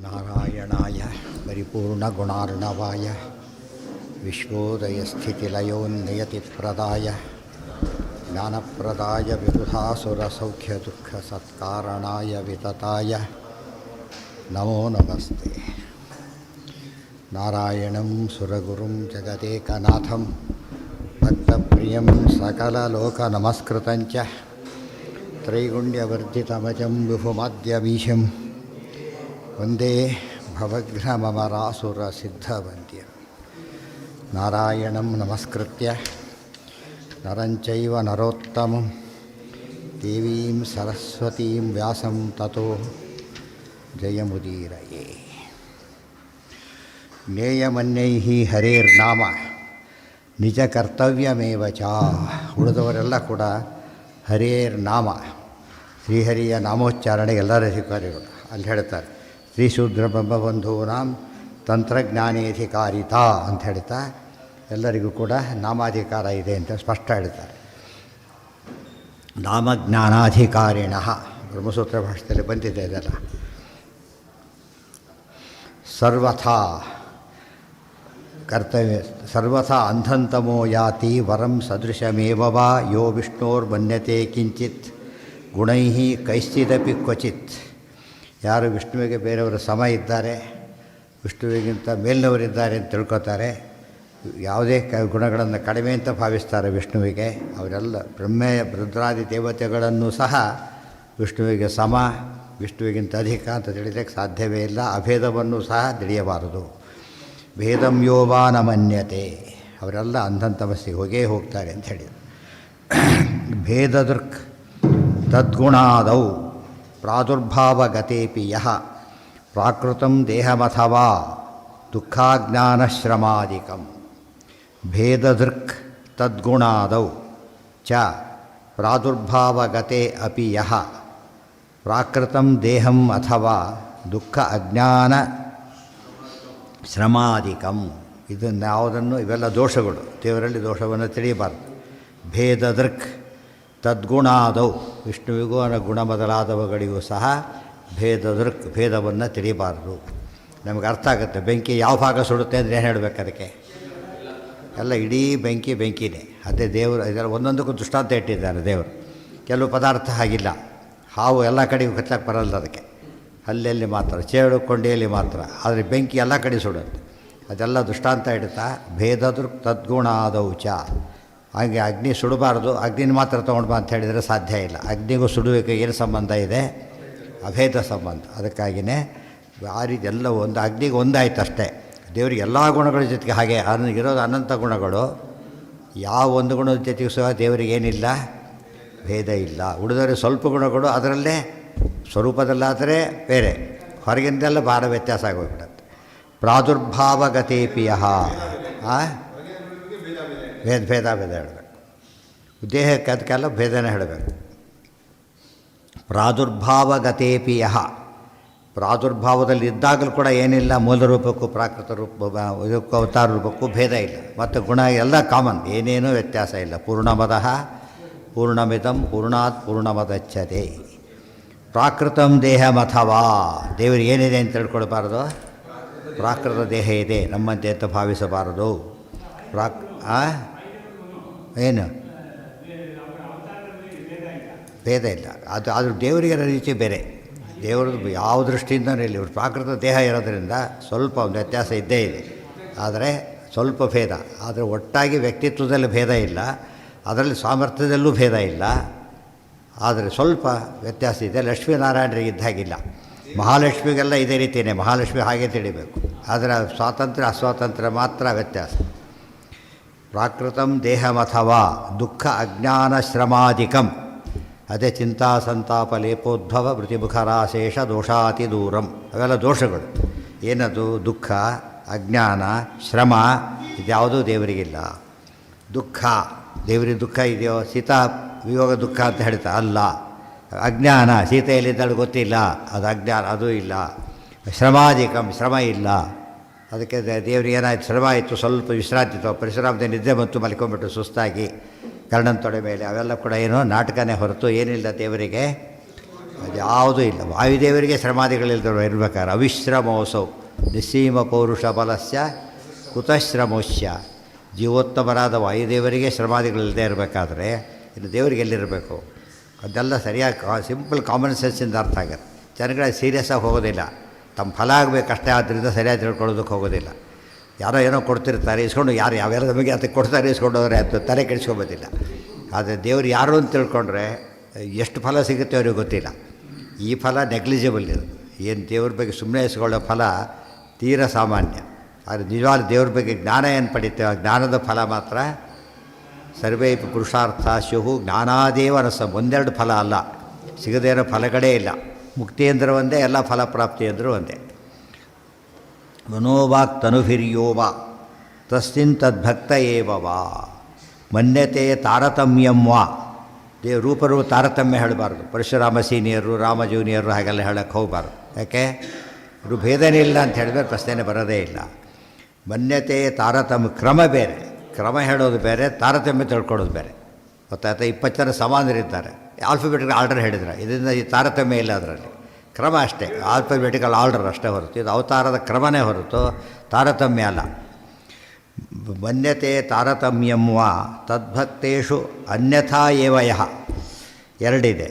ನಾರಾಯಣಾಯ ಪರಿಪೂರ್ಣಗುಣಾರ್ಣವಾಯ ವಿಶ್ವೋದಯಸ್ಥಿತಿಲಯೋನ್ನಿಯತಿಪ್ರದಾಯ ಜ್ಞಾನಪ್ರದಾಯ ವಿಬುಧಾಸುರಸೌಖ್ಯದುಃಖಸತ್ಕಾರಣಾಯ ವಿತತಾಯ ನಮೋ ನಮಸ್ತೆ. ನಾರಾಯಣಂ ಸುರಗುರುಂ ಜಗದೇಕನಾಥಂ ಭಕ್ತಪ್ರಿಯಂ ಸಕಲಲೋಕನಮಸ್ಕೃತಂಚ ತ್ರೈಗುಣ್ಯವರ್ಜಿತಮಜಂ ವಿಭುಮಾದ್ಯಮೀಶಂ ವಂದೇ ಭವಘ್ನಮರಾಸುರಸಿದ್ಧವಂದ್ಯಂ. ನಾರಾಯಣಂ ನಮಸ್ಕೃತ್ಯ ನರಂಚೈವ ನರೋತ್ತಮಂ ದೇವೀಂ ಸರಸ್ವತೀಂ ವ್ಯಾಸಂ ತತೋ ಜಯಮುದೀರಯೇ. ಜ್ಞೇಯಮನ್ಯೈಃ ಹರೇರ್ನಾಮ ನಿಜ ಕರ್ತವ್ಯಮೇವ ಚ. ಉಳಿದವರೆಲ್ಲ ಕೂಡ ಹರೇರ್ನಾಮ ಶ್ರೀಹರಿಯ ನಾಮೋಚ್ಚಾರಣೆ ಎಲ್ಲರ ಅಧಿಕಾರಿಗಳು. ಅಲ್ಲಿ ಹೇಳ್ತಾರೆ ಶ್ರೀಶೂದ್ರ ಬ್ರಹ್ಮಬಂಧೂನಾಂ ತಂತ್ರಜ್ಞಾನೇಧಿಕಾರಿತಾ ಅಂತ ಹೇಳ್ತಾ ಎಲ್ಲರಿಗೂ ಕೂಡ ನಾಮಾಧಿಕಾರ ಇದೆ ಅಂತ ಸ್ಪಷ್ಟ ಹೇಳ್ತಾರೆ. ನಾಮಜ್ಞಾನಾಧಿಕಾರಿಣ ಬ್ರಹ್ಮಸೂತ್ರ ಭಾಷೆಯಲ್ಲಿ ಬಂದಿದೆ ಇದೆಲ್ಲ. ಸರ್ವಥಾ ಕರ್ತವ್ಯ ಸರ್ವಥಾ ಅಂಧಂತಮೋ ಯಾತಿ ವರಂ ಸದೃಶಮೇವ ವಾ ಯೋ ವಿಷ್ಣೋರ್ಮನ್ಯತೆ ಕಿಂಚಿತ್ ಗುಣೈಃ ಕೈಶ್ಚಿದಪಿ ಕ್ವಚಿತ್. ಯಾರು ವಿಷ್ಣುವಿಗೆ ಬೇರೆಯವರ ಸಮ ಇದ್ದಾರೆ, ವಿಷ್ಣುವಿಗಿಂತ ಮೇಲಿನವರಿದ್ದಾರೆ ಅಂತ ತಿಳ್ಕೊತಾರೆ, ಯಾವುದೇ ಗುಣಗಳನ್ನು ಕಡಿಮೆ ಅಂತ ಭಾವಿಸ್ತಾರೆ ವಿಷ್ಣುವಿಗೆ, ಅವರೆಲ್ಲ ರುದ್ರಾದಿ ದೇವತೆಗಳನ್ನು ಸಹ ವಿಷ್ಣುವಿಗೆ ಸಮ, ವಿಷ್ಣುವಿಗಿಂತ ಅಧಿಕ ಅಂತ ತಿಳಿಯೋಕ್ಕೆ ಸಾಧ್ಯವೇ ಇಲ್ಲ. ಅಭೇದವನ್ನು ಸಹ ತಿಳಿಯಬಾರದು. ಭೇದಂ ಯೋವಾ ನ ಮನ್ಯತೆ, ಅವರೆಲ್ಲ ಅಂಧಂತಮಸ್ಸಿಗೆ ಹೋಗೇ ಹೋಗ್ತಾರೆ ಅಂತ ಹೇಳಿದರು. ಭೇದದೃಕ್ ತದ್ಗುಣಾದೌ ಪ್ರಾದುರ್ಭಾವಗತೇಪಿ ಯಃ ಪ್ರಾಕೃತಂ ದೇಹಮಥವಾ ದುಃಖಾಜ್ಞಾನಶ್ರಮಾದಿಕಂ. ಭೇದದೃಕ್ ತದ್ಗುಣಾದೌ ಚ ಪ್ರಾದುರ್ಭಾವಗತೆ ಅಪಿ ಯಃ ಪ್ರಾಕೃತಂ ದೇಹಂ ಅಥವಾ ದುಃಖ ಅಜ್ಞಾನ ಶ್ರಮಾದಿಕಂ. ಇದನ್ನು ಯಾವುದನ್ನು ಇವೆಲ್ಲ ದೋಷಗಳು, ದೇವರಲ್ಲಿ ದೋಷವನ್ನು ತಿಳಿಯಬಾರ್ದು. ಭೇದದೃಕ್ ತದ್ಗುಣಾದೌ, ವಿಷ್ಣುವಿಗೂ ಗುಣ ಮೊದಲಾದವುಗಳಿಗೂ ಸಹ ಭೇದದೃಕ್ ಭೇದವನ್ನು ತಿಳಿಯಬಾರ್ದು. ನಮಗೆ ಅರ್ಥ ಆಗುತ್ತೆ. ಬೆಂಕಿ ಯಾವ ಭಾಗ ಸುಡುತ್ತೆ ಅಂದರೆ ಏನು ಹೇಳಬೇಕು ಅದಕ್ಕೆ? ಎಲ್ಲ ಇಡೀ ಬೆಂಕಿನೇ. ಅದೇ ದೇವರು ಇದೆಲ್ಲ ಒಂದೊಂದಕ್ಕೂ ದೃಷ್ಟಾಂತ ಇಟ್ಟಿದ್ದಾರೆ ದೇವರು. ಕೆಲವು ಪದಾರ್ಥ ಹಾಗಿಲ್ಲ. ಹಾವು ಎಲ್ಲ ಕಡೆಗೂ ಕಚ್ಚಕ್ಕೆ ಬರಲ್ಲ, ಅದಕ್ಕೆ ಅಲ್ಲೆಲ್ಲಿ ಮಾತ್ರ, ಚೇಳು ಕೊಂಡಿಯಲ್ಲಿ ಮಾತ್ರ. ಆದರೆ ಬೆಂಕಿ ಎಲ್ಲ ಕಡೆ ಸುಡುತ್ತೆ. ಅದೆಲ್ಲ ದೃಷ್ಟಾಂತ ಇಡುತ್ತಾ ಭೇದದೃಕ್ ತದ್ಗುಣಾದೌ ಚ. ಹಾಗೆ ಅಗ್ನಿ ಸುಡಬಾರ್ದು, ಅಗ್ನಿನ ಮಾತ್ರ ತೊಗೊಂಡು ಬಾ ಅಂತ ಹೇಳಿದರೆ ಸಾಧ್ಯ ಇಲ್ಲ. ಅಗ್ನಿಗೂ ಸುಡುವಿಕೆ ಏನು ಸಂಬಂಧ ಇದೆ? ಅಭೇದ ಸಂಬಂಧ. ಅದಕ್ಕಾಗಿಯೇ ಆ ರೀತಿ ಎಲ್ಲ ಒಂದು ಅಗ್ನಿಗೆ ಒಂದಾಯ್ತು ಅಷ್ಟೇ. ದೇವರಿಗೆ ಎಲ್ಲ ಗುಣಗಳ ಜೊತೆಗೆ ಹಾಗೆ ಇರೋದು ಅನಂತ ಗುಣಗಳು. ಯಾವ ಒಂದು ಗುಣದ ಜೊತೆಗೂ ಸಹ ದೇವರಿಗೆ ಏನಿಲ್ಲ, ಭೇದ ಇಲ್ಲ. ಉಳಿದವರಿಗೆ ಸ್ವಲ್ಪ ಗುಣಗಳು ಅದರಲ್ಲೇ ಸ್ವರೂಪದಲ್ಲಾದರೆ ಬೇರೆ, ಹೊರಗಿಂದೆಲ್ಲ ಭಾಳ ವ್ಯತ್ಯಾಸ ಆಗೋಗ್ಬಿಡುತ್ತೆ. ಪ್ರಾದುರ್ಭಾವಗತೇಪಿಯ ಭೇದ ಹೇಳಬೇಕು. ದೇಹಕ್ಕೆ ಅದಕ್ಕೆಲ್ಲ ಭೇದನೇ ಹೇಳಬೇಕು. ಪ್ರಾದುರ್ಭಾವಗತೇಪಿಯ, ಪ್ರಾದುರ್ಭಾವದಲ್ಲಿ ಇದ್ದಾಗಲೂ ಕೂಡ ಏನಿಲ್ಲ, ಮೂಲ ರೂಪಕ್ಕೂ ಪ್ರಾಕೃತ ರೂಪ ಇದಕ್ಕೂ ಅವತಾರ ರೂಪಕ್ಕೂ ಭೇದ ಇಲ್ಲ. ಮತ್ತು ಗುಣ ಎಲ್ಲ ಕಾಮನ್, ಏನೇನೂ ವ್ಯತ್ಯಾಸ ಇಲ್ಲ. ಪೂರ್ಣಮದಃ ಪೂರ್ಣಮಿದಂ ಪೂರ್ಣಾತ್ ಪೂರ್ಣಮದಚ್ಯತೆ. ಪ್ರಾಕೃತಂ ದೇಹಮಥವಾ, ದೇವರಿಗೆ ಏನಿದೆ ಅಂತ ತಿಳ್ಕೊಳ್ಬಾರ್ದು. ಪ್ರಾಕೃತ ದೇಹ ಇದೆ ನಮ್ಮಂತೆ ಅಂತ ಭಾವಿಸಬಾರದು. ಏನು ಭೇದ ಇಲ್ಲ. ಅದು ದೇವರಿಗಿರೋ ರೀತಿ ಬೇರೆ. ದೇವರದ್ದು ಯಾವ ದೃಷ್ಟಿಯಿಂದಲೂ ಇಲ್ಲ. ಇವರು ಪ್ರಾಕೃತ ದೇಹ ಇರೋದರಿಂದ ಸ್ವಲ್ಪ ಒಂದು ವ್ಯತ್ಯಾಸ ಇದ್ದೇ ಇದೆ, ಆದರೆ ಸ್ವಲ್ಪ ಭೇದ. ಆದರೆ ಒಟ್ಟಾಗಿ ವ್ಯಕ್ತಿತ್ವದಲ್ಲಿ ಭೇದ ಇಲ್ಲ, ಅದರಲ್ಲಿ ಸಾಮರ್ಥ್ಯದಲ್ಲೂ ಭೇದ ಇಲ್ಲ, ಆದರೆ ಸ್ವಲ್ಪ ವ್ಯತ್ಯಾಸ ಇದೆ. ಲಕ್ಷ್ಮೀನಾರಾಯಣರಿಗೆ ಇದ್ದಾಗಿಲ್ಲ. ಮಹಾಲಕ್ಷ್ಮಿಗೆಲ್ಲ ಇದೇ ರೀತಿಯೇ, ಮಹಾಲಕ್ಷ್ಮಿ ಹಾಗೆ ತಿಳಿಬೇಕು. ಆದರೆ ಸ್ವಾತಂತ್ರ್ಯ ಅಸ್ವಾತಂತ್ರ್ಯ ಮಾತ್ರ ವ್ಯತ್ಯಾಸ. ಪ್ರಾಕೃತಂ ದೇಹಮಥವಾ ದುಃಖ ಅಜ್ಞಾನ ಶ್ರಮಾದಿಕಂ. ಅದೇ ಚಿಂತಾ ಸಂತಾಪ ಲೇಪೋದ್ಭವ ವೃತಿಮುಖರಾಶೇಷ ದೋಷಾತಿ ದೂರಂ. ಅವೆಲ್ಲ ದೋಷಗಳು. ಏನದು? ದುಃಖ, ಅಜ್ಞಾನ, ಶ್ರಮ, ಇದ್ಯಾವುದೂ ದೇವರಿಗಿಲ್ಲ. ದುಃಖ, ದೇವರಿಗೆ ದುಃಖ ಇದೆಯೋ? ಸೀತಾ ವಿಯೋಗ ದುಃಖ ಅಂತ ಹೇಳ್ತಾ ಅಲ್ಲ. ಅಜ್ಞಾನ, ಸೀತೆಯಲ್ಲಿದ್ದಾಳು ಗೊತ್ತಿಲ್ಲ, ಅದು ಅಜ್ಞಾನ, ಅದೂ ಇಲ್ಲ. ಶ್ರಮಾಧಿಕಂ, ಶ್ರಮ ಇಲ್ಲ. ಅದಕ್ಕೆ ದೇವರಿಗೆ ಏನಾಯಿತು? ಶ್ರಮ ಆಯಿತು, ಸ್ವಲ್ಪ ವಿಶ್ರಾಂತಿ ಪರಿಶ್ರಮದ ನಿದ್ದೆ ಬಂತು, ಮಲ್ಕೊಂಡ್ಬಿಟ್ಟು ಸುಸ್ತಾಗಿ ಕರ್ಣನ ತೊಡೆ ಮೇಲೆ. ಅವೆಲ್ಲ ಕೂಡ ಏನೋ ನಾಟಕನೇ ಹೊರತು ಏನಿಲ್ಲ ದೇವರಿಗೆ ಅದು ಯಾವುದೂ ಇಲ್ಲ. ವಾಯುದೇವರಿಗೆ ಶ್ರಮಾದಿಗಳಿಲ್ದವರು ಇರಬೇಕಾದ್ರೆ ಅವಿಶ್ರಮೋಸೌ ನಿಸ್ಸೀಮ ಪೌರುಷ ಬಲಸ್ಯ ಕುತಶ್ರಮೋಶ್ಯ. ಜೀವೋತ್ತಮರಾದ ವಾಯುದೇವರಿಗೆ ಶ್ರಮಾದಿಗಳಿಲ್ಲದೆ ಇರಬೇಕಾದ್ರೆ ಇನ್ನು ದೇವರಿಗೆ ಎಲ್ಲಿರಬೇಕು? ಅದೆಲ್ಲ ಸರಿಯಾಗಿ ಸಿಂಪಲ್ ಕಾಮನ್ ಸೆನ್ಸಿಂದ ಅರ್ಥ ಆಗುತ್ತೆ. ಜನಗಳಿಗೆ ಸೀರಿಯಸ್ಸಾಗಿ ಹೋಗೋದಿಲ್ಲ. ತಮ್ಮ ಫಲ ಆಗಬೇಕಷ್ಟೇ, ಆದ್ದರಿಂದ ಸರಿಯಾಗಿ ತಿಳ್ಕೊಳ್ಳೋದಕ್ಕೆ ಹೋಗೋದಿಲ್ಲ. ಯಾರೋ ಏನೋ ಕೊಡ್ತಿರ್ತಾರೆ, ಇಸ್ಕೊಂಡು ಯಾರು ಯಾವ್ಯಾರ ನಮಗೆ ಅದಕ್ಕೆ ಕೊಡ್ತಾರೆ, ಇಸ್ಕೊಂಡೋದ್ರೆ ಅದು ತಲೆ ಕೆಡಿಸ್ಕೊಬೋದಿಲ್ಲ. ಆದರೆ ದೇವರು ಯಾರು ಅಂತ ತಿಳ್ಕೊಂಡ್ರೆ ಎಷ್ಟು ಫಲ ಸಿಗುತ್ತೆ ಅವ್ರಿಗೆ ಗೊತ್ತಿಲ್ಲ. ಈ ಫಲ ನೆಗ್ಲಿಜಿಬಲ್ ಇದು. ಏನು ದೇವ್ರ ಬಗ್ಗೆ ಸುಮ್ಮನೆ ಇಸ್ಕೊಳ್ಳೋ ಫಲ ತೀರ ಸಾಮಾನ್ಯ. ಆದರೆ ನಿಜವಾದ ದೇವ್ರ ಬಗ್ಗೆ ಜ್ಞಾನ ಏನು ಪಡಿತೇವೆ, ಆ ಜ್ಞಾನದ ಫಲ ಮಾತ್ರ ಸರ್ವೇ ಪುರುಷಾರ್ಥ ಸ್ಯುಹು ಜ್ಞಾನಾದೇವ ರಸ. ಒಂದೆರಡು ಫಲ ಅಲ್ಲ, ಸಿಗದೇ ಇರೋ ಫಲಗಳೇ ಇಲ್ಲ. ಮುಕ್ತಿ ಅಂದರೆ ಒಂದೇ, ಎಲ್ಲ ಫಲಪ್ರಾಪ್ತಿ ಅಂದರೂ ಒಂದೇ. ಮನೋವಾಕ್ ತನುಭಿರ್ಯೋ ವಾ ತಸ್ಮಿನ್ ತದ್ಭಕ್ತ ಏವ ವಾ ಮನ್ಯತೆ ತಾರತಮ್ಯಂ ವಾ. ರೂಪರು ತಾರತಮ್ಯ ಹೇಳಬಾರ್ದು. ಪರಶುರಾಮ ಸೀನಿಯರು, ರಾಮ ಜೂನಿಯರು ಹಾಗೆಲ್ಲ ಹೇಳೋಕ್ಕೆ ಹೋಗಬಾರ್ದು. ಯಾಕೆ? ಇವರು ಭೇದನೇ ಇಲ್ಲ ಅಂತ ಹೇಳಿದ್ರೆ ಪ್ರಶ್ನೆನೇ ಬರೋದೇ ಇಲ್ಲ. ಮನ್ಯತೆ ತಾರತಮ್ಯ ಕ್ರಮ ಬೇರೆ, ಕ್ರಮ ಹೇಳೋದು ಬೇರೆ, ತಾರತಮ್ಯ ತಿಳ್ಕೊಳ್ಳೋದು ಬೇರೆ. ಗೊತ್ತಾಯ್ತಾ? 20 ಜನ ಸಮಾನರಿದ್ದಾರೆ, ಆಲ್ಫಾಬೆಟಿಕಲ್ ಆರ್ಡರ್ ಹೇಳಿದ್ರೆ ಇದರಿಂದ ಈ ತಾರತಮ್ಯ ಇಲ್ಲ. ಅದರಲ್ಲಿ ಕ್ರಮ ಅಷ್ಟೇ, ಆಲ್ಫಾಬೆಟಿಕಲ್ ಆರ್ಡರ್ ಅಷ್ಟೇ ಹೊರತು ಇದು ಅವತಾರದ ಕ್ರಮನೇ ಹೊರತು ತಾರತಮ್ಯ ಅಲ್ಲ. ಮನ್ಯತೆ ತಾರತಮ್ಯಂ ವಾ ತದ್ಭಕ್ತೇಷು ಅನ್ಯಥಾ ಏವ ಯಃ. ಎರಡಿದೆ.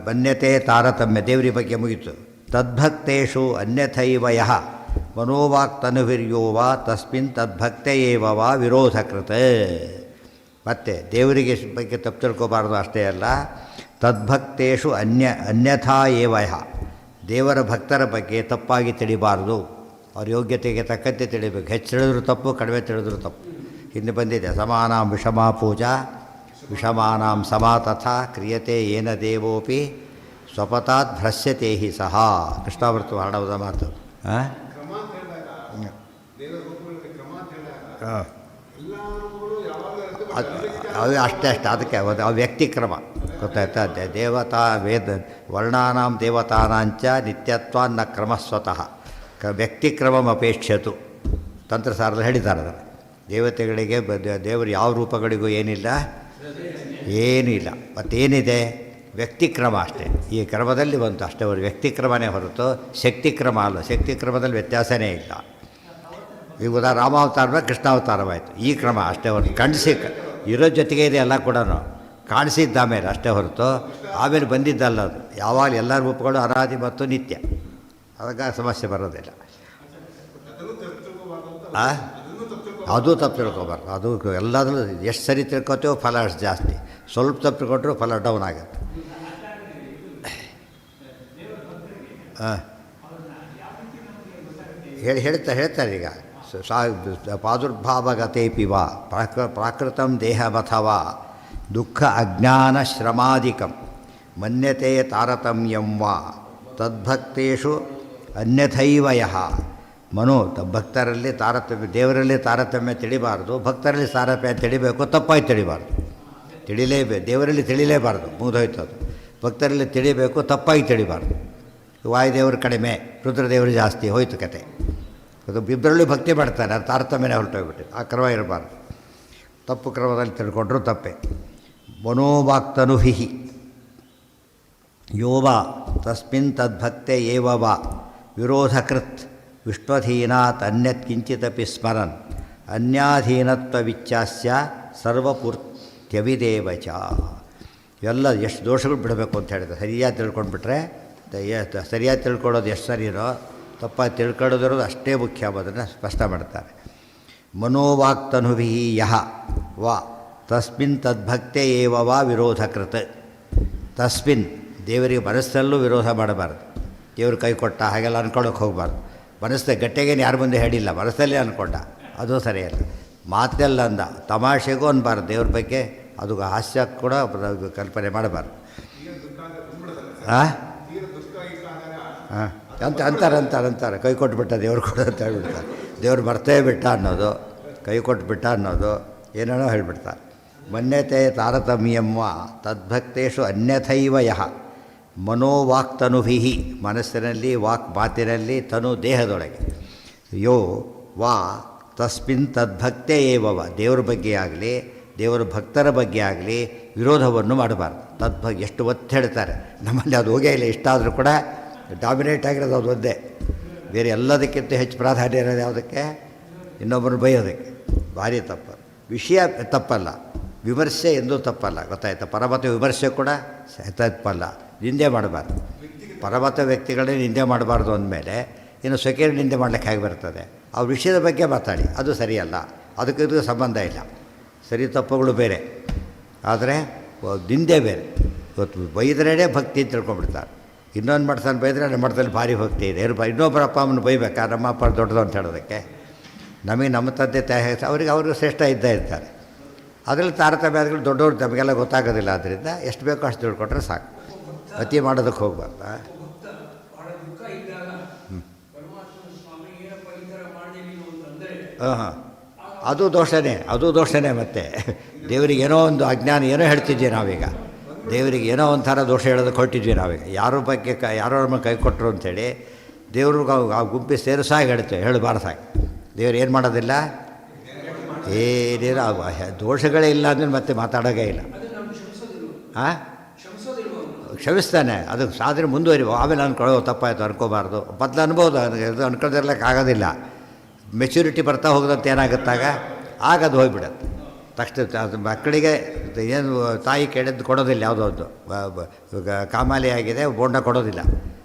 ಮನ್ಯತೆ ತಾರತಮ್ಯ ದೇವರ ಬಗ್ಗೆ ಮುಗಿತು. ತದ್ಭಕ್ತೇಷು ಅನ್ಯಥೈವ ಯಃ ಮನೋವಾಕ್ ತನುಭಿರ್ಯೋ ವಾ ತಸ್ಮಿನ್ ತದ್ಭಕ್ತ ಏವ ವಾ ವಿರೋಧಕೃತ. ಮತ್ತು ದೇವರಿಗೆ ಬಗ್ಗೆ ತಪ್ಪು ತಿಳ್ಕೊಬಾರ್ದು ಅಷ್ಟೇ ಅಲ್ಲ, ತದ್ಭಕ್ತೇಷು ಅನ್ಯಥಾ ಏವ ಯಃ. ದೇವರ ಭಕ್ತರ ಬಗ್ಗೆ ತಪ್ಪಾಗಿ ತಿಳಿಬಾರ್ದು. ಅವ್ರ ಯೋಗ್ಯತೆಗೆ ತಕ್ಕಂತೆ ತಿಳಿಬೇಕು. ಹೆಚ್ಚು ತಿಳಿದ್ರೂ ತಪ್ಪು, ಕಡಿಮೆ ತಿಳಿದ್ರೂ ತಪ್ಪು. ಹಿಂದೆ ಬಂದಿದೆ, ಸಮಾನಾಂ ವಿಷಮಾ ಪೂಜಾ ವಿಷಮಾನಾಂ ಸಮಾ ತಥಾ ಕ್ರಿಯತೆ ಏನ ದೇವೋಪಿ ಸ್ವಪತಾತ್ ಭ್ರಶ್ಯತೆ ಹಿ ಸಹ. ಕೃಷ್ಣಾವೃತ ಹಾಡೋದ ಮಾತು. ಅದು ಅಷ್ಟೇ ಅದಕ್ಕೆ ಆ ವ್ಯಕ್ತಿಕ್ರಮ ಗೊತ್ತಾಯ್ತಾ? ದೇವತಾ ವೇದ ವರ್ಣಾನಾಂ ದೇವತಾನಾಂಚ ನಿತ್ಯತ್ವಾನ್ನ ಕ್ರಮಸ್ವತಃ ವ್ಯಕ್ತಿಕ್ರಮಂ ಅಪೇಕ್ಷತು. ತಂತ್ರಸಾರದಲ್ಲಿ ಹೇಳಿದ್ದಾರೆ ಅದನ್ನು. ದೇವತೆಗಳಿಗೆ ದೇವರು ಯಾವ ರೂಪಗಳಿಗೂ ಏನಿಲ್ಲ, ಏನೂ ಇಲ್ಲ. ಮತ್ತೇನಿದೆ? ವ್ಯಕ್ತಿಕ್ರಮ ಅಷ್ಟೇ. ಈ ಕ್ರಮದಲ್ಲಿ ಬಂತು ಅಷ್ಟೇ. ಅವರು ವ್ಯಕ್ತಿಕ್ರಮನೇ ಹೊರತು ಶಕ್ತಿಕ್ರಮ ಅಲ್ಲ. ಶಕ್ತಿಕ್ರಮದಲ್ಲಿ ವ್ಯತ್ಯಾಸನೇ ಇಲ್ಲ. ಈಗ ರಾಮಾವತಾರ ಕೃಷ್ಣಾವತಾರವಾಯಿತು, ಈ ಕ್ರಮ ಅಷ್ಟೇ ಹೊರತು ಕಾಣಿಸಿ ಇರೋ ಜೊತೆಗೆ ಇದೆ ಎಲ್ಲ ಕೂಡ ಕಾಣಿಸಿದ್ದ ಆಮೇಲೆ ಅಷ್ಟೇ ಹೊರತು ಆಮೇಲೆ ಬಂದಿದ್ದಲ್ಲ. ಅದು ಯಾವಾಗ ಎಲ್ಲ ರೂಪಗಳು ಅನಾದಿ ಮತ್ತು ನಿತ್ಯ, ಆವಾಗ ಸಮಸ್ಯೆ ಬರೋದಿಲ್ಲ. ಅದು ತಪ್ಪು ತಿಳ್ಕೊಬಾರ್ದು. ಅದು ಎಲ್ಲದೂ ಎಷ್ಟು ಸರಿ ತಿಳ್ಕೊತೀವೋ ಫಲ ಅಷ್ಟು ಜಾಸ್ತಿ, ಸ್ವಲ್ಪ ತಪ್ಪು ತಿಳ್ಕೊಂಡ್ರೂ ಫಲ ಡೌನ್ ಆಗುತ್ತೆ. ಹೇಳ್ತಾರೆ ಈಗ ಪಾದುರ್ಭಾವಗತೇಪಿ ವಾ ಪ್ರಾಕೃತಂ ದೇಹಮಥವಾ ದುಃಖ ಅಜ್ಞಾನ ಶ್ರಮಾದಿಕಂ ಮನ್ಯತೆ ತಾರತಮ್ಯಂ ವಾ ತದ್ಭಕ್ತೇಷು ಅನ್ಯಥೈವ ಯಃ. ಭಕ್ತರಲ್ಲಿ ತಾರತಮ್ಯ, ದೇವರಲ್ಲಿ ತಾರತಮ್ಯ ತಿಳಿಬಾರ್ದು, ಭಕ್ತರಲ್ಲಿ ತಾರತಮ್ಯ ತಿಳಿಬೇಕು, ತಪ್ಪಾಗಿ ತಿಳಿಬಾರ್ದು. ತಿಳಿಲೇಬೇಕು, ದೇವರಲ್ಲಿ ತಿಳಿಲೇಬಾರ್ದು, ಮುಗಿದೋಯ್ತು ಅದು. ಭಕ್ತರಲ್ಲಿ ತಿಳಿಬೇಕು, ತಪ್ಪಾಗಿ ತಿಳಿಬಾರ್ದು. ವಾಯುದೇವರು ಕಡಿಮೆ, ರುದ್ರದೇವರು ಜಾಸ್ತಿ, ಹೋಯ್ತು ಕತೆ. ಅದು ಇಬ್ಬರಲ್ಲೂ ಭಕ್ತಿ ಮಾಡ್ತಾರೆ, ಅದು ತಾರತಮ್ಯನೇ ಹೊರಟೋಗ್ಬಿಟ್ಟು. ಆ ಕ್ರಮ ಇರಬಾರ್ದು. ತಪ್ಪು ಕ್ರಮದಲ್ಲಿ ತಿಳ್ಕೊಂಡ್ರೂ ತಪ್ಪೆ. ಮನೋವಾಕ್ತನುಭಿ ಯೋ ವಾ ತಸ್ಮಿನ್ ತದ್ಭಕ್ತೆ ಏವ ವಾ ವಿರೋಧಕೃತ್ ವಿಷ್ಣುಧೀನಾತ್ ಅನ್ಯತ್ ಕಿಂಚಿತಪಿ ಸ್ಮರನ್ ಅನ್ಯಾಧೀನತ್ವವಿಚ್ಛಾಸ್ಯ ಸರ್ವಪೂರ್ತ್ಯವಿದೇವ ಚ. ಇವೆಲ್ಲ ಎಷ್ಟು ದೋಷಗಳು ಬಿಡಬೇಕು ಅಂತ ಹೇಳಿದೆ. ಸರಿಯಾಗಿ ತಿಳ್ಕೊಂಡ್ಬಿಟ್ರೆ, ಸರಿಯಾಗಿ ತಿಳ್ಕೊಳ್ಳೋದು ಎಷ್ಟು ಸರಿನೋ ತಪ್ಪಾಗಿ ತಿಳ್ಕೊಳ್ಳೋದಿರೋದು ಅಷ್ಟೇ ಮುಖ್ಯ ಅನ್ನೋದನ್ನು ಸ್ಪಷ್ಟ ಮಾಡ್ತಾರೆ. ಮನೋವಾಕ್ತನುಭಿ ಯಹ ವಾ ತಸ್ಮಿನ್ ತದ್ಭಕ್ತೆ ಏವ ವಾ ವಿರೋಧಕೃತ್. ತಸ್ಮಿನ್ ದೇವರಿಗೆ ಮನಸ್ಸಲ್ಲೂ ವಿರೋಧ ಮಾಡಬಾರ್ದು. ದೇವರು ಕೈ ಕೊಟ್ಟ ಹಾಗೆಲ್ಲ ಅಂದ್ಕೊಳ್ಳೋಕೆ ಹೋಗಬಾರ್ದು. ಮನಸ್ಸು ಗಟ್ಟೆಗೇನು ಯಾರ ಮುಂದೆ ಹೇಳಿಲ್ಲ, ಮನಸ್ಸಲ್ಲೇ ಅಂದ್ಕೊಂಡ, ಅದು ಸರಿಯಲ್ಲ. ಮಾತೆಲ್ಲ ಅಂದ, ತಮಾಷೆಗೂ ಅನ್ಬಾರ್ದು ದೇವ್ರ ಬಗ್ಗೆ. ಅದು ಹಾಸ್ಯ ಕೂಡ ಕಲ್ಪನೆ ಮಾಡಬಾರ್ದು. ಅಂತಾರೆ ಕೈ ಕೊಟ್ಬಿಟ್ಟ ದೇವ್ರು ಕೂಡ ಅಂತ ಹೇಳ್ಬಿಡ್ತಾರೆ. ದೇವ್ರು ಮರ್ತೇ ಬಿಟ್ಟ ಅನ್ನೋದು, ಕೈ ಕೊಟ್ಬಿಟ್ಟ ಅನ್ನೋದು ಏನೇನೋ ಹೇಳ್ಬಿಡ್ತಾರೆ. ಮನ್ಯತೆ ತಾರತಮ್ಯಂ ವಾ ತದ್ಭಕ್ತೇಷು ಅನ್ಯಥೈವ ಯಃ ಮನೋವಾಕ್ತನುಭಿ. ಮನಸ್ಸಿನಲ್ಲಿ, ವಾಕ್ ಮಾತಿನಲ್ಲಿ, ತನು ದೇಹದೊಳಗೆ. ಯೋ ವಾ ತಸ್ಮಿನ್ ತದ್ಭಕ್ತೆ ಏವವ ದೇವ್ರ ಬಗ್ಗೆ ಆಗಲಿ ದೇವರ ಭಕ್ತರ ಬಗ್ಗೆ ಆಗಲಿ ವಿರೋಧವನ್ನು ಮಾಡಬಾರ್ದು. ತದ್ಭಗ ಎಷ್ಟು ಒತ್ತು ಹೇಳ್ತಾರೆ, ನಮ್ಮಲ್ಲಿ ಅದು ಹೋಗೇ ಇಲ್ಲ. ಇಷ್ಟ ಆದರೂ ಕೂಡ ಡಾಮಿನೇಟ್ ಆಗಿರೋದು ಅದು ಒಂದೇ. ಬೇರೆ ಎಲ್ಲದಕ್ಕಿಂತ ಹೆಚ್ಚು ಪ್ರಾಧಾನ್ಯ ಇರೋದು ಯಾವುದಕ್ಕೆ? ಇನ್ನೊಬ್ಬರು ಬೈಯೋದಕ್ಕೆ. ಭಾರಿ ತಪ್ಪು. ವಿಷಯ ತಪ್ಪಲ್ಲ, ವಿಮರ್ಶೆ ಎಂದೂ ತಪ್ಪಲ್ಲ, ಗೊತ್ತಾಯ್ತಾ? ಪರಮತ ವಿಮರ್ಶೆ ಕೂಡ ತಪ್ಪಲ್ಲ. ನಿಂದೆ ಮಾಡಬಾರ್ದು. ಪರಮತ ವ್ಯಕ್ತಿಗಳೇ ನಿಂದೆ ಮಾಡಬಾರ್ದು ಅಂದಮೇಲೆ ಇನ್ನು ಸ್ವಕೀಯ ನಿಂದೆ ಮಾಡಲಿಕ್ಕೆ ಹೇಗೆ ಬರ್ತದೆ? ಆ ವಿಷಯದ ಬಗ್ಗೆ ಮಾತಾಡಿ, ಅದು ಸರಿಯಲ್ಲ, ಅದಕ್ಕೆ ಇದಕ್ಕೆ ಸಂಬಂಧ ಇಲ್ಲ. ಸರಿ ತಪ್ಪುಗಳು ಬೇರೆ, ಆದರೆ ನಿಂದೆ ಬೇರೆ. ಇವತ್ತು ಬೈದ್ರೇ ಭಕ್ತಿ ಅಂತ ತಿಳ್ಕೊಂಡ್ಬಿಡ್ತಾರೆ. ಇನ್ನೊಂದು ಮಾಡ್ತಾನೆ ಬೈದರೆ ನಮ್ಮ ಮಠದಲ್ಲಿ ಭಾರಿ ಭಕ್ತಿ ಇದೆ. ಇನ್ನೊಬ್ಬರ ಅಪ್ಪ ಅಮ್ಮನ ಬೈಬೇಕಾ ನಮ್ಮ ಅಪ್ಪ ದೊಡ್ಡದು ಅಂತ ಹೇಳೋದಕ್ಕೆ? ನಮಗೆ ನಮ್ಮ ತಂದೆ ತಾಯಿ ಅವ್ರಿಗೆ ಶ್ರೇಷ್ಠ ಇದ್ದೇ ಇರ್ತಾರೆ. ಅದರಲ್ಲಿ ತಾರತಮ್ಯಗಳು ದೊಡ್ಡವ್ರು ನಮಗೆಲ್ಲ ಗೊತ್ತಾಗೋದಿಲ್ಲ. ಆದ್ದರಿಂದ ಎಷ್ಟು ಬೇಕೋ ಅಷ್ಟು ತಿಳ್ಕೊಂಡ್ರೆ ಸಾಕು, ಅತಿ ಮಾಡೋದಕ್ಕೆ ಹೋಗ್ಬಾರ್ದು. ಹಾಂ, ಅದು ದೋಷನೇ. ಮತ್ತೆ ದೇವರಿಗೆ ಏನೋ ಒಂದು ಅಜ್ಞಾನ ಏನೋ ಹೇಳ್ತಿದ್ವಿ ನಾವೀಗ. ದೇವರಿಗೆ ಏನೋ ಒಂಥರ ದೋಷ ಹೇಳೋದಕ್ಕೆ ಹೊರಟಿದ್ವಿ ನಾವೀಗ. ಯಾರ ಬಗ್ಗೆ ಯಾರೋ ನಮ್ಮ ಕೈ ಕೊಟ್ಟರು ಅಂಥೇಳಿ ದೇವ್ರಿಗೆ ಆ ಗುಂಪಿ ಸೇರಿಸಾಗಿ ಹೇಳ್ತೇವೆ, ಹೇಳಬಾರ್ದು. ಹಾಗೆ ದೇವ್ರು ಏನು ಮಾಡೋದಿಲ್ಲ, ಏನೇನೋ ದೋಷಗಳೇ ಇಲ್ಲ ಅಂದರೆ ಮತ್ತೆ ಮಾತಾಡೋದೇ ಇಲ್ಲ. ಹಾಂ, ಕ್ಷಮಿಸ್ತಾನೆ, ಅದು ಸಾಧನೆ ಮುಂದುವರಿ. ಆಮೇಲೆ ಅನ್ಕೊಳ್ಳೋ ತಪ್ಪಾಯಿತು ಅನ್ಕೋಬಾರ್ದು. ಮೊದಲು ಅನ್ಬೋದು, ಅದು ಅನ್ಕೊಳ್ದಿರ್ಲಿಕ್ಕೆ ಆಗೋದಿಲ್ಲ. ಮೆಚ್ಯೂರಿಟಿ ಬರ್ತಾ ಹೋಗೋದಂತ ಏನಾಗುತ್ತಾಗ ಆಗದು ಹೋಗಿಬಿಡತ್ತೆ ತಕ್ಷಣ. ಅದು ಮಕ್ಕಳಿಗೆ ಏನು ತಾಯಿ ಕೇಳಿದ್ದು ಕೊಡೋದಿಲ್ಲ. ಯಾವುದೋ ಒಂದು ಕಾಮಾಲಿ ಆಗಿದೆ ಬೋಂಡ ಕೊಡೋದಿಲ್ಲ,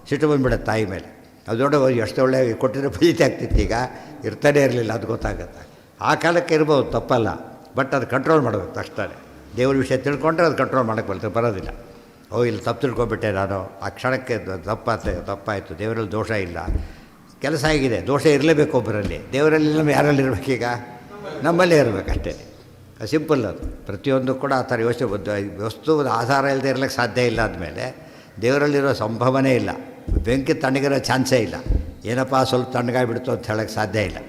ಸಿಟ್ಟು ಬಂದುಬಿಡುತ್ತೆ ತಾಯಿ ಮೇಲೆ. ಅದು ದೊಡ್ಡ ಎಷ್ಟು ಒಳ್ಳೆ ಕೊಟ್ಟಿದ್ರೆ ಪ್ರೀತಿ ಆಗ್ತಿತ್ತು, ಈಗ ಇರ್ತಾನೆ ಇರಲಿಲ್ಲ. ಅದು ಗೊತ್ತಾಗುತ್ತೆ. ಆ ಕಾಲಕ್ಕೆ ಇರ್ಬೋದು, ತಪ್ಪಲ್ಲ. ಬಟ್ ಅದು ಕಂಟ್ರೋಲ್ ಮಾಡಬೇಕು ತಕ್ಷಣ. ದೇವ್ರ ವಿಷಯ ತಿಳ್ಕೊಂಡ್ರೆ ಅದು ಕಂಟ್ರೋಲ್ ಮಾಡೋಕ್ಕೆ ಬರೋದಿಲ್ಲ. ಇಲ್ಲಿ ತಪ್ಪು ತಿಳ್ಕೊಬಿಟ್ಟೆ ನಾನು, ಆ ಕ್ಷಣಕ್ಕೆ ತಪ್ಪಾಯಿತು, ದೇವರಲ್ಲಿ ದೋಷ ಇಲ್ಲ, ಕೆಲಸ ಆಗಿದೆ. ದೋಷ ಇರಲೇಬೇಕು ಒಬ್ಬರಲ್ಲಿ, ದೇವರಲ್ಲಿ ನಮ್ಮ ಯಾರಲ್ಲಿ ಇರಬೇಕೀಗ? ನಮ್ಮಲ್ಲೇ ಇರಬೇಕಷ್ಟೇ. ಸಿಂಪಲ್ ಅದು. ಪ್ರತಿಯೊಂದು ಕೂಡ ಆ ಥರ ಯೋಚನೆ ವಸ್ತು ಆಧಾರ ಇಲ್ಲದೆ ಇರಲಿಕ್ಕೆ ಸಾಧ್ಯ ಇಲ್ಲ. ಆದಮೇಲೆ ದೇವರಲ್ಲಿರೋ ಸಂಭವನೇ ಇಲ್ಲ. ಬೆಂಕಿ ತಣ್ಣಗಿರೋ ಚಾನ್ಸೇ ಇಲ್ಲ. ಏನಪ್ಪ ಸ್ವಲ್ಪ ತಣ್ಣಗಾಗಿಬಿಡ್ತು ಅಂತ ಹೇಳೋಕ್ಕೆ ಸಾಧ್ಯ ಇಲ್ಲ.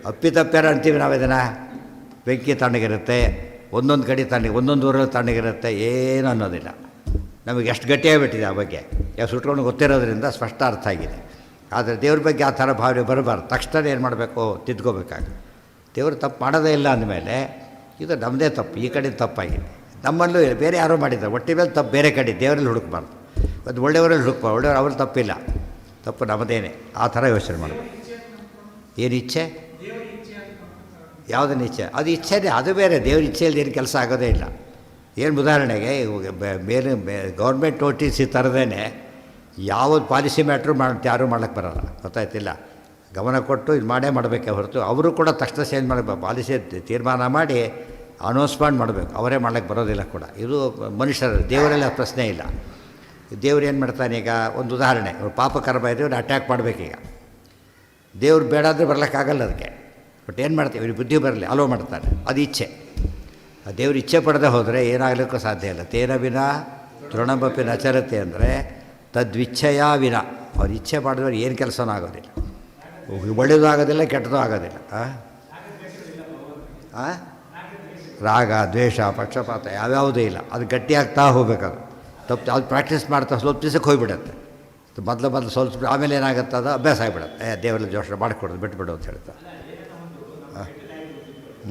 ಅಪ್ಪಿತಪ್ಪ್ಯಾರ ಅಂತೀವಿ ನಾವು ಇದನ್ನು. ಬೆಂಕಿ ತಣ್ಣಗಿರುತ್ತೆ, ಒಂದೊಂದು ಕಡೆ ಒಂದೊಂದು ಊರಲ್ಲಿ ತಣ್ಣಗಿರುತ್ತೆ, ಏನು ಅನ್ನೋದಿಲ್ಲ. ನಮಗೆ ಎಷ್ಟು ಗಟ್ಟಿಯಾಗಿಬಿಟ್ಟಿದೆ ಆ ಬಗ್ಗೆ. ಯಾವ ಸುಟ್ಕೊಂಡು ಗೊತ್ತಿರೋದ್ರಿಂದ ಸ್ಪಷ್ಟ ಅರ್ಥ ಆಗಿದೆ. ಆದರೆ ದೇವ್ರ ಬಗ್ಗೆ ಆ ಥರ ಭಾವನೆ ಬರಬಾರ್ದು. ತಕ್ಷಣ ಏನು ಮಾಡಬೇಕು? ತಿದ್ಕೋಬೇಕಾಗ. ದೇವರು ತಪ್ಪು ಮಾಡೋದೇ ಇಲ್ಲ ಅಂದಮೇಲೆ ಇದು ನಮ್ಮದೇ ತಪ್ಪು, ಈ ಕಡೆ ತಪ್ಪಾಗಿದೆ. ನಮ್ಮಲ್ಲೂ ಬೇರೆ ಯಾರೋ ಮಾಡಿದ್ದಾರೆ, ಒಟ್ಟಿ ಮೇಲೆ ತಪ್ಪು ಬೇರೆ ಕಡೆ. ದೇವರಲ್ಲಿ ಹುಡುಕಬಾರ್ದು. ಅದು ಒಳ್ಳೆಯವರಲ್ಲಿ ಹುಡುಕ್ಬಾರ್ದು. ಒಳ್ಳೆಯವರು ಅವ್ರು ತಪ್ಪಿಲ್ಲ, ತಪ್ಪು ನಮ್ಮದೇನೆ. ಆ ಥರ ಯೋಚನೆ ಮಾಡಬೇಕು. ಏನು ಇಚ್ಛೆ? ಯಾವುದನ್ನ ಇಚ್ಛೆ? ಅದು ಇಚ್ಛೆನೇ, ಅದು ಬೇರೆ. ದೇವ್ರ ಇಚ್ಛೆಯಲ್ಲಿ ಏನು ಕೆಲಸ ಆಗೋದೇ ಇಲ್ಲ. ಏನು ಉದಾಹರಣೆಗೆ ಮೇಲೆ ಗೌರ್ಮೆಂಟ್ ನೋಟಿಸ್ ತರದೇನೆ ಯಾವುದು ಪಾಲಿಸಿ ಮ್ಯಾಟ್ರು ಯಾರೂ ಮಾಡೋಕ್ಕೆ ಬರೋಲ್ಲ, ಗೊತ್ತಾಯ್ತಿಲ್ಲ. ಗಮನ ಕೊಟ್ಟು ಇದು ಮಾಡಬೇಕೆ ಹೊರತು ಅವರು ಕೂಡ ತಕ್ಷಣ ಚೇಂಜ್ ಮಾಡಬೇಕು. ಪಾಲಿಸಿ ತೀರ್ಮಾನ ಮಾಡಿ ಅನೌನ್ಸ್ಮೆಂಟ್ ಮಾಡಬೇಕು, ಅವರೇ ಮಾಡೋಕ್ಕೆ ಬರೋದಿಲ್ಲ ಕೂಡ. ಇದು ಮನುಷ್ಯರು, ದೇವರೆಲ್ಲ ಪ್ರಶ್ನೆ ಇಲ್ಲ. ದೇವ್ರು ಏನು ಮಾಡ್ತಾನೆ? ಈಗ ಒಂದು ಉದಾಹರಣೆ, ಪಾಪ ಕರ್ಮ ಇದೆ, ಇವ್ರು ಅಟ್ಯಾಕ್ ಮಾಡಬೇಕೀಗ. ದೇವ್ರು ಬೇಡ ಅಂದರೆ ಬರ್ಲಿಕ್ಕಾಗಲ್ಲ ಅದಕ್ಕೆ. ಬಟ್ ಏನು ಮಾಡ್ತೀವಿ? ಇವ್ರಿಗೆ ಬುದ್ಧಿ ಬರಲಿ, ಅಲೋ ಮಾಡ್ತಾರೆ. ಅದು ಇಚ್ಛೆ. ದೇವ್ರ ಇಚ್ಛೆ ಪಡೆದೇ ಹೋದರೆ ಏನಾಗಲಿಕ್ಕೂ ಸಾಧ್ಯ ಇಲ್ಲ. ತೇನ ವಿನ ತೃಣಮಪಿ ನಚರತೆ ಅಂದರೆ ತದ್ವಿಚ್ಛೆಯ ವಿನ. ಅವ್ರು ಇಚ್ಛೆ ಮಾಡಿದವ್ರು ಏನು ಕೆಲಸನೂ ಆಗೋದಿಲ್ಲ. ಒಳ್ಳೆಯದು ಆಗೋದಿಲ್ಲ, ಕೆಟ್ಟದ್ದು ಆಗೋದಿಲ್ಲ. ರಾಗ, ದ್ವೇಷ, ಪಕ್ಷಪಾತ ಯಾವ್ಯಾವುದೂ ಇಲ್ಲ. ಅದು ಗಟ್ಟಿಯಾಗ್ತಾ ಹೋಗ್ಬೇಕದು. ತಪ್ಪು ಅದು ಪ್ರಾಕ್ಟೀಸ್ ಮಾಡ್ತಾ ಸ್ವಲ್ಪ ದಿವಸಕ್ಕೆ ಹೋಗಿಬಿಡತ್ತೆ. ಮೊದಲು ಸ್ವಲ್ಪ, ಆಮೇಲೆ ಏನಾಗುತ್ತೆ? ಅದು ಅಭ್ಯಾಸ ಆಗಿಬಿಡುತ್ತೆ. ದೇವರಲ್ಲಿ ಜೋಷ ಮಾಡಿಕೊಡೋದು ಬಿಟ್ಬಿಡು ಅಂತ ಹೇಳ್ತಾರೆ.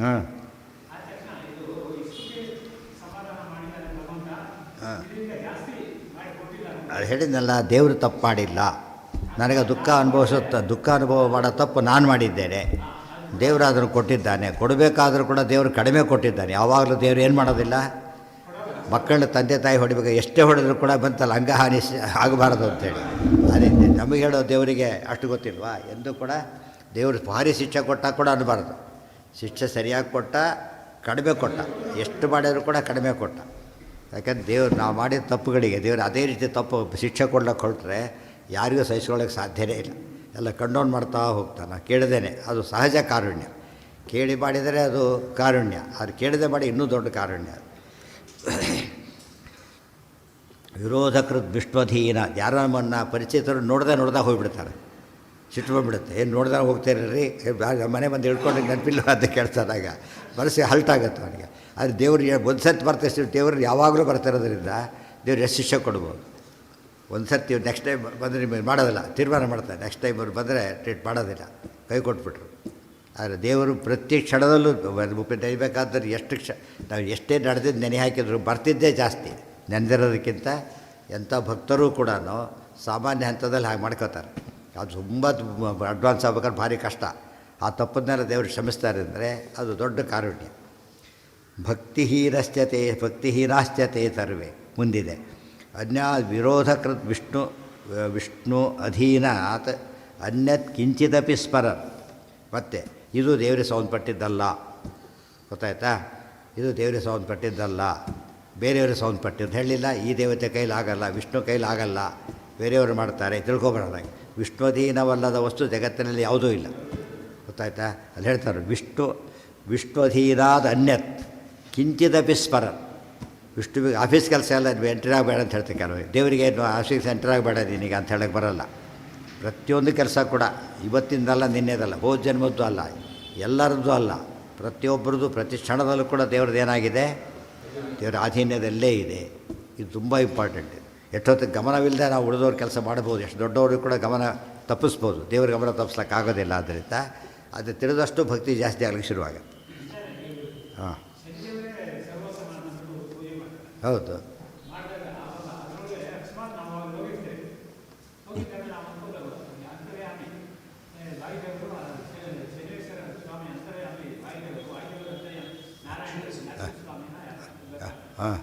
ಹಾಂ ಅದು ಹೇಳಿದ್ನಲ್ಲ, ದೇವರು ತಪ್ಪು ಮಾಡಿಲ್ಲ. ನನಗೆ ದುಃಖ ಅನುಭವ ಮಾಡೋ ತಪ್ಪು ನಾನು ಮಾಡಿದ್ದೇನೆ. ದೇವರು ಅದನ್ನು ಕೊಟ್ಟಿದ್ದಾನೆ. ಕೊಡಬೇಕಾದ್ರೂ ಕೂಡ ದೇವರು ಕಡಿಮೆ ಕೊಟ್ಟಿದ್ದಾನೆ. ಯಾವಾಗಲೂ ದೇವರು ಏನು ಮಾಡೋದಿಲ್ಲ, ಮಕ್ಕಳನ್ನ ತಂದೆ ತಾಯಿ ಹೊಡಿಬೇಕು. ಎಷ್ಟೇ ಹೊಡೆದ್ರೂ ಕೂಡ ಬಂತಲ್ಲ, ಅಂಗಹಾನಿ ಆಗಬಾರ್ದು ಅಂತೇಳಿ. ಅದೇ ನಮಗೆ ಹೇಳೋ ದೇವರಿಗೆ ಅಷ್ಟು ಗೊತ್ತಿಲ್ವಾ? ಎಂದೂ ಕೂಡ ದೇವರು ಭಾರಿ ಶಿಕ್ಷೆ ಕೊಟ್ಟ ಕೂಡ ಅನ್ನಬಾರ್ದು. ಶಿಕ್ಷೆ ಸರಿಯಾಗಿ ಕೊಟ್ಟ, ಕಡಿಮೆ ಕೊಟ್ಟ. ಎಷ್ಟು ಮಾಡಿದರೂ ಕೂಡ ಕಡಿಮೆ ಕೊಟ್ಟ. ಯಾಕಂದ್ರೆ ದೇವ್ರು ನಾವು ಮಾಡಿದ ತಪ್ಪುಗಳಿಗೆ ದೇವರು ಅದೇ ರೀತಿ ತಪ್ಪು ಶಿಕ್ಷೆ ಕೊಡ್ಲಿಕ್ಕೆ ಹೊರಟ್ರೆ ಯಾರಿಗೂ ಸಹಿಸ್ಕೊಳ್ಳೋಕ್ಕೆ ಸಾಧ್ಯವೇ ಇಲ್ಲ. ಎಲ್ಲ ಕಂಡೌನ್ ಮಾಡ್ತಾ ಹೋಗ್ತಾನೆ ಕೇಳದೇನೆ. ಅದು ಸಹಜ ಕಾರುಣ್ಯ. ಕೇಳಿ ಮಾಡಿದರೆ ಅದು ಕಾರುಣ್ಯ, ಅದು ಕೇಳದೆ ಮಾಡಿ ಇನ್ನೂ ದೊಡ್ಡ ಕಾರುಣ್ಯ. ವಿರೋಧಕೃತ್ ವಿಷ್ಣುಧೀನ. ಯಾರೋ ನಮ್ಮನ್ನು ಪರಿಚಿತರು ನೋಡ್ದೆ ಹೋಗಿಬಿಡ್ತಾರೆ, ಸಿಟ್ಟು ಬಂದುಬಿಡುತ್ತೆ. ಏನು ನೋಡ್ದೆ ಹೋಗ್ತಾರ್ರಿ, ಮನೆ ಬಂದು ಹಿಡ್ಕೊಂಡು ನೆನಪಿಲ್ಲ ಅಂತ ಕೇಳ್ತಾರಾಗ ಮನಸ್ಸಿಗೆ ಹಲ್ಟಾಗುತ್ತೆ ಅವನಿಗೆ. ಆದರೆ ದೇವ್ರಿಗೆ ಒಂದು ಸರ್ತಿ ಬರ್ತಾ ದೇವ್ರು ಯಾವಾಗಲೂ ಬರ್ತಿರೋದ್ರಿಂದ ದೇವ್ರು ಎಷ್ಟು ಶಿಕ್ಷೆ ಕೊಡ್ಬೋದು. ಒಂದು ಸರ್ತಿ ನೆಕ್ಸ್ಟ್ ಟೈಮ್ ಬಂದರೆ ನಿಮಗೆ ಮಾಡೋದಿಲ್ಲ, ತೀರ್ಮಾನ ಮಾಡ್ತಾರೆ. ನೆಕ್ಸ್ಟ್ ಟೈಮ್ ಅವ್ರು ಬಂದರೆ ಟ್ರೀಟ್ ಮಾಡೋದಿಲ್ಲ, ಕೈ ಕೊಟ್ಬಿಟ್ರು. ಆದರೆ ದೇವರು ಪ್ರತಿ ಕ್ಷಣದಲ್ಲೂ ನಡಿಬೇಕಾದ್ರೆ ನಾವು ಎಷ್ಟೇ ನಡೆದಿದ್ದು ನೆನೆ ಹಾಕಿದ್ರು ಬರ್ತಿದ್ದೇ ಜಾಸ್ತಿ ನೆನೆದಿರೋದಕ್ಕಿಂತ ಎಂಥ ಭಕ್ತರೂ ಕೂಡ ಸಾಮಾನ್ಯ ಹಂತದಲ್ಲಿ ಹಾಗೆ ಮಾಡ್ಕೋತಾರೆ. ಅದು ತುಂಬ ಅಡ್ವಾನ್ಸ್ ಆಗ್ಬೇಕಾದ್ರೆ ಭಾರಿ ಕಷ್ಟ. ಆ ತಪ್ಪನ್ನೆಲ್ಲ ದೇವರು ಕ್ಷಮಿಸ್ತಾರೆ ಅಂದರೆ ಅದು ದೊಡ್ಡ ಕಾರುಣ್ಯ. ಭಕ್ತಿಹೀನಾಶ್ಚತೆ ಸರ್ವೇ ಮುಂದಿದೆ. ಅನ್ಯಾ ವಿರೋಧಕೃತ್ ವಿಷ್ಣು ಅಧೀನಾತ್ ಅನ್ಯತ್ ಕಿಂಚಿದಪಿ ಸ್ಮರನ್. ಮತ್ತು ಇದು ದೇವರಿಗೆ ಸಂಬಂಧಪಟ್ಟಿದ್ದಲ್ಲ, ಗೊತ್ತಾಯ್ತಾ? ಇದು ದೇವರಿಗೆ ಸಂಬಂಧಪಟ್ಟಿದ್ದಲ್ಲ, ಬೇರೆಯವ್ರಿಗೆ ಸಂಬಂಧಪಟ್ಟಿದ್ದು ಹೇಳಿಲ್ಲ. ಈ ದೇವತೆ ಕೈಲಾಗಲ್ಲ, ವಿಷ್ಣು ಕೈಲಾಗಲ್ಲ, ಬೇರೆಯವರು ಮಾಡ್ತಾರೆ ತಿಳ್ಕೊಬಾರ್ದಾಗಿ. ವಿಷ್ಣುಧೀನವಲ್ಲದ ವಸ್ತು ಜಗತ್ತಿನಲ್ಲಿ ಯಾವುದೂ ಇಲ್ಲ, ಗೊತ್ತಾಯ್ತಾ? ಅಲ್ಲಿ ಹೇಳ್ತಾರೆ ವಿಷ್ಣುಧೀನಾದ ಅನ್ಯತ್ ಕಿಂಚಿದಪಿ ಸ್ಮರನ್. ವಿಷ್ಣುವಿಗೆ ಆಫೀಸ್ ಕೆಲಸ ಎಲ್ಲ ಎಂಟ್ರಿ ಆಗಬೇಡ ಅಂತ ಹೇಳ್ತಾರೆ ಕೆಲವು. ದೇವರಿಗೆ ಏನು ಆಫೀಸ್ ಎಂಟ್ರಿ ಆಗಬೇಡ ನೀನೀಗ ಅಂತ ಹೇಳಕ್ಕೆ ಬರೋಲ್ಲ. ಪ್ರತಿಯೊಂದು ಕೆಲಸ ಕೂಡ ಇವತ್ತಿಂದಲ್ಲ ನಿನ್ನೆದಲ್ಲ, ಹೋದ ಜನ್ಮದ್ದು ಅಲ್ಲ, ಎಲ್ಲರದ್ದು ಅಲ್ಲ, ಪ್ರತಿಯೊಬ್ಬರದ್ದು ಪ್ರತಿ ಕ್ಷಣದಲ್ಲೂ ಕೂಡ ದೇವ್ರದ್ದು ಏನಾಗಿದೆ, ದೇವರ ಅಧೀನ್ಯದಲ್ಲೇ ಇದೆ. ಇದು ತುಂಬ ಇಂಪಾರ್ಟೆಂಟ್. ಎಷ್ಟೊತ್ತಿಗೆ ಗಮನವಿಲ್ಲದೆ ನಾವು ಉಳಿದವ್ರ ಕೆಲಸ ಮಾಡ್ಬೋದು, ಎಷ್ಟು ದೊಡ್ಡವರು ಕೂಡ ಗಮನ ತಪ್ಪಿಸ್ಬೋದು, ದೇವ್ರ ಗಮನ ತಪ್ಪಿಸ್ಲಿಕ್ಕಾಗೋದಿಲ್ಲ. ಆದ್ದರಿಂದ ಅದು ತಿಳಿದಷ್ಟು ಭಕ್ತಿ ಜಾಸ್ತಿ ಆಗಲಿಕ್ಕೆ ಶುರುವಾಗುತ್ತೆ. ಹಾಂ, ಹೌದು. ಹಾಂ,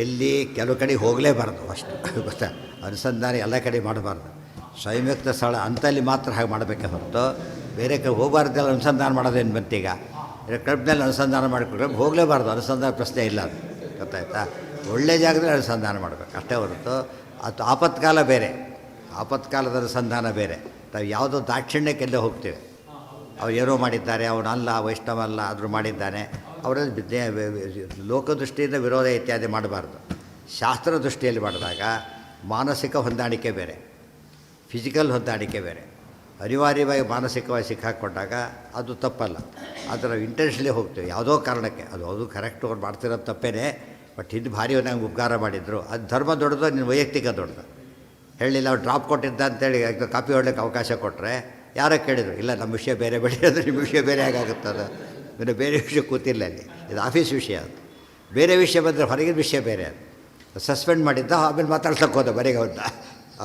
ಎಲ್ಲಿ ಕೆಲವು ಕಡೆ ಹೋಗಲೇಬಾರ್ದು ಅಷ್ಟು, ಗೊತ್ತಾ? ಅನುಸಂಧಾನ ಎಲ್ಲ ಕಡೆ ಮಾಡಬಾರ್ದು. ಸ್ವಯಂವ್ಯಕ್ತ ಸ್ಥಳ ಅಂತಲ್ಲಿ ಮಾತ್ರ ಹಾಗೆ ಮಾಡಬೇಕೆ ಹೊರತು ಬೇರೆ ಕಡೆ ಹೋಗಬಾರ್ದೆಲ್ಲ ಅನುಸಂಧಾನ ಮಾಡೋದೇನು ಬಂತೀಗ? ಕ್ಲಬ್ನಲ್ಲಿ ಅನುಸಂಧಾನ ಮಾಡಿಕೊಟ್ರೆ ಹೋಗಲೇಬಾರ್ದು, ಅನುಸಂಧಾನ ಪ್ರಶ್ನೆ ಇಲ್ಲ, ಅದು ಗೊತ್ತಾಯ್ತಾ? ಒಳ್ಳೆ ಜಾಗದಲ್ಲಿ ಅನುಸಂಧಾನ ಮಾಡಬೇಕು ಅಷ್ಟೇ ಹೊರತು ಅದು ಆಪತ್ಕಾಲ ಬೇರೆ, ಆಪತ್ಕಾಲದ ಅನುಸಂಧಾನ ಬೇರೆ. ನಾವು ಯಾವುದೋ ದಾಕ್ಷಿಣ್ಯಕ್ಕೆಲ್ಲೇ ಹೋಗ್ತೇವೆ, ಅವ್ರು ಏನೋ ಮಾಡಿದ್ದಾರೆ, ಅವನಲ್ಲ ವೈಷ್ಣವ ಅಲ್ಲ ಆದರೂ ಮಾಡಿದ್ದಾನೆ, ಅವರಲ್ಲಿ ಲೋಕದೃಷ್ಟಿಯಿಂದ ವಿರೋಧ ಇತ್ಯಾದಿ ಮಾಡಬಾರ್ದು. ಶಾಸ್ತ್ರ ದೃಷ್ಟಿಯಲ್ಲಿ ಮಾಡಿದಾಗ ಮಾನಸಿಕ ಹೊಂದಾಣಿಕೆ ಬೇರೆ, ಫಿಸಿಕಲ್ ಹೊಂದಾಣಿಕೆ ಬೇರೆ. ಅನಿವಾರ್ಯವಾಗಿ ಮಾನಸಿಕವಾಗಿ ಸಿಕ್ಕಾಕ್ಕೊಂಡಾಗ ಅದು ತಪ್ಪಲ್ಲ. ಆದರೆ ನಾವು ಇಂಟೆನ್ಷನ್ಲಿ ಹೋಗ್ತೇವೆ ಯಾವುದೋ ಕಾರಣಕ್ಕೆ, ಅದು ಕರೆಕ್ಟ್ ಅವ್ರು ಮಾಡ್ತಿರೋದು ತಪ್ಪೇನೆ. ಬಟ್ ಇದು ಭಾರಿ ನಂಗೆ ಉಪಕಾರ ಮಾಡಿದರು, ಅದು ಧರ್ಮ ದೊಡ್ಡದು, ನಿನ್ನ ವೈಯಕ್ತಿಕ ದೊಡ್ಡದು. ಹೇಳಿಲ್ಲ ಅವ್ರು ಡ್ರಾಪ್ ಕೊಟ್ಟಿದ್ದ ಅಂತೇಳಿ ಕಾಪಿ ಹೊಡ್ಲಿಕ್ಕೆ ಅವಕಾಶ ಕೊಟ್ಟರೆ ಯಾರೋ ಕೇಳಿದರು, ಇಲ್ಲ ನಮ್ಮ ವಿಷಯ ಬೇರೆ ಬೆಳೆಯೋದು, ನಿಮ್ಮ ವಿಷಯ ಬೇರೆ ಹೇಗಾಗುತ್ತದೆ, ಇನ್ನು ಬೇರೆ ವಿಷಯ ಕೂತಿಲ್ಲ ಅಲ್ಲಿ, ಇದು ಆಫೀಸ್ ವಿಷಯ. ಅದು ಬೇರೆ ವಿಷಯ ಬಂದರೆ ಹೊರಗಿನ ವಿಷಯ ಬೇರೆ. ಅದು ಸಸ್ಪೆಂಡ್ ಮಾಡಿದ್ದ, ಆಮೇಲೆ ಮಾತಾಡ್ಸಕ್ಕೆ ಹೋದ ಮನೆಗೆ ಹೋದ,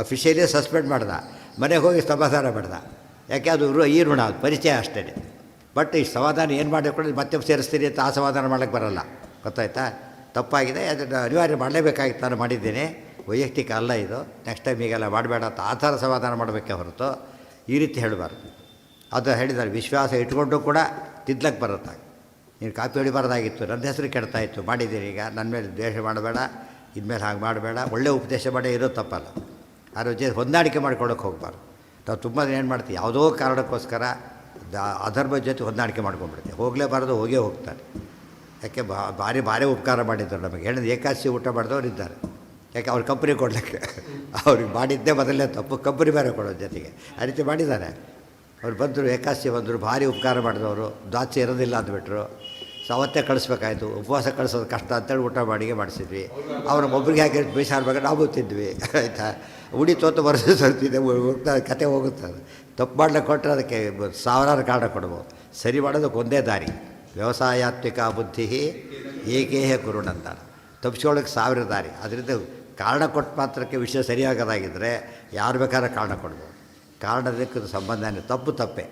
ಅಫಿಷಿಯಲಿ ಸಸ್ಪೆಂಡ್ ಮಾಡ್ದ, ಮನೆಗೆ ಹೋಗಿ ಸಮಾಧಾನ ಮಾಡ್ದ. ಯಾಕೆ ಅದು ಈ ಋಣ, ಅದು ಪರಿಚಯ ಅಷ್ಟೇ. ಬಟ್ ಈ ಸಮಾಧಾನ ಏನು ಮಾಡಿಕೊಂಡು ಮತ್ತೆ ಸೇರಿಸ್ತೀನಿ ಅಂತ ಆ ಸಮಾಧಾನ ಮಾಡೋಕ್ಕೆ ಬರೋಲ್ಲ, ಗೊತ್ತಾಯ್ತಾ? ತಪ್ಪಾಗಿದೆ, ಅದನ್ನು ಅನಿವಾರ್ಯ ಮಾಡಲೇಬೇಕಾಗಿತ್ತು, ನಾನು ಮಾಡಿದ್ದೇನೆ, ವೈಯಕ್ತಿಕ ಅಲ್ಲ ಇದು, ನೆಕ್ಸ್ಟ್ ಟೈಮ್ ಹೀಗೆಲ್ಲ ಮಾಡಬೇಡ ಅಂತ ಆ ಥರ ಸಮಾಧಾನ ಮಾಡಬೇಕೆ ಹೊರತು ಈ ರೀತಿ ಹೇಳಬಾರ್ದು. ಅದು ಹೇಳಿದ್ದಾರೆ, ವಿಶ್ವಾಸ ಇಟ್ಕೊಂಡು ಕೂಡ ತಿದ್ದಕ್ಕೆ ಬರುತ್ತೆ. ನೀನು ಕಾಪಿ ಹೊಡಿಬಾರ್ದಾಗಿತ್ತು, ನನ್ನ ಹೆಸರು ಕೆಡ್ತಾಯಿತ್ತು, ಮಾಡಿದ್ದೀರಿ, ಈಗ ನನ್ನ ಮೇಲೆ ದ್ವೇಷ ಮಾಡಬೇಡ, ಇನ್ಮೇಲೆ ಹಾಗೆ ಮಾಡಬೇಡ, ಒಳ್ಳೆ ಉಪದೇಶ ಮಾಡೇ ಇರೋ ತಪ್ಪಲ್ಲ. ಅದ್ರ ಜೊತೆ ಹೊಂದಾಣಿಕೆ ಮಾಡ್ಕೊಳ್ಳೋಕೆ ಹೋಗಬಾರ್ದು. ನಾವು ತುಂಬ ಏನು ಮಾಡ್ತೀವಿ, ಯಾವುದೋ ಕಾರಣಕ್ಕೋಸ್ಕರ ಅಧರ್ಮದ ಜೊತೆ ಹೊಂದಾಣಿಕೆ ಮಾಡ್ಕೊಂಡ್ಬಿಡ್ತೀವಿ. ಹೋಗಲೇಬಾರ್ದು, ಹೋಗೇ ಹೋಗ್ತಾರೆ. ಯಾಕೆ ಭಾರಿ ಭಾರಿ ಉಪಕಾರ ಮಾಡಿದ್ದಾರೆ ನಮಗೆ. ಹೇಳಿದ ಏಕಾದಶಿ ಊಟ ಮಾಡಿದವ್ರು ಇದ್ದಾರೆ, ಯಾಕೆ ಅವ್ರ ಕಂಪ್ನಿ ಕೊಡ್ಲಿಕ್ಕೆ, ಅವ್ರಿಗೆ ಮಾಡಿದ್ದೇ ಮೊದಲನೇ ತಪ್ಪು, ಕಂಪ್ನಿ ಬೇರೆ ಕೊಡೋದು ಜೊತೆಗೆ ಆ ರೀತಿ ಮಾಡಿದ್ದಾರೆ. ಅವ್ರು ಬಂದರು, ಏಕಾದಶಿ ಬಂದರು, ಭಾರಿ ಉಪಕಾರ ಮಾಡಿದವರು, ದಾಚೆ ಇರೋದಿಲ್ಲ ಅಂದ್ಬಿಟ್ರು. ಸೊ ಅವತ್ತೇ ಕಳಿಸ್ಬೇಕಾಯ್ತು, ಉಪವಾಸ ಕಳಿಸೋದು ಕಷ್ಟ ಅಂತೇಳಿ ಊಟ ಮಾಡಿಗೆ ಮಾಡಿಸಿದ್ವಿ. ಅವ್ರ ಒಬ್ರಿಗೆ ಹಾಕಿ ಬೇಸಾಡ್ಬೇಕು, ನಾವು ತಿಂದ್ವಿ, ಆಯಿತಾ? ಉಡಿ ತೋತು ವರ್ಷ ಸರ್ತಿದೆ, ಹೋಗ್ತಾ ಕತೆ ಹೋಗುತ್ತದೆ. ತಪ್ಪು ಮಾಡ್ಲಿಕ್ಕೆ ಕೊಟ್ಟರೆ ಅದಕ್ಕೆ ಸಾವಿರಾರು ಕಾರಣ ಕೊಡ್ಬೋದು. ಸರಿ ಮಾಡೋದಕ್ಕೆ ಒಂದೇ ದಾರಿ, ವ್ಯವಸಾಯಾತ್ಮಿಕ ಬುದ್ಧಿ ಏಕೇಹ ಕುರುಣಂತ. ತಪ್ಪಿಸ್ಕೊಳ್ಳೋಕ್ಕೆ ಸಾವಿರ ದಾರಿ. ಅದರಿಂದ ಕಾರಣ ಕೊಟ್ಟ ಮಾತ್ರಕ್ಕೆ ವಿಷಯ ಸರಿಯಾಗೋದಾಗಿದ್ದರೆ ಯಾರು ಬೇಕಾದ್ರೆ ಕಾರಣ ಕೊಡ್ಬೋದು. ಕಾರಣದಕ್ಕೆ ಸಂಬಂಧನೇ ತಪ್ಪೇ.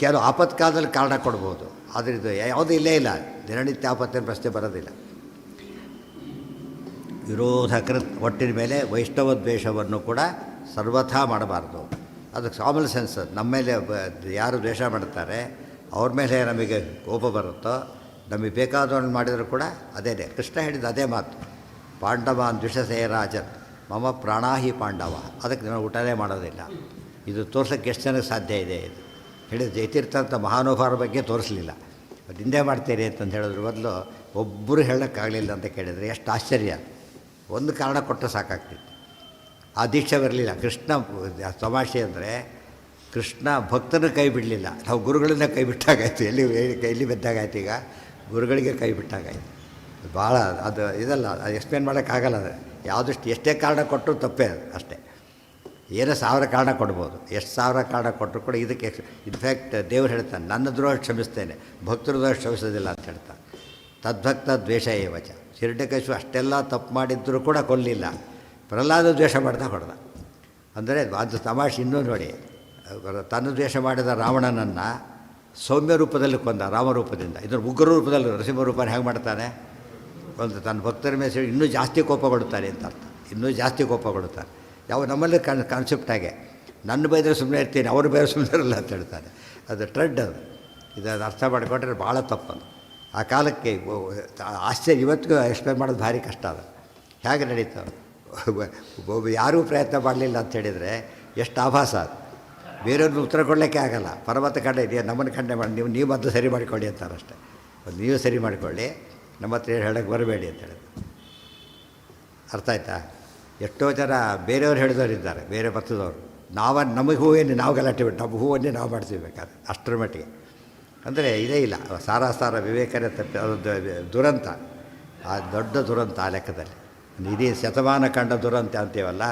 ಕೆಲವು ಆಪತ್ಕಾಲದಲ್ಲಿ ಕಾರಣ ಕೊಡ್ಬೋದು, ಆದರೆ ಇದು ಯಾವುದೂ ಇಲ್ಲೇ ಇಲ್ಲ. ದಿನನಿತ್ಯ ಆಪತ್ತಿನ ಪ್ರಶ್ನೆ ಬರೋದಿಲ್ಲ. ವಿರೋಧಕೃತ್, ಒಟ್ಟಿನ ಮೇಲೆ ವೈಷ್ಣವ ದ್ವೇಷವನ್ನು ಕೂಡ ಸರ್ವಥಾ ಮಾಡಬಾರ್ದು. ಅದಕ್ಕೆ ಕಾಮನ್ ಸೆನ್ಸ್. ನಮ್ಮ ಮೇಲೆ ಯಾರು ದ್ವೇಷ ಮಾಡ್ತಾರೆ ಅವ್ರ ಮೇಲೆ ನಮಗೆ ಕೋಪ ಬರುತ್ತೋ, ನಮಗೆ ಬೇಕಾದವನು ಮಾಡಿದರೂ ಕೂಡ ಅದೇ. ಕೃಷ್ಣ ಹೇಳಿದ ಅದೇ ಮಾತು, ಪಾಂಡವಾನ್ ದ್ವಿಷಸೇ ರಾಜನ್ ಮಮ ಪ್ರಾಣಾಹಿ ಪಾಂಡವ. ಅದಕ್ಕೆ ನಾನು ಊಟನೇ ಮಾಡೋದಿಲ್ಲ. ಇದು ತೋರ್ಸೋಕ್ಕೆ ಎಷ್ಟು ಜನಕ್ಕೆ ಸಾಧ್ಯ ಇದೆ? ಇದು ಹೇಳಿದ ಜಯತೀರ್ಥ ಅಂತ ಮಹಾನುಭಾವರ ಬಗ್ಗೆ ತೋರಿಸಲಿಲ್ಲ. ಅದು ಹಿಂದೆ ಮಾಡ್ತೀರಿ ಅಂತಂದು ಹೇಳಿದ್ರ ಬದಲು ಒಬ್ಬರು ಹೇಳೋಕ್ಕಾಗಲಿಲ್ಲ ಅಂತ ಕೇಳಿದರೆ ಎಷ್ಟು ಆಶ್ಚರ್ಯ. ಒಂದು ಕಾರಣ ಕೊಟ್ಟರೆ ಸಾಕಾಗ್ತಿತ್ತು. ಆ ದೀಕ್ಷೆ ಬರಲಿಲ್ಲ. ಕೃಷ್ಣ ತಮಾಷೆ ಅಂದರೆ ಕೃಷ್ಣ ಭಕ್ತನ ಕೈ ಬಿಡಲಿಲ್ಲ, ನಾವು ಗುರುಗಳನ್ನ ಕೈ ಬಿಟ್ಟಾಗಾಯ್ತು. ಎಲ್ಲಿ ಬಿದ್ದಾಗಾಯ್ತು. ಈಗ ಗುರುಗಳಿಗೆ ಕೈ ಬಿಟ್ಟಾಗಾಯ್ತು. ಭಾಳ ಅದು ಇದಲ್ಲ, ಅದು ಎಕ್ಸ್ಪ್ಲೇನ್ ಮಾಡೋಕ್ಕಾಗಲ್ಲ. ಅದು ಯಾವುದಷ್ಟು ಎಷ್ಟೇ ಕಾರಣ ಕೊಟ್ಟರು ತಪ್ಪೇ ಅದು ಅಷ್ಟೇ. ಏನೋ 1000 ಕಾರಣ ಕೊಡ್ಬೋದು, ಎಷ್ಟು 1000 ಕಾರಣ ಕೊಟ್ಟರು ಕೂಡ ಇದಕ್ಕೆ ಇನ್ಫ್ಯಾಕ್ಟ್ ದೇವರು ಹೇಳ್ತಾನೆ, ನನ್ನ ದ್ರೋಹ ಕ್ಷಮಿಸ್ತೇನೆ, ಭಕ್ತರು ದ್ರೋಹ ಕ್ಷಮಿಸೋದಿಲ್ಲ ಅಂತ ಹೇಳ್ತಾನೆ. ತದ್ಭಕ್ತ ದ್ವೇಷ ಏವಚ. ಹಿರಣ್ಯಕಶಿಪು ಅಷ್ಟೆಲ್ಲ ತಪ್ಪು ಮಾಡಿದ್ದರೂ ಕೂಡ ಕೊಲ್ಲಿಲ್ಲ, ಪ್ರಹ್ಲಾದ ದ್ವೇಷ ಮಾಡ್ತಾ ಹೊಡೆದ. ಅಂದರೆ ಅದು ತಮಾಷೆ. ಇನ್ನೂ ನೋಡಿ, ತನ್ನ ದ್ವೇಷ ಮಾಡಿದ ರಾವಣನನ್ನು ಸೌಮ್ಯ ರೂಪದಲ್ಲಿ ಕೊಂದ, ರಾಮರೂಪದಿಂದ. ಇದನ್ನು ಉಗ್ರ ರೂಪದಲ್ಲಿ ನರಸಿಂಹ ರೂಪನ ಹೇಗೆ ಮಾಡ್ತಾನೆ, ಒಂದು ತನ್ನ ಭಕ್ತರ ಮೇಲೆ ಇನ್ನೂ ಜಾಸ್ತಿ ಕೋಪ ಕೊಡುತ್ತಾನೆ ಅಂತ ಅರ್ಥ. ಇನ್ನೂ ಜಾಸ್ತಿ ಕೋಪ ಕೊಡುತ್ತಾನೆ. ಯಾವ ನಮ್ಮಲ್ಲಿ ಕಾನ್ಸೆಪ್ಟಾಗೆ ನನ್ನ ಬೈದರೆ ಸುಮ್ಮನೆ ಇರ್ತೀನಿ, ಅವರು ಬೇರೆ ಸುಮ್ಮನೆ ಇರಲ್ಲ ಅಂತ ಹೇಳ್ತಾನೆ. ಅದು ಟ್ರೆಂಡ್ ಅದು. ಇದನ್ನು ಅರ್ಥ ಮಾಡಿಕೊಂಡ್ರೆ ಭಾಳ ತಪ್ಪದು. ಆ ಕಾಲಕ್ಕೆ ಆಶ್ಚರ್ಯ. ಇವತ್ತಿಗೂ ಎಕ್ಸ್ಪ್ಲೇನ್ ಮಾಡೋದು ಭಾರಿ ಕಷ್ಟ ಅದು. ಹೇಗೆ ನಡೀತಾವೆ, ಯಾರೂ ಪ್ರಯತ್ನ ಮಾಡಲಿಲ್ಲ ಅಂತ ಹೇಳಿದರೆ ಎಷ್ಟು ಆಭಾಸ ಅದು. ಬೇರೆಯವ್ರನ್ನ ಉತ್ತರ ಕೊಡಲಿಕ್ಕೆ ಆಗಲ್ಲ. ಪರ್ವತ ಕಂಡೆ ನಮ್ಮನ್ನು ಖಂಡನೆ ಮಾಡಿ, ನೀವು ಮೊದಲು ಸರಿ ಮಾಡಿಕೊಳ್ಳಿ ಅಂತಾರಷ್ಟೇ. ನೀವು ಸರಿ ಮಾಡಿಕೊಳ್ಳಿ, ನಮ್ಮ ಹತ್ರ ಹೇಳೋಕ್ಕೆ ಬರಬೇಡಿ ಅಂತ ಹೇಳಿದ್ರು. ಅರ್ಥ ಆಯ್ತಾ? ಎಷ್ಟೋ ಜನ ಬೇರೆಯವ್ರು ಹೇಳಿದವರು ಇದ್ದಾರೆ, ಬೇರೆ ಬರ್ತದವರು. ನಮಗೆ ಹೂವೇನು ನಾವು ಗಲಾಟೆ ಬಿಟ್ಟು ನಮ್ಮ ಹೂವನ್ನೇ ನಾವು ಮಾಡ್ತೀವಿ ಬೇಕಾದ್ರೆ, ಅಷ್ಟರ ಮಟ್ಟಿಗೆ. ಅಂದರೆ ಇದೇ ಇಲ್ಲ, ಸಾರ ವಿವೇಕನೇ ತಪ್ಪಿ ಅದು ದುರಂತ, ಆ ದೊಡ್ಡ ದುರಂತ ಆ ಲೆಕ್ಕದಲ್ಲಿ. ಇಡೀ ಶತಮಾನ ಕಂಡ ದುರಂತ ಅಂತೀವಲ್ಲ,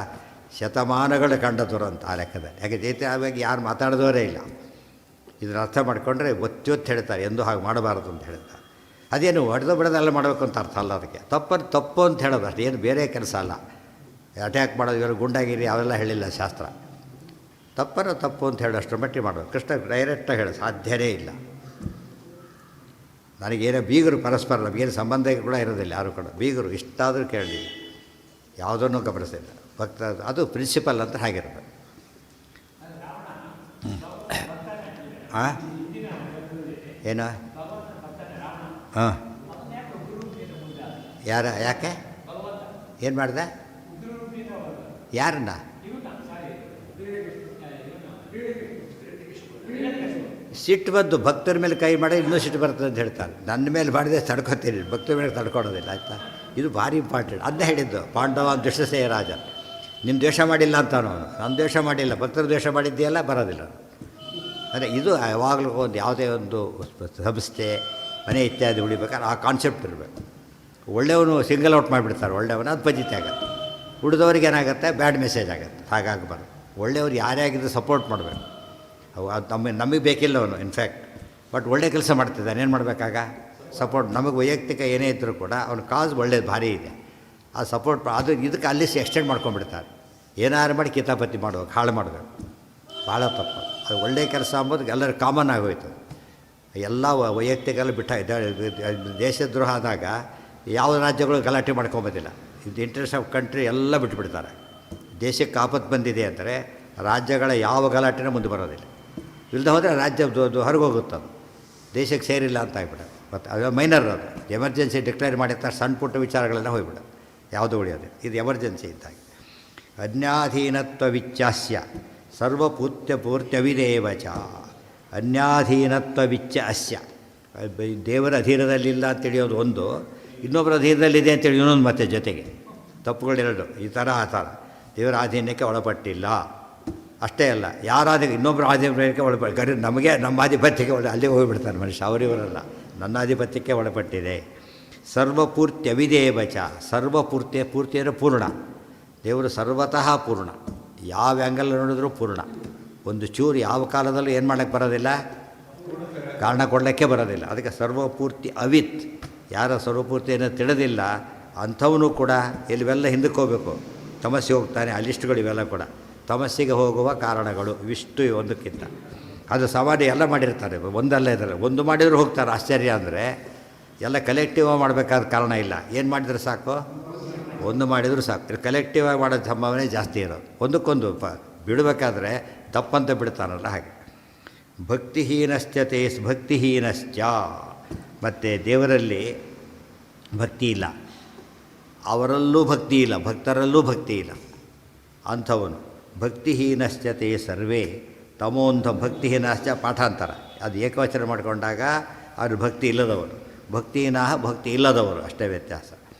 ಶತಮಾನಗಳು ಕಂಡ ದುರಂತ ಆ ಲೆಕ್ಕದಲ್ಲಿ. ಯಾಕೆ ಜೈತೆ ಆವಾಗ ಯಾರು ಮಾತಾಡಿದವರೇ ಇಲ್ಲ. ಇದನ್ನು ಅರ್ಥ ಮಾಡಿಕೊಂಡ್ರೆ ಒತ್ತೊತ್ತು ಹೇಳ್ತಾರೆ, ಎಂದೂ ಹಾಗೆ ಮಾಡಬಾರದು ಅಂತ ಹೇಳ್ತಾರೆ. ಅದೇನು ಹೊಡೆದು ಬಿಡೋದೆಲ್ಲ ಮಾಡಬೇಕು ಅಂತ ಅರ್ಥ ಅಲ್ಲ. ಅದಕ್ಕೆ ತಪ್ಪು ಅಂತ ಹೇಳೋದು ಅಷ್ಟೇ, ಏನು ಬೇರೆ ಕೆಲಸ ಅಲ್ಲ. ಅಟ್ಯಾಕ್ ಮಾಡೋದು, ಇವರು ಗುಂಡಾಗಿರಿ ಅವೆಲ್ಲ ಹೇಳಿಲ್ಲ ಶಾಸ್ತ್ರ. ತಪ್ಪು ಅಂತ ಹೇಳೋ ಅಷ್ಟರ ಮಟ್ಟಿಗೆ ಮಾಡೋದು. ಕೃಷ್ಣ ಡೈರೆಕ್ಟಾಗಿ ಹೇಳೋದು ಸಾಧ್ಯವೇ ಇಲ್ಲ. ನನಗೇನೋ ಬೀಗರು ಪರಸ್ಪರ, ನಮಗೇನು ಸಂಬಂಧ ಕೂಡ ಇರೋದಿಲ್ಲ ಯಾರು ಕೂಡ. ಬೀಗರು ಇಷ್ಟಾದರೂ ಕೇಳಲಿಲ್ಲ, ಯಾವುದನ್ನು ಗಮನಿಸಿಲ್ಲ. ಭಕ್ತ ಅದು ಪ್ರಿನ್ಸಿಪಲ್ ಅಂತ ಹಾಗಿರೋದು. ಹಾಂ ಏನು? ಹಾಂ ಯಾಕೆ ಏನು ಮಾಡ್ದೆ? ಯಾರನ್ನ? ಸಿಟ್ಟು ಬಂದು ಭಕ್ತರ ಮೇಲೆ ಕೈ ಮಾಡಿ ಇನ್ನೂ ಸಿಟ್ಟು ಬರ್ತದೆ ಅಂತ ಹೇಳ್ತಾರೆ. ನನ್ನ ಮೇಲೆ ಮಾಡಿದೆ ತಡ್ಕೊತೀನಿ, ಭಕ್ತರ ಮೇಲೆ ತಡ್ಕೊಳೋದಿಲ್ಲ. ಆಯಿತಾ? ಇದು ಭಾರಿ ಇಂಪಾರ್ಟೆಂಟ್. ಅದನ್ನೇ ಹೇಳಿದ್ದು ಪಾಂಡವ ದುಷ್ಟಸೇಯ ರಾಜ. ನಿಮ್ಮ ದ್ವೇಷ ಮಾಡಿಲ್ಲ ಅಂತಾನು ಅವನು. ನಾನು ದ್ವೇಷ ಮಾಡಿಲ್ಲ, ಭಕ್ತರು ದ್ವೇಷ ಮಾಡಿದ್ದೀಯಲ್ಲ, ಬರೋದಿಲ್ಲ. ಅಂದರೆ ಇದು ಯಾವಾಗಲೂ ಒಂದು ಯಾವುದೇ ಒಂದು ಸಂಸ್ಥೆ ಮನೆ ಇತ್ಯಾದಿ ಉಳಿಬೇಕಾದ್ರೆ ಆ ಕಾನ್ಸೆಪ್ಟ್ ಇರಬೇಕು. ಒಳ್ಳೆಯವನು ಸಿಂಗಲ್ ಔಟ್ ಮಾಡಿಬಿಡ್ತಾರೆ, ಒಳ್ಳೆಯವನು ಅದು ಪಜಿತಿ ಆಗುತ್ತೆ. ಉಳಿದವ್ರಿಗೆ ಏನಾಗುತ್ತೆ, ಬ್ಯಾಡ್ ಮೆಸೇಜ್ ಆಗುತ್ತೆ. ಹಾಗಾಗಬಾರ್ದು. ಒಳ್ಳೆಯವ್ರು ಯಾರೇ ಆಗಿದ್ದು ಸಪೋರ್ಟ್ ಮಾಡಬೇಕು. ಅದು ನಮಗೆ ಬೇಕಿಲ್ಲ ಅವನು ಇನ್ಫ್ಯಾಕ್ಟ್, ಬಟ್ ಒಳ್ಳೆ ಕೆಲಸ ಮಾಡ್ತಿದ್ದಾನೆ, ಏನು ಮಾಡಬೇಕಾಗ ಸಪೋರ್ಟ್. ನಮಗೆ ವೈಯಕ್ತಿಕ ಏನೇ ಇದ್ದರೂ ಕೂಡ ಅವನ ಕಾಸ್ ಒಳ್ಳೇದು ಭಾರಿ ಇದೆ. ಆ ಸಪೋರ್ಟ್ ಅದು ಇದಕ್ಕೆ ಅಲ್ಲಿ ಎಕ್ಸ್ಟೆಂಡ್ ಮಾಡ್ಕೊಂಡ್ಬಿಡ್ತಾರೆ. ಏನಾರು ಮಾಡಿ ಕಿತಾಪತಿ ಮಾಡಬೇಕು, ಹಾಳು ಮಾಡಬೇಕು. ಭಾಳ ತಪ್ಪು. ಅದು ಒಳ್ಳೆಯ ಕೆಲಸ ಅಂಬೋದು ಎಲ್ಲರೂ ಕಾಮನ್ ಆಗೋಯ್ತು. ಎಲ್ಲ ವೈಯಕ್ತಿಕ ಬಿಟ್ಟ ದೇಶದ್ರೋಹ ಆದಾಗ ಯಾವ ರಾಜ್ಯಗಳು ಗಲಾಟೆ ಮಾಡ್ಕೊಂಬೋದಿಲ್ಲ. ಇದು ಇಂಟ್ರೆಸ್ಟ್ ಆಫ್ ಕಂಟ್ರಿ ಎಲ್ಲ ಬಿಟ್ಟುಬಿಡ್ತಾರೆ. ದೇಶಕ್ಕೆ ಆಪತ್ತು ಬಂದಿದೆ ಅಂದರೆ ರಾಜ್ಯಗಳ ಯಾವ ಗಲಾಟೆನ ಮುಂದೆ ಬರೋದಿಲ್ಲ. ಇಲ್ಲದೆ ಹೋದರೆ ರಾಜ್ಯ ಹೊರಗೋಗುತ್ತದು, ದೇಶಕ್ಕೆ ಸೇರಿಲ್ಲ ಅಂತ ಆಗ್ಬಿಡೋದು. ಮತ್ತು ಅದು ಮೈನರ್, ಅದು ಎಮರ್ಜೆನ್ಸಿ ಡಿಕ್ಲೇರ್ ಮಾಡಿರ್ತಾರೆ. ಸಣ್ಣ ಪುಟ್ಟ ವಿಚಾರಗಳೆಲ್ಲ ಹೋಗ್ಬಿಡೋದು, ಯಾವುದೂ ಉಳಿಯೋದಿಲ್ಲ. ಇದು ಎಮರ್ಜೆನ್ಸಿ ಇದ್ದಾಗ. ಅನ್ಯಾಧೀನತ್ವ ವಿಚ್ಚಾಸ್ಯ ಸರ್ವಪೂರ್ತ್ಯವಿದೇವಚ. ಅನ್ಯಾಧೀನತ್ವ ವಿಚ್ಚ ಅಸ್ಯ. ದೇವರ ಅಧೀನದಲ್ಲಿಲ್ಲ ಅಂತೇಳಿಯೋದು ಒಂದು, ಇನ್ನೊಬ್ಬರ ಅಧೀನದಲ್ಲಿದೆ ಅಂತೇಳಿ ಇನ್ನೊಂದು ಮತ್ತೆ ಜೊತೆಗೆ ತಪ್ಪುಗಳೆರಡು. ಈ ಥರ ಆ ಥರ ದೇವರ ಅಧೀನಕ್ಕೆ ಒಳಪಟ್ಟಿಲ್ಲ. ಅಷ್ಟೇ ಅಲ್ಲ, ಯಾರಾದರೂ ಇನ್ನೊಬ್ಬರು ಆಧಿಪತ್ಯಕ್ಕೆ ಒಳಪಟ್ಟು ನಮಗೆ ನಮ್ಮ ಆಧಿಪತ್ಯಕ್ಕೆ ಅಲ್ಲೇ ಹೋಗಿಬಿಡ್ತಾರೆ ಮನುಷ್ಯ. ಅವರಿವರಲ್ಲ, ನನ್ನ ಆಧಿಪತ್ಯಕ್ಕೆ ಒಳಪಟ್ಟಿದೆ. ಸರ್ವಪೂರ್ತ್ಯವಿದೇವಚ. ಸರ್ವಪೂರ್ತಿ, ಪೂರ್ತಿ ಅಂದರೆ ಪೂರ್ಣ. ದೇವರು ಸರ್ವತಃ ಪೂರ್ಣ. ಯಾವ ಆ್ಯಂಗಲ್ ನೋಡಿದ್ರೂ ಪೂರ್ಣ. ಒಂದು ಚೂರು ಯಾವ ಕಾಲದಲ್ಲೂ ಏನು ಮಾಡೋಕ್ಕೆ ಬರೋದಿಲ್ಲ, ಕಾರಣ ಕೊಡಲಿಕ್ಕೆ ಬರೋದಿಲ್ಲ. ಅದಕ್ಕೆ ಸರ್ವಪೂರ್ತಿ ಅವಿತ್. ಯಾರ ಸರ್ವಪೂರ್ತಿಯನ್ನು ತಿಳಿದಿಲ್ಲ ಅಂಥವನು ಕೂಡ ಇವೆಲ್ಲ ಹಿಂದಕ್ಕೆ ಹೋಗಬೇಕು. ತಮಸ್ಸಿಗೆ ಹೋಗ್ತಾನೆ. ಆ ಲಿಸ್ಟ್ಗಳು ಇವೆಲ್ಲ ಕೂಡ ತಮಸ್ಸಿಗೆ ಹೋಗುವ ಕಾರಣಗಳು ಇವಿಷ್ಟು ಒಂದಕ್ಕಿಂತ. ಅದು ಸಾಮಾನ್ಯ ಎಲ್ಲ ಮಾಡಿರ್ತಾರೆ, ಒಂದಲ್ಲ ಇದ್ದಾರೆ. ಒಂದು ಮಾಡಿದರೂ ಹೋಗ್ತಾರೆ. ಆಶ್ಚರ್ಯ ಅಂದರೆ ಎಲ್ಲ ಕಲೆಕ್ಟಿವ್ ಮಾಡಬೇಕಾದ ಕಾರಣ ಇಲ್ಲ. ಏನು ಮಾಡಿದ್ರೆ ಸಾಕು, ಒಂದು ಮಾಡಿದರೂ ಸಾಕು. ಕಲೆಕ್ಟಿವ್ ಆಗಿ ಮಾಡೋ ಸಂಭಾವನೆ ಜಾಸ್ತಿ ಇರೋದು. ಒಂದಕ್ಕೊಂದು ಬಿಡಬೇಕಾದ್ರೆ ತಪ್ಪಂತ ಬಿಡ್ತಾನಲ್ಲ ಹಾಗೆ. ಭಕ್ತಿಹೀನಶ್ಚ. ಮತ್ತು ದೇವರಲ್ಲಿ ಭಕ್ತಿ ಇಲ್ಲ, ಅವರಲ್ಲೂ ಭಕ್ತಿ ಇಲ್ಲ, ಭಕ್ತರಲ್ಲೂ ಭಕ್ತಿ ಇಲ್ಲ ಅಂಥವನು. ಭಕ್ತಿಹೀನಶ್ಚತೆ ಸರ್ವೇ ತಮೋಂಧ. ಭಕ್ತಿಹೀನಶ್ಚ ಪಾಠಾಂತರ. ಅದು ಏಕವಚನ ಮಾಡಿಕೊಂಡಾಗ ಅವರು ಭಕ್ತಿ ಇಲ್ಲದವರು. ಭಕ್ತಿಹೀನ ಭಕ್ತಿ ಇಲ್ಲದವರು, ಅಷ್ಟೇ ವ್ಯತ್ಯಾಸ.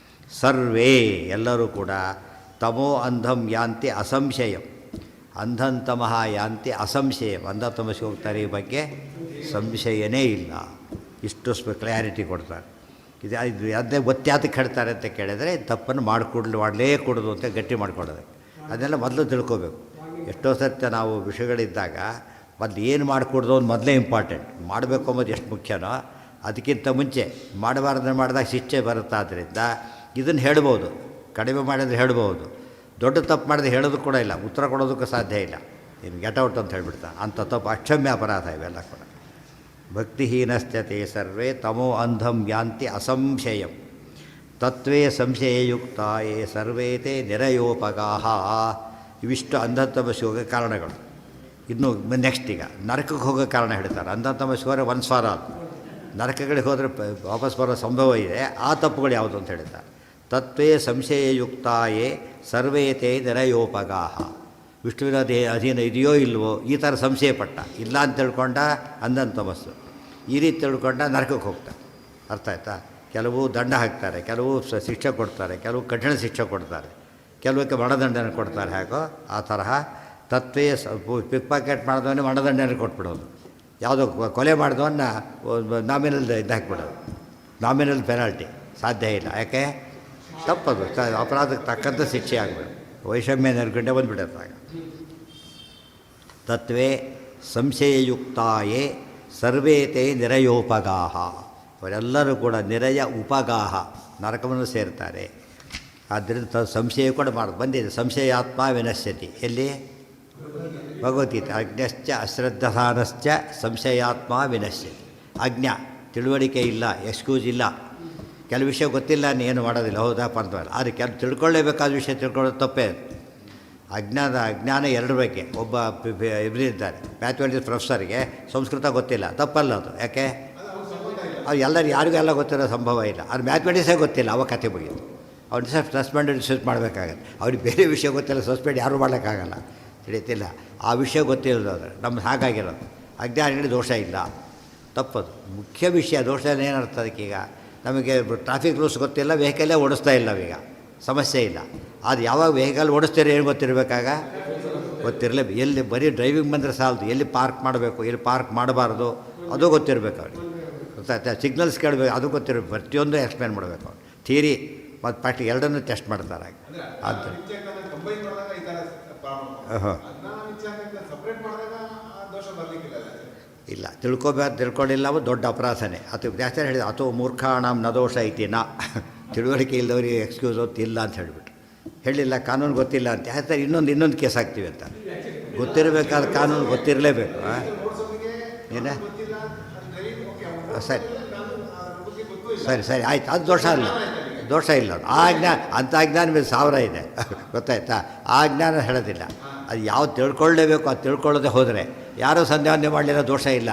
ಸರ್ವೇ ಎಲ್ಲರೂ ಕೂಡ ತಮೋ ಅಂಧಂ ಯಾಂತಿ ಅಸಂಶಯಂ. ಅಂಧಂತಮಃ ಯಾಂತಿ ಅಸಂಶಯಂ. ಅಂಧ ತಮಸ್ಸಿಗೆ ಹೋಗ್ತಾರೆ, ಈ ಬಗ್ಗೆ ಸಂಶಯನೇ ಇಲ್ಲ. ಇಷ್ಟು ಕ್ಲಾರಿಟಿ ಕೊಡ್ತಾರೆ. ಇದು ಅದೇ ಒತ್ತ್ಯಾತಕ್ಕೆ ಹೇಳ್ತಾರೆ ಅಂತ ಕೇಳಿದರೆ ತಪ್ಪನ್ನು ಮಾಡಲೇ ಕೊಡೋದು ಅಂತ ಗಟ್ಟಿ ಮಾಡಿಕೊಡೋದು. ಅದನ್ನೆಲ್ಲ ಮೊದಲು ತಿಳ್ಕೋಬೇಕು. ಎಷ್ಟೋ ಸತ್ಯ ನಾವು ವಿಷಯಗಳಿದ್ದಾಗ ಮೊದಲು ಏನು ಮಾಡಿಕೊಡ್ದು ಅಂತ ಮೊದಲೇ ಇಂಪಾರ್ಟೆಂಟ್. ಮಾಡಬೇಕು ಅಂಬೋದು ಎಷ್ಟು ಮುಖ್ಯನೋ ಅದಕ್ಕಿಂತ ಮುಂಚೆ ಮಾಡಬಾರ್ದನ್ನು ಮಾಡಿದಾಗ ಶಿಕ್ಷೆ ಬರುತ್ತಾದ್ದರಿಂದ ಇದನ್ನು ಹೇಳ್ಬೋದು, ಕಡಿಮೆ ಮಾಡಿದ್ರೆ ಹೇಳ್ಬೋದು. ದೊಡ್ಡ ತಪ್ಪು ಮಾಡಿದ್ರೆ ಹೇಳೋದು ಕೂಡ ಇಲ್ಲ, ಉತ್ತರ ಕೊಡೋದಕ್ಕೂ ಸಾಧ್ಯ ಇಲ್ಲ. ಇನ್ನು ಗೆಟ್ ಔಟ್ ಅಂತ ಹೇಳ್ಬಿಡ್ತಾನೆ. ಅಂಥ ತಪ್ಪು ಅಕ್ಷಮ್ಯ ಅಪರಾಧ ಇವೆಲ್ಲ ಕೂಡ. ಭಕ್ತಿಹೀನಶ್ಚತೆ ಸರ್ವೇ ತಮೋ ಅಂಧಂ ಯಾಂತಿ ಅಸಂಶಯಂ ತತ್ವೇ ಸಂಶಯಯುಕ್ತಾಯೇ ಸರ್ವೇತೆ ನಿರಯೋಪಗಾಹ. ಇವಿಷ್ಟು ಅಂಧತಮಸ್ಸಿಗೆ ಹೋಗೋ ಕಾರಣಗಳು. ಇನ್ನು ನೆಕ್ಸ್ಟ್ ಈಗ ನರಕಕ್ಕೆ ಹೋಗೋ ಕಾರಣ ಹೇಳ್ತಾರೆ. ಅಂಧತಮಸ್ಸಿಗೆ ಹೋದರೆ ಒಂದು ಸ್ವಾರ ನರಕಗಳಿಗೆ ಹೋದರೆ ವಾಪಸ್ ಬರೋ ಸಂಭವ ಇದೆ. ಆ ತಪ್ಪುಗಳು ಯಾವುದು ಅಂತ ಹೇಳ್ತಾರೆ. ತತ್ವೇ ಸಂಶಯಯುಕ್ತಾಯೇ ಸರ್ವೇತೆ ನಿರಯೋಪಗಾಹ. ವಿಷ್ಣುವಿನ ಅಧೀನ ಇದೆಯೋ ಇಲ್ವೋ ಈ ಥರ ಸಂಶಯಪಟ್ಟ, ಇಲ್ಲ ಅಂತ ತಿಳ್ಕೊಂಡ ಅಂಧತಮಸ್ಸು, ಈ ರೀತಿ ತಿಳ್ಕೊಂಡ ನರಕಕ್ಕೆ ಹೋಗ್ತಾರೆ. ಅರ್ಥ ಆಯ್ತಾ? ಕೆಲವು ದಂಡ ಹಾಕ್ತಾರೆ, ಕೆಲವು ಶಿಕ್ಷೆ ಕೊಡ್ತಾರೆ, ಕೆಲವು ಕಠಿಣ ಶಿಕ್ಷೆ ಕೊಡ್ತಾರೆ, ಕೆಲವಕ್ಕೆ ಮರಣದಂಡನೆ ಕೊಡ್ತಾರೆ. ಹೇಗೋ ಆ ತರಹ ತತ್ವೇ ಪಿಕ್ ಪಾಕೆಟ್ ಮಾಡಿದವನ್ನೇ ಮರಣದಂಡನೆ ಕೊಟ್ಬಿಡೋದು. ಯಾವುದೋ ಕೊಲೆ ಮಾಡಿದವನ್ನ ನಾಮಿನಲ್ ಇದು ಹಾಕ್ಬಿಡೋದು, ನಾಮಿನಲ್ ಪೆನಾಲ್ಟಿ. ಸಾಧ್ಯ ಇಲ್ಲ. ಯಾಕೆ? ತಪ್ಪದು. ಅಪರಾಧಕ್ಕೆ ತಕ್ಕಂಥ ಶಿಕ್ಷೆ ಆಗಬೇಕು. ವೈಷಮ್ಯ ನಿರ್ಗಂಡೆ ಬಂದುಬಿಡುತ್ತಾಗ. ತತ್ವೇ ಸಂಶಯಯುಕ್ತಾಯೇ ಸರ್ವೇತೆ ನಿರಯೋಪಗಾಹ. ಅವರೆಲ್ಲರೂ ಕೂಡ ನಿರಯ ಉಪಗಾಹ, ನರಕವನ್ನು ಸೇರ್ತಾರೆ. ಆದ್ದರಿಂದ ಸಂಶಯ ಕೂಡ ಬಂದಿದೆ. ಸಂಶಯಾತ್ಮ ವಿನಶ್ಯತಿ. ಎಲ್ಲಿ? ಭಗವದ್ಗೀತೆ. ಅಜ್ಞಶ್ಚ ಅಶ್ರದ್ಧಾನಶ್ಚ ಸಂಶಯಾತ್ಮ ವಿನಶ್ಯತಿ. ಅಜ್ಞ, ತಿಳುವಳಿಕೆ ಇಲ್ಲ, ಎಕ್ಸ್ಕ್ಯೂಸ್ ಇಲ್ಲ, ಕೆಲವು ವಿಷಯ ಗೊತ್ತಿಲ್ಲ, ಏನು ಮಾಡೋದಿಲ್ಲ, ಹೌದಾ ಪರವಾಗಿಲ್ಲ. ಆದರೆ ಕೆಲವು ತಿಳ್ಕೊಳ್ಳೇಬೇಕಾದ ವಿಷಯ ತಿಳ್ಕೊಳ್ಳೋದು ತಪ್ಪೇ. ಅಜ್ಞಾನ ಎರಡರ ಬಗ್ಗೆ. ಒಬ್ಬ ಇಬ್ಬರಿದ್ದಾರೆ, ಮ್ಯಾಥಮೆಟಿಕ್ಸ್ ಪ್ರೊಫೆಸರ್ಗೆ ಸಂಸ್ಕೃತ ಗೊತ್ತಿಲ್ಲ, ತಪ್ಪಲ್ಲ ಅದು. ಯಾಕೆ? ಅವ್ರು ಎಲ್ಲರೂ ಯಾರಿಗೂ ಎಲ್ಲ ಗೊತ್ತಿರೋ ಸಂಭವ ಇಲ್ಲ. ಅವ್ರು ಮ್ಯಾಥಮೆಟಿಕ್ಸೇ ಗೊತ್ತಿಲ್ಲ, ಅವ ಕತೆ ಮುಗಿತು. ಅವ್ನು ಸಸ್ಪೆಂಡ್ ಡಿಸ್ಮಿಸ್ ಮಾಡಬೇಕಾಗತ್ತೆ. ಅವ್ರಿಗೆ ಬೇರೆ ವಿಷಯ ಗೊತ್ತಿಲ್ಲ, ಸಸ್ಪೆಂಡ್ ಯಾರೂ ಮಾಡೋಕ್ಕಾಗಲ್ಲ. ತಿಳಿತಿಲ್ಲ, ಆ ವಿಷಯ ಗೊತ್ತಿರೋದು. ನಮ್ದು ಹಾಗಾಗಿರೋದು. ಅಜ್ಞಾನಿಗಳಿಗೆ ದೋಷ ಇಲ್ಲ, ತಪ್ಪದು. ಮುಖ್ಯ ವಿಷಯ ದೋಷ ಏನರ್ಥ ಅದಕ್ಕೀಗ? ನಮಗೆ ಟ್ರಾಫಿಕ್ ರೂಲ್ಸ್ ಗೊತ್ತಿಲ್ಲ, ವೆಹಿಕಲ್ಲೇ ಓಡಿಸ್ತಾ ಇಲ್ಲ, ಈಗ ಸಮಸ್ಯೆ ಇಲ್ಲ. ಅದು ಯಾವಾಗ ವೆಹಿಕಲ್ ಓಡಿಸ್ತೀರೋ ಏನು ಗೊತ್ತಿರಬೇಕಾಗ? ಗೊತ್ತಿರಲೇ. ಎಲ್ಲಿ ಬರೀ ಡ್ರೈವಿಂಗ್ ಬಂದರೆ ಸಾಲದು, ಎಲ್ಲಿ ಪಾರ್ಕ್ ಮಾಡಬೇಕು, ಎಲ್ಲಿ ಪಾರ್ಕ್ ಮಾಡಬಾರ್ದು ಅದು ಗೊತ್ತಿರಬೇಕು ಅವ್ರಿಗೆ. ಗೊತ್ತಾಯ್ತಾ? ಸಿಗ್ನಲ್ಸ್ ಕೇಳಬೇಕು, ಅದು ಗೊತ್ತಿರಬೇಕು. ಪ್ರತಿಯೊಂದು ಎಕ್ಸ್ಪ್ಲೇನ್ ಮಾಡಬೇಕು ಅವ್ರು. ಥಿಯರಿ ಮತ್ತು ಪ್ರಾಕ್ಟಿಕ್ ಎರಡನ್ನೂ ಟೆಸ್ಟ್ ಮಾಡ್ತಾರೆ. ಅದು ಇಲ್ಲ, ತಿಳ್ಕೊಂಡಿಲ್ಲ, ಅವು ದೊಡ್ಡ ಅಪರಾಧನೇ. ಅದು ಜಾಸ್ತಿ ಹೇಳಿದ ಅಥೋ ಮೂರ್ಖಾಣಂ ನ ದೋಷ ಐತಿ ನಾ. ತಿಳುವಳಿಕೆ ಇಲ್ಲದವರಿಗೆ ಎಕ್ಸ್ಕ್ಯೂಸ್ ಇಲ್ಲ ಅಂತ ಹೇಳಿಬಿಟ್ಟು ಹೇಳಿಲ್ಲ, ಕಾನೂನು ಗೊತ್ತಿಲ್ಲ ಅಂತ ಹೇಳ್ತಾರೆ. ಇನ್ನೊಂದು ಕೇಸ್ ಹಾಕ್ತೀವಿ ಅಂತ. ಗೊತ್ತಿರಬೇಕಾದ ಕಾನೂನು ಗೊತ್ತಿರಲೇಬೇಕು. ಏನೇ? ಸರಿ ಆಯ್ತು, ಅದು ದೋಷ ಇಲ್ಲ. ಆ ಜ್ಞಾನ, ಅಂಥ ಅಜ್ಞಾನ ಮೇಲೆ 1000 ಇದೆ. ಗೊತ್ತಾಯ್ತಾ? ಆ ಜ್ಞಾನ ಹೇಳೋದಿಲ್ಲ. ಅದು ಯಾವ್ದು ತಿಳ್ಕೊಳ್ಳೇಬೇಕು ಅದು ತಿಳ್ಕೊಳ್ಳೋದೇ ಹೋದರೆ ಯಾರೂ ಸಂಧ್ಯಾವಂದನೆ ಮಾಡಲಿಲ್ಲ, ದೋಷ ಇಲ್ಲ.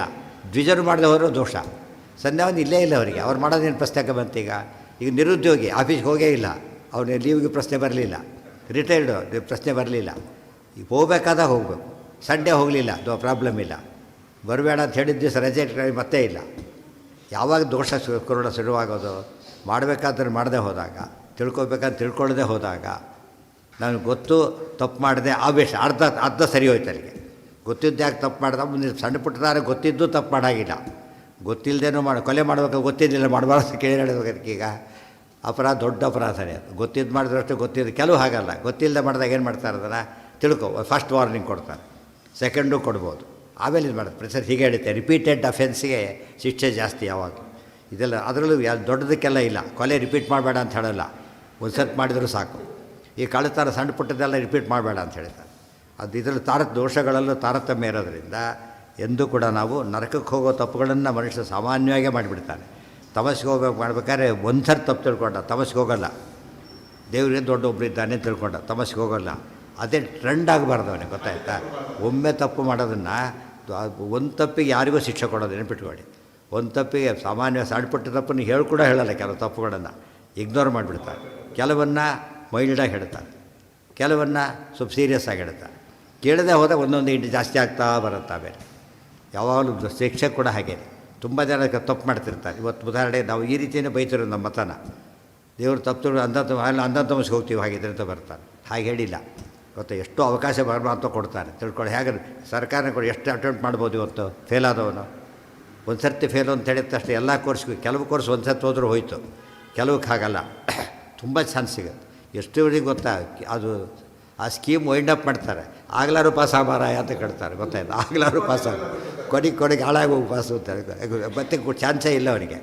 ದ್ವಿಜರು ಮಾಡದೆ ಹೋದರೂ ದೋಷ. ಸಂಧ್ಯಾವಂದನೆ ಇಲ್ಲೇ ಇಲ್ಲ ಅವರಿಗೆ. ಅವ್ರು ಮಾಡೋದೇನು ಪ್ರಶ್ನೆ ಬಂತೀಗ? ಈಗ ನಿರುದ್ಯೋಗಿ ಆಫೀಸ್ಗೆ ಹೋಗೇ ಇಲ್ಲ, ಅವನಿಗೆ ಲೀವ್ಗೆ ಪ್ರಶ್ನೆ ಬರಲಿಲ್ಲ, ರಿಟೈರ್ಡು ಪ್ರಶ್ನೆ ಬರಲಿಲ್ಲ. ಈಗ ಹೋಗಬೇಕಾದಾಗ ಹೋಗಬೇಕು. ಸಂಡೇ ಹೋಗಲಿಲ್ಲ, ಪ್ರಾಬ್ಲಮ್ ಇಲ್ಲ. ಬರಬೇಡ ಅಂತ ಹೇಳಿದ ದಿವಸ ರಜೆ ಮತ್ತೆ ಇಲ್ಲ. ಯಾವಾಗ ದೋಷ ಕರುಣ ಶುರುವಾಗೋದು? ಮಾಡಬೇಕಾದ್ರೆ ಮಾಡದೆ ಹೋದಾಗ, ತಿಳ್ಕೊಬೇಕಂತ ತಿಳ್ಕೊಳ್ಳದೆ ಹೋದಾಗ, ನನಗೆ ಗೊತ್ತು ತಪ್ಪು ಮಾಡಿದೆ, ಆವೇಶ ಅರ್ಧ ಸರಿ ಹೋಯ್ತು ಅಲ್ಲಿಗೆ. ಗೊತ್ತಿದ್ದು ಯಾಕೆ ತಪ್ಪು ಮಾಡ್ದೆ? ಮುಂದೆ ಸಣ್ಣ ಪುಟ್ಟದಾರೆ ಗೊತ್ತಿದ್ದು ತಪ್ಪು ಮಾಡೋಂಗಿಲ್ಲ. ಗೊತ್ತಿಲ್ಲದೇನೋ ಕೊಲೆ ಮಾಡಬೇಕು, ಗೊತ್ತಿದ್ದಿಲ್ಲ ಮಾಡಬಾರ್ದು ಕೇಳಿ ಹೇಳಬೇಕು. ಅದಕ್ಕೀಗ ಅಪರಾಧ ದೊಡ್ಡ ಅಪರಾಧನೇ ಅದು. ಗೊತ್ತಿದ್ದು ಮಾಡಿದ್ರಷ್ಟು ಗೊತ್ತಿದ್ದು. ಕೆಲವು ಹಾಗಲ್ಲ, ಗೊತ್ತಿಲ್ಲದೆ ಮಾಡಿದಾಗ ಏನು ಮಾಡ್ತಾರೆ ಅದನ್ನು ತಿಳ್ಕೊ. ಫಸ್ಟ್ ವಾರ್ನಿಂಗ್ ಕೊಡ್ತಾರೆ, ಸೆಕೆಂಡು ಕೊಡ್ಬೋದು, ಆಮೇಲೆ ಇದು ಮಾಡೋದು. ಪ್ರತಿ ಹೀಗೆ ಹೇಳುತ್ತೆ, ರಿಪೀಟೆಡ್ ಅಫೆನ್ಸ್ಗೆ ಶಿಕ್ಷೆ ಜಾಸ್ತಿ ಯಾವಾಗ. ಇದೆಲ್ಲ ಅದರಲ್ಲೂ ದೊಡ್ಡದಕ್ಕೆಲ್ಲ ಇಲ್ಲ. ಕೊಲೆ ರಿಪೀಟ್ ಮಾಡಬೇಡ ಅಂತ ಹೇಳಲ್ಲ, ಒಂದು ಸರ್ತಿ ಮಾಡಿದರೂ ಸಾಕು. ಈ ಕಳ್ಳತನ ಸಣ್ಣ ಪುಟ್ಟದೆಲ್ಲ ರಿಪೀಟ್ ಮಾಡಬೇಡ ಅಂತ ಹೇಳ್ತಾರೆ. ಅದು ಇದರಲ್ಲಿ ದೋಷಗಳಲ್ಲೂ ತಾರತಮ್ಯ ಇರೋದರಿಂದ ಎಂದೂ ಕೂಡ ನಾವು ನರಕಕ್ಕೆ ಹೋಗೋ ತಪ್ಪುಗಳನ್ನು ಮನುಷ್ಯ ಸಾಮಾನ್ಯವಾಗೇ ಮಾಡಿಬಿಡ್ತಾನೆ. ತಮಸ್ಸಿಗೆ ಹೋಗ್ಬೇಕು ಮಾಡ್ಬೇಕಾದ್ರೆ ಒಂದು ಸರ್ತಿ ತಪ್ಪು ತಿಳ್ಕೊಂಡ ತಮಸ್ಸಿಗೆ ಹೋಗೋಲ್ಲ. ದೇವರಿಗೆ ದೊಡ್ಡೊಬ್ಬರು ಇದ್ದಾನೆ ತಿಳ್ಕೊಂಡ ತಮಸ್ಸಿಗೆ ಹೋಗೋಲ್ಲ. ಅದೇ ಟ್ರೆಂಡ್ ಆಗಬಾರ್ದು ಅವನಿಗೆ. ಗೊತ್ತಾಯ್ತಾ? ಒಮ್ಮೆ ತಪ್ಪು ಮಾಡೋದನ್ನು, ಒಂದು ತಪ್ಪಿಗೆ ಯಾರಿಗೂ ಶಿಕ್ಷೆ ಕೊಡೋದು ನೆನಪಿಟ್ಕೊಳ್ಳಿ. ಒಂದು ತಪ್ಪಿಗೆ ಸಾಮಾನ್ಯ ಸಣ್ಣ ಪುಟ್ಟ ತಪ್ಪನ್ನು ಕೂಡ ಹೇಳಲ್ಲ. ಕೆಲವು ತಪ್ಪುಗಳನ್ನು ಇಗ್ನೋರ್ ಮಾಡಿಬಿಡ್ತಾರೆ. ಕೆಲವನ್ನು ಮೈಲ್ಡಾಗಿ ಹೇಳ್ತಾರೆ, ಕೆಲವನ್ನು ಸ್ವಲ್ಪ ಸೀರಿಯಸ್ ಆಗಿ ಹೇಳ್ತಾರೆ. ಕೇಳದೆ ಹೋದಾಗ ಒಂದೊಂದು ಇಂಟು ಜಾಸ್ತಿ ಆಗ್ತಾ ಬರುತ್ತೆ. ಆಮೇಲೆ ಯಾವಾಗಲೂ ಶಿಕ್ಷೆ ಕೂಡ ಹಾಗೆ. ತುಂಬ ಜನ ತಪ್ಪು ಮಾಡ್ತಿರ್ತಾರೆ. ಇವತ್ತು ಉದಾಹರಣೆ ನಾವು ಈ ರೀತಿಯೇ ಬೈತಿರೋ ನಮ್ಮ ಮತನ, ದೇವರು ತಪ್ಪು ಅಂಧತಮಸ್ಸಿಗೆ ಹೋಗ್ತೀವಿ ಹಾಗಿದ್ರೆ ಅಂತ ಬರ್ತಾರೆ. ಹಾಗೆ ಹೇಳಿಲ್ಲ. ಇವತ್ತು ಎಷ್ಟೋ ಅವಕಾಶ ಅಂತ ಕೊಡ್ತಾರೆ. ತಿಳ್ಕೊಳ್ಳಿ. ಹೇಗೆ ಸರ್ಕಾರ ಕೂಡ ಎಷ್ಟು ಅಟೆಂಪ್ಟ್ ಮಾಡ್ಬೋದು. ಇವತ್ತು ಫೇಲ್ ಆದವನು ಒಂದು ಸರ್ತಿ ಫೇಲು ಅಂತ ಹೇಳಿದ ತಕ್ಷಣ ಎಲ್ಲ ಕೋರ್ಸ್ಗೂ, ಕೆಲವು ಕೋರ್ಸ್ ಒಂದು ಸರ್ತಿ ಹೋದರೂ ಹೋಯಿತು, ಕೆಲವಕ್ಕೆ ಹಾಗಲ್ಲ. ತುಂಬ ಚಾನ್ಸ್ ಸಿಗುತ್ತೆ. ಎಷ್ಟುವರೆಗೆ ಗೊತ್ತಾ? ಅದು ಆ ಸ್ಕೀಮ್ ವೈಂಡ್ ಅಪ್ ಮಾಡ್ತಾರೆ. ಆಗ್ಲಾರು ಪಾಸ್ ಆಗಬಾರಾಯ ಅಂತ ಕೇಳ್ತಾರೆ, ಗೊತ್ತಾಯ್ತು, ಆಗ್ಲಾರು ಪಾಸ್ ಆಗ ಕೊನೆಗೆ ಹಾಳಾಗಿ ಹೋಗಿ ಪಾಸ್ ಹೋಗ್ತಾರೆ, ಮತ್ತೆ ಚಾನ್ಸೇ ಇಲ್ಲ ಅವನಿಗೆ.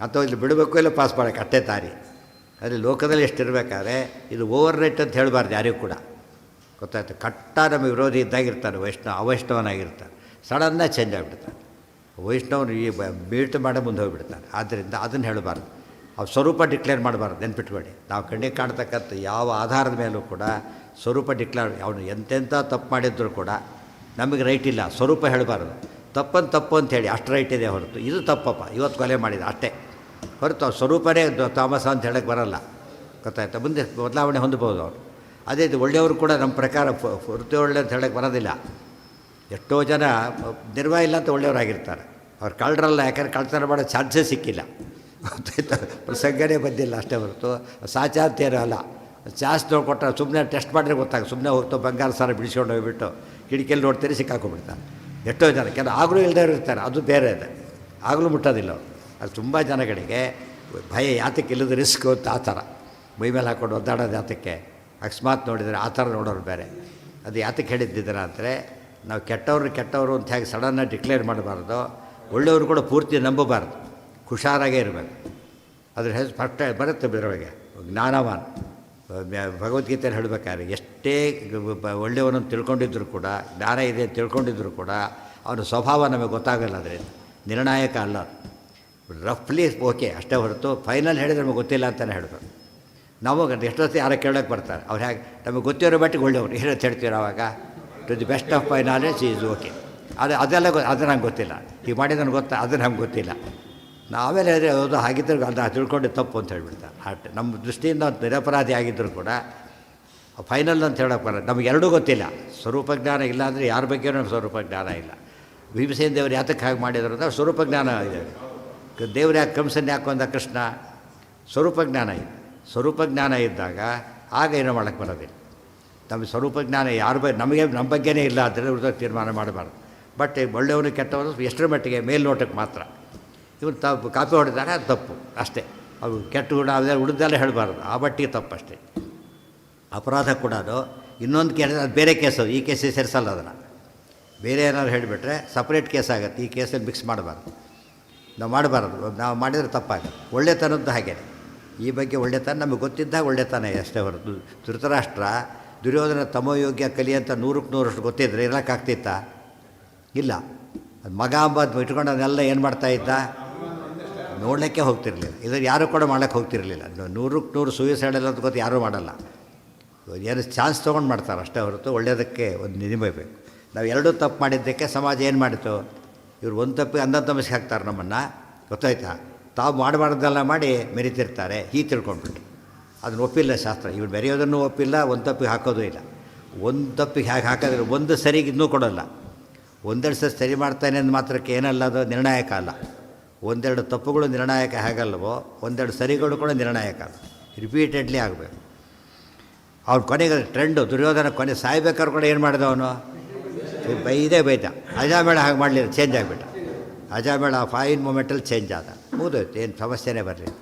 ಅಥವಾ ಇಲ್ಲಿ ಬಿಡಬೇಕು ಇಲ್ಲ ಪಾಸ್ ಮಾಡೋಕ್ಕೆ ಅಷ್ಟೇ ದಾರಿ. ಅಲ್ಲಿ ಲೋಕದಲ್ಲಿ ಎಷ್ಟಿರಬೇಕಾದ್ರೆ ಇದು ಓವರ್ ರೇಟ್ ಅಂತ ಹೇಳಬಾರ್ದು ಯಾರಿಗೂ ಕೂಡ, ಗೊತ್ತಾಯ್ತು. ಕಟ್ಟ ನಮ್ಮ ವಿರೋಧಿ ಇದ್ದಾಗಿರ್ತಾನೆ, ಅವೈಷ್ಣವನಾಗಿರ್ತಾನೆ, ಸಡನ್ನಾಗಿ ಚೇಂಜ್ ಆಗಿಬಿಡ್ತಾನೆ. ವೈಷ್ಣವನು ಈ ಮೀಟ್ ಮಾಡಿ ಮುಂದೆ ಹೋಗಿಬಿಡ್ತಾನೆ. ಆದ್ದರಿಂದ ಅದನ್ನು ಹೇಳಬಾರ್ದು, ಅವ್ರು ಸ್ವರೂಪ ಡಿಕ್ಲೇರ್ ಮಾಡಬಾರ್ದು. ನೆನ್ಪಿಟ್ಕೊಳ್ಳಿ, ನಾವು ಕಣ್ಣಿಗೆ ಕಾಣ್ತಕ್ಕಂಥ ಯಾವ ಆಧಾರದ ಮೇಲೂ ಕೂಡ ಸ್ವರೂಪ ಡಿಕ್ಲೇರ್, ಅವನು ಎಂತೆಂಥ ತಪ್ಪು ಮಾಡಿದ್ರು ಕೂಡ ನಮಗೆ ರೈಟ್ ಇಲ್ಲ, ಸ್ವರೂಪ ಹೇಳಬಾರ್ದು. ತಪ್ಪು ಅಂತ ಹೇಳಿ ಅಷ್ಟು ರೈಟ್ ಇದೆ ಹೊರತು ಇದು ತಪ್ಪಪ್ಪ ಇವತ್ತು ಕೊಲೆ ಮಾಡಿದ ಅಷ್ಟೇ ಹೊರತು ಸ್ವರೂಪನೇ ತಾಮಸ ಅಂತ ಹೇಳೋಕ್ಕೆ ಬರೋಲ್ಲ, ಗೊತ್ತಾಯ್ತಾ. ಮುಂದೆ ಬದಲಾವಣೆ ಹೊಂದ್ಬೋದು ಅವರು. ಅದೇ ಇದು ಒಳ್ಳೆಯವರು ಕೂಡ ನಮ್ಮ ಪ್ರಕಾರ ವೃತ್ತಿ ಒಳ್ಳೆ ಅಂತ ಹೇಳೋಕ್ಕೆ ಬರೋದಿಲ್ಲ. ಎಷ್ಟೋ ಜನ ನಿರ್ವಾಹ ಇಲ್ಲ ಅಂತ ಒಳ್ಳೆಯವರಾಗಿರ್ತಾರೆ, ಅವ್ರು ಕಳ್ಳರಲ್ಲ, ಯಾಕಂದ್ರೆ ಕಳ್ತನ ಮಾಡೋ ಚಾನ್ಸೇ ಸಿಕ್ಕಿಲ್ಲ, ಗೊತ್ತಾಯ್ತಾ. ಪ್ರಸಂಗನೇ ಬಂದಿಲ್ಲ ಅಷ್ಟೇ ಹೊರತು ಸಾಚಾಂತೇನೂ ಅಲ್ಲ. ಚಾನ್ಸ್ ನೋಡ್ಕೊಟ್ರೆ ಸುಮ್ಮನೆ ಟೆಸ್ಟ್ ಮಾಡಿದ್ರೆ ಗೊತ್ತಾಗ, ಸುಮ್ಮನೆ ಹೋಗ್ತಾ ಬಂಗಾರ ಸಾರ ಬಿಡಿಸ್ಕೊಂಡು ಹೋಗ್ಬಿಟ್ಟು ಕಿಟಕಿಯಲ್ಲಿ ನೋಡ್ತೀರಿ ಸಿಕ್ಕಾಕೊಂಡ್ಬಿಡ್ತಾರೆ ಎಷ್ಟೋ ಜನ. ಕೆಲವು ಆಗಲೂ ಇಲ್ಲದೇ ಇರ್ತಾರೆ, ಅದು ಬೇರೆ ಇದೆ, ಆಗಲೂ ಮುಟ್ಟೋದಿಲ್ಲ ಅವರು. ಅದು ತುಂಬ ಜನಗಳಿಗೆ ಭಯ ಯಾತಕ್ಕೆ ಇಲ್ಲದ ರಿಸ್ಕ್ ಅಂತ ಆ ಥರ ಮೈ ಮೇಲೆ ಹಾಕ್ಕೊಂಡು ಒದ್ದಾಡೋದು ಯಾತಕ್ಕೆ, ಅಕಸ್ಮಾತ್ ನೋಡಿದರೆ ಆ ಥರ ನೋಡೋರು ಬೇರೆ. ಅದು ಯಾತಕ್ಕೆ ಹೇಳಿದ್ದಿದ್ದೀರ ಅಂದರೆ ನಾವು ಕೆಟ್ಟವರು ಅಂತ ಹೇಗೆ ಸಡನ್ನಾಗಿ ಡಿಕ್ಲೇರ್ ಮಾಡಬಾರ್ದು, ಒಳ್ಳೆಯವರು ಕೂಡ ಪೂರ್ತಿ ನಂಬಬಾರ್ದು, ಹುಷಾರಾಗೇ ಇರಬೇಕು. ಅದ್ರ ಹೆಸರು ಫಸ್ಟ್ ಬರುತ್ತೆ ಬೇರೆಯೊಳಗೆ ಜ್ಞಾನವಾನ್. ಭಗವದ್ಗೀತೆಯಲ್ಲಿ ಹೇಳಬೇಕಾದ್ರೆ ಎಷ್ಟೇ ಒಳ್ಳೆಯವನನ್ನು ತಿಳ್ಕೊಂಡಿದ್ರು ಕೂಡ, ಜ್ಞಾನ ಇದೆ ಅಂತ ತಿಳ್ಕೊಂಡಿದ್ರು ಕೂಡ ಅವನ ಸ್ವಭಾವ ನಮಗೆ ಗೊತ್ತಾಗಲ್ಲ, ಅದರಿಂದ ನಿರ್ಣಾಯಕ ಅಲ್ಲ. ರಫ್ಲಿ ಓಕೆ ಅಷ್ಟೇ ಹೊರತು ಫೈನಲ್ ಹೇಳಿದ್ರೆ ನಮಗೆ ಗೊತ್ತಿಲ್ಲ ಅಂತಲೇ ಹೇಳಬೇಕು. ನಾವು ಎಷ್ಟೊತ್ತು ಯಾರೋ ಕೇಳೋಕ್ಕೆ ಬರ್ತಾರೆ, ಅವ್ರು ಹೇಗೆ ನಮಗೆ ಗೊತ್ತಿರೋ ಮಟ್ಟಿಗೆ ಒಳ್ಳೆಯವರು ಏನಂತ ಹೇಳ್ತೀವಿ ಆವಾಗ, to the best of my knowledge is okay. ಅದು ನಂಗೆ ಗೊತ್ತಿಲ್ಲ, ಈಗ ಮಾಡಿದನು ಗೊತ್ತಾ, ಅದು ನಮ್ಗೆ ಗೊತ್ತಿಲ್ಲ. ನಾವೇಲೆ ಹೇಳಿದ್ರೆ ಹೌದು ಹಾಗಿದ್ದರೆ ಅದು ತಿಳ್ಕೊಂಡು ತಪ್ಪು ಅಂತ ಹೇಳ್ಬಿಡ್ತಾರೆ. ಅಷ್ಟೇ ನಮ್ಮ ದೃಷ್ಟಿಯಿಂದ ನಿರಪರಾಧಿ ಆಗಿದ್ದರೂ ಕೂಡ ಫೈನಲ್ ಅಂತ ಹೇಳೋಕ್ಕೆ ಬರೋದು. ನಮಗೆ ಎರಡೂ ಗೊತ್ತಿಲ್ಲ, ಸ್ವರೂಪ ಜ್ಞಾನ ಇಲ್ಲ ಅಂದರೆ ಯಾರ ಬಗ್ಗೆಯೂ ನಮ್ಗೆ ಸ್ವರೂಪ ಜ್ಞಾನ ಇಲ್ಲ. ಭೀಮಸೇನ ದೇವರು ಯಾತಕ್ಕೆ ಹಾಗೆ ಮಾಡಿದ್ರು ಅಂದರೆ ಸ್ವರೂಪ ಜ್ಞಾನ ಇದೆ. ದೇವ್ರು ಯಾಕೆ ಕಂಸನ ಯಾಕೆ ಅಂದ ಕೃಷ್ಣ, ಸ್ವರೂಪ ಜ್ಞಾನ ಇದೆ. ಸ್ವರೂಪ ಜ್ಞಾನ ಇದ್ದಾಗ ಆಗ ಏನೋ ಮಾಡೋಕ್ಕೆ ಬರೋದಿಲ್ಲ. ನಮಗೆ ಸ್ವರೂಪ ಜ್ಞಾನ ನಮ್ಮ ಬಗ್ಗೆನೇ ಇಲ್ಲ ಅಂದರೆ ಉಳಿದ ತೀರ್ಮಾನ ಮಾಡಬಾರ್ದು. ಬಟ್ ಒಳ್ಳೆಯವನು ಕೆಟ್ಟವನು ಎಷ್ಟರ ಮಟ್ಟಿಗೆ ಮೇಲ್ನೋಟಕ್ಕೆ ಮಾತ್ರ. ಇವನು ಕಾಪಿ ಹೊಡೆದಾಗ ಅದು ತಪ್ಪು ಅಷ್ಟೇ. ಅವು ಕೆಟ್ಟ ಗುಣ ಅದೇ ಉಳಿದೆಲ್ಲ ಹೇಳಬಾರ್ದು, ಆ ಮಟ್ಟಿಗೆ ತಪ್ಪು ಅಷ್ಟೇ. ಅಪರಾಧ ಕೂಡ ಅದು ಇನ್ನೊಂದು ಕೇಸ್, ಅದು ಬೇರೆ ಕೇಸು, ಈ ಕೇಸಿಗೆ ಸೇರಿಸಲ್ಲ. ಅದನ್ನು ಬೇರೆ ಏನಾದ್ರು ಹೇಳಿಬಿಟ್ರೆ ಸಪ್ರೇಟ್ ಕೇಸ್ ಆಗುತ್ತೆ. ಈ ಕೇಸಲ್ಲಿ ಮಿಕ್ಸ್ ಮಾಡಬಾರ್ದು, ನಾವು ಮಾಡಬಾರ್ದು. ನಾವು ಮಾಡಿದರೆ ತಪ್ಪಾಗುತ್ತೆ. ಒಳ್ಳೆತನದ್ದು ಹಾಗೆ, ಈ ಬಗ್ಗೆ ಒಳ್ಳೆತನ ನಮಗೆ ಗೊತ್ತಿದ್ದಾಗ ಒಳ್ಳೆತನ ಅಷ್ಟೇ ಹೊರತು. ಧೃತರಾಷ್ಟ್ರ ದುರ್ಯೋಧನ ತಮೋಯೋಗ್ಯ ಕಲಿ ಅಂತ 100% ಗೊತ್ತಿದ್ರೆ ಇರೋಕ್ಕಾಗ್ತಿತ್ತಾ? ಇಲ್ಲ. ಅದು ಮಗ ಅಂಬದು ಇಟ್ಕೊಂಡು ಅದನ್ನೆಲ್ಲ ಏನು ಮಾಡ್ತಾಯಿದ್ದ, ನೋಡಲಿಕ್ಕೆ ಹೋಗ್ತಿರಲಿಲ್ಲ. ಇದು ಯಾರೂ ಕೂಡ ಮಾಡೋಕ್ಕೆ ಹೋಗ್ತಿರಲಿಲ್ಲ. 100% ಸೂಯಿಸೈಡಲ್ಲ ಅಂತ ಗೊತ್ತು, ಯಾರೂ ಮಾಡಲ್ಲ. ಏನು ಚಾನ್ಸ್ ತೊಗೊಂಡು ಮಾಡ್ತಾರೆ ಅಷ್ಟೇ ಹೊರತು ಒಳ್ಳೆಯದಕ್ಕೆ ಒಂದು ನಿಯಮಬೇಕು. ನಾವು ಎರಡೂ ತಪ್ಪು ಮಾಡಿದ್ದಕ್ಕೆ ಸಮಾಜ ಏನು ಮಾಡಿತು, ಇವ್ರು ಒಂದು ತಪ್ಪಿಗೆ ಅಂದ ತಮಸ್ಗೆ ಹಾಕ್ತಾರೆ ನಮ್ಮನ್ನು, ಗೊತ್ತಾಯ್ತಾ. ತಾವು ಮಾಡಬಾರ್ದೆಲ್ಲ ಮಾಡಿ ಮೆರಿತಿರ್ತಾರೆ, ಹೀಗೆ ತಿಳ್ಕೊಂಡ್ಬಿಟ್ಟು. ಅದನ್ನು ಒಪ್ಪಿಲ್ಲ ಶಾಸ್ತ್ರ. ಇವ್ರು ಮೆರೆಯೋದನ್ನು ಒಪ್ಪಿಲ್ಲ, ಒಂದು ತಪ್ಪಿಗೆ ಹಾಕೋದು ಇಲ್ಲ. ಒಂದು ತಪ್ಪಿಗೆ ಹೇಗೆ ಹಾಕಿದ್ರೆ ಒಂದು ಸರಿಗೆ ಇನ್ನೂ ಕೊಡೋಲ್ಲ. ಒಂದೆರಡು ಸರಿ ಮಾಡ್ತಾನೆ ಅಂದ ಮಾತ್ರಕ್ಕೆ ಏನಲ್ಲ, ಅದು ನಿರ್ಣಾಯಕ ಅಲ್ಲ. ಒಂದೆರಡು ತಪ್ಪುಗಳು ನಿರ್ಣಾಯಕ ಹೇಗಲ್ವೋ ಒಂದೆರಡು ಸರಿಗಳು ಕೂಡ ನಿರ್ಣಾಯಕ ಅಲ್ಲ. ರಿಪೀಟೆಡ್ಲಿ ಆಗಬೇಕು. ಅವ್ನು ಕೊನೆಗೆ ಟ್ರೆಂಡು ದುರ್ಯೋಧನ ಕೊನೆ ಸಾಯ್ಬೇಕಾದ್ರೆ ಕೂಡ ಏನು ಮಾಡಿದ ಅವನು, ಬೈದ ಅಜಾಮೇಳ ಹಾಗೆ ಮಾಡಲಿಲ್ಲ, ಚೇಂಜ್ ಆಗಿಬಿಟ್ಟ. ಅಜಾಮೇಳ ಫೈನ್ ಮೂಮೆಂಟಲ್ಲಿ ಚೇಂಜ್ ಆದ, ಮುಗಿದೋಯ್ತು, ಏನು ಸಮಸ್ಯೆನೇ ಬರಲಿಲ್ಲ.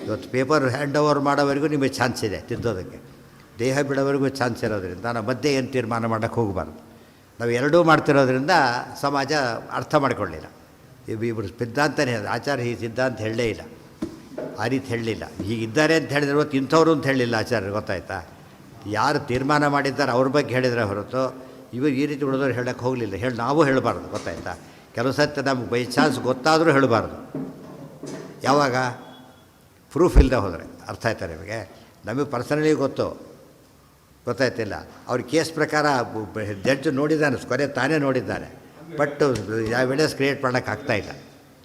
ಇವತ್ತು ಪೇಪರ್ ಹ್ಯಾಂಡ್ ಓವರ್ ಮಾಡೋವರೆಗೂ ನಿಮಗೆ ಚಾನ್ಸ್ ಇದೆ ತಿದ್ದೋದಕ್ಕೆ, ದೇಹ ಬಿಡೋವರೆಗೂ ಚಾನ್ಸ್ ಇರೋದ್ರಿಂದ ನಾವು ಮಧ್ಯೆ ಏನು ತೀರ್ಮಾನ ಮಾಡೋಕ್ಕೆ ಹೋಗಬಾರ್ದು. ನಾವು ಎರಡೂ ಮಾಡ್ತಿರೋದ್ರಿಂದ ಸಮಾಜ ಅರ್ಥ ಮಾಡಿಕೊಳ್ಳಿಲ್ಲ. ಇಬ್ಬರು ಸಿದ್ಧಾಂತನೇ, ಆಚಾರ್ಯ ಈ ಸಿದ್ಧಾಂತ ಹೇಳಲೇ ಇಲ್ಲ, ಆ ರೀತಿ ಹೇಳಲಿಲ್ಲ. ಹೀಗಿದ್ದಾರೆ ಅಂತ ಹೇಳಿದ್ರೆ ಇವತ್ತು ಇಂಥವ್ರು ಅಂತ ಹೇಳಲಿಲ್ಲ ಆಚಾರ್ಯರು, ಗೊತ್ತಾಯ್ತಾ. ಯಾರು ತೀರ್ಮಾನ ಮಾಡಿದ್ದಾರೆ ಅವ್ರ ಬಗ್ಗೆ ಹೇಳಿದರೆ ಹೊರತು ಇವರು ಈ ರೀತಿ ಉಳಿದವ್ರು ಹೇಳೋಕ್ಕೆ ಹೋಗಲಿಲ್ಲ. ನಾವು ಹೇಳಬಾರ್ದು, ಗೊತ್ತಾಯ್ತಾ. ಕೆಲವು ಸತ್ಯ ನಮ್ಗೆ ಬೈ ಚಾನ್ಸ್ ಗೊತ್ತಾದರೂ ಹೇಳಬಾರ್ದು. ಯಾವಾಗ ಪ್ರೂಫ್ ಇಲ್ಲದೆ ಹೋದರೆ, ಅರ್ಥ ಆಯ್ತಾ ನಿಮಗೆ. ನಮಗೆ ಪರ್ಸನಲಿ ಗೊತ್ತಾಯ್ತಿಲ್ಲ. ಅವ್ರ ಕೇಸ್ ಪ್ರಕಾರ ಜಡ್ಜ್ ನೋಡಿದ್ದಾನೆ, ಕೊನೆ ತಾನೇ ನೋಡಿದ್ದಾನೆ, ಬಟ್ ಎವಿಡೆನ್ಸ್ ಕ್ರಿಯೇಟ್ ಮಾಡೋಕ್ಕಾಗ್ತಾಯಿಲ್ಲ.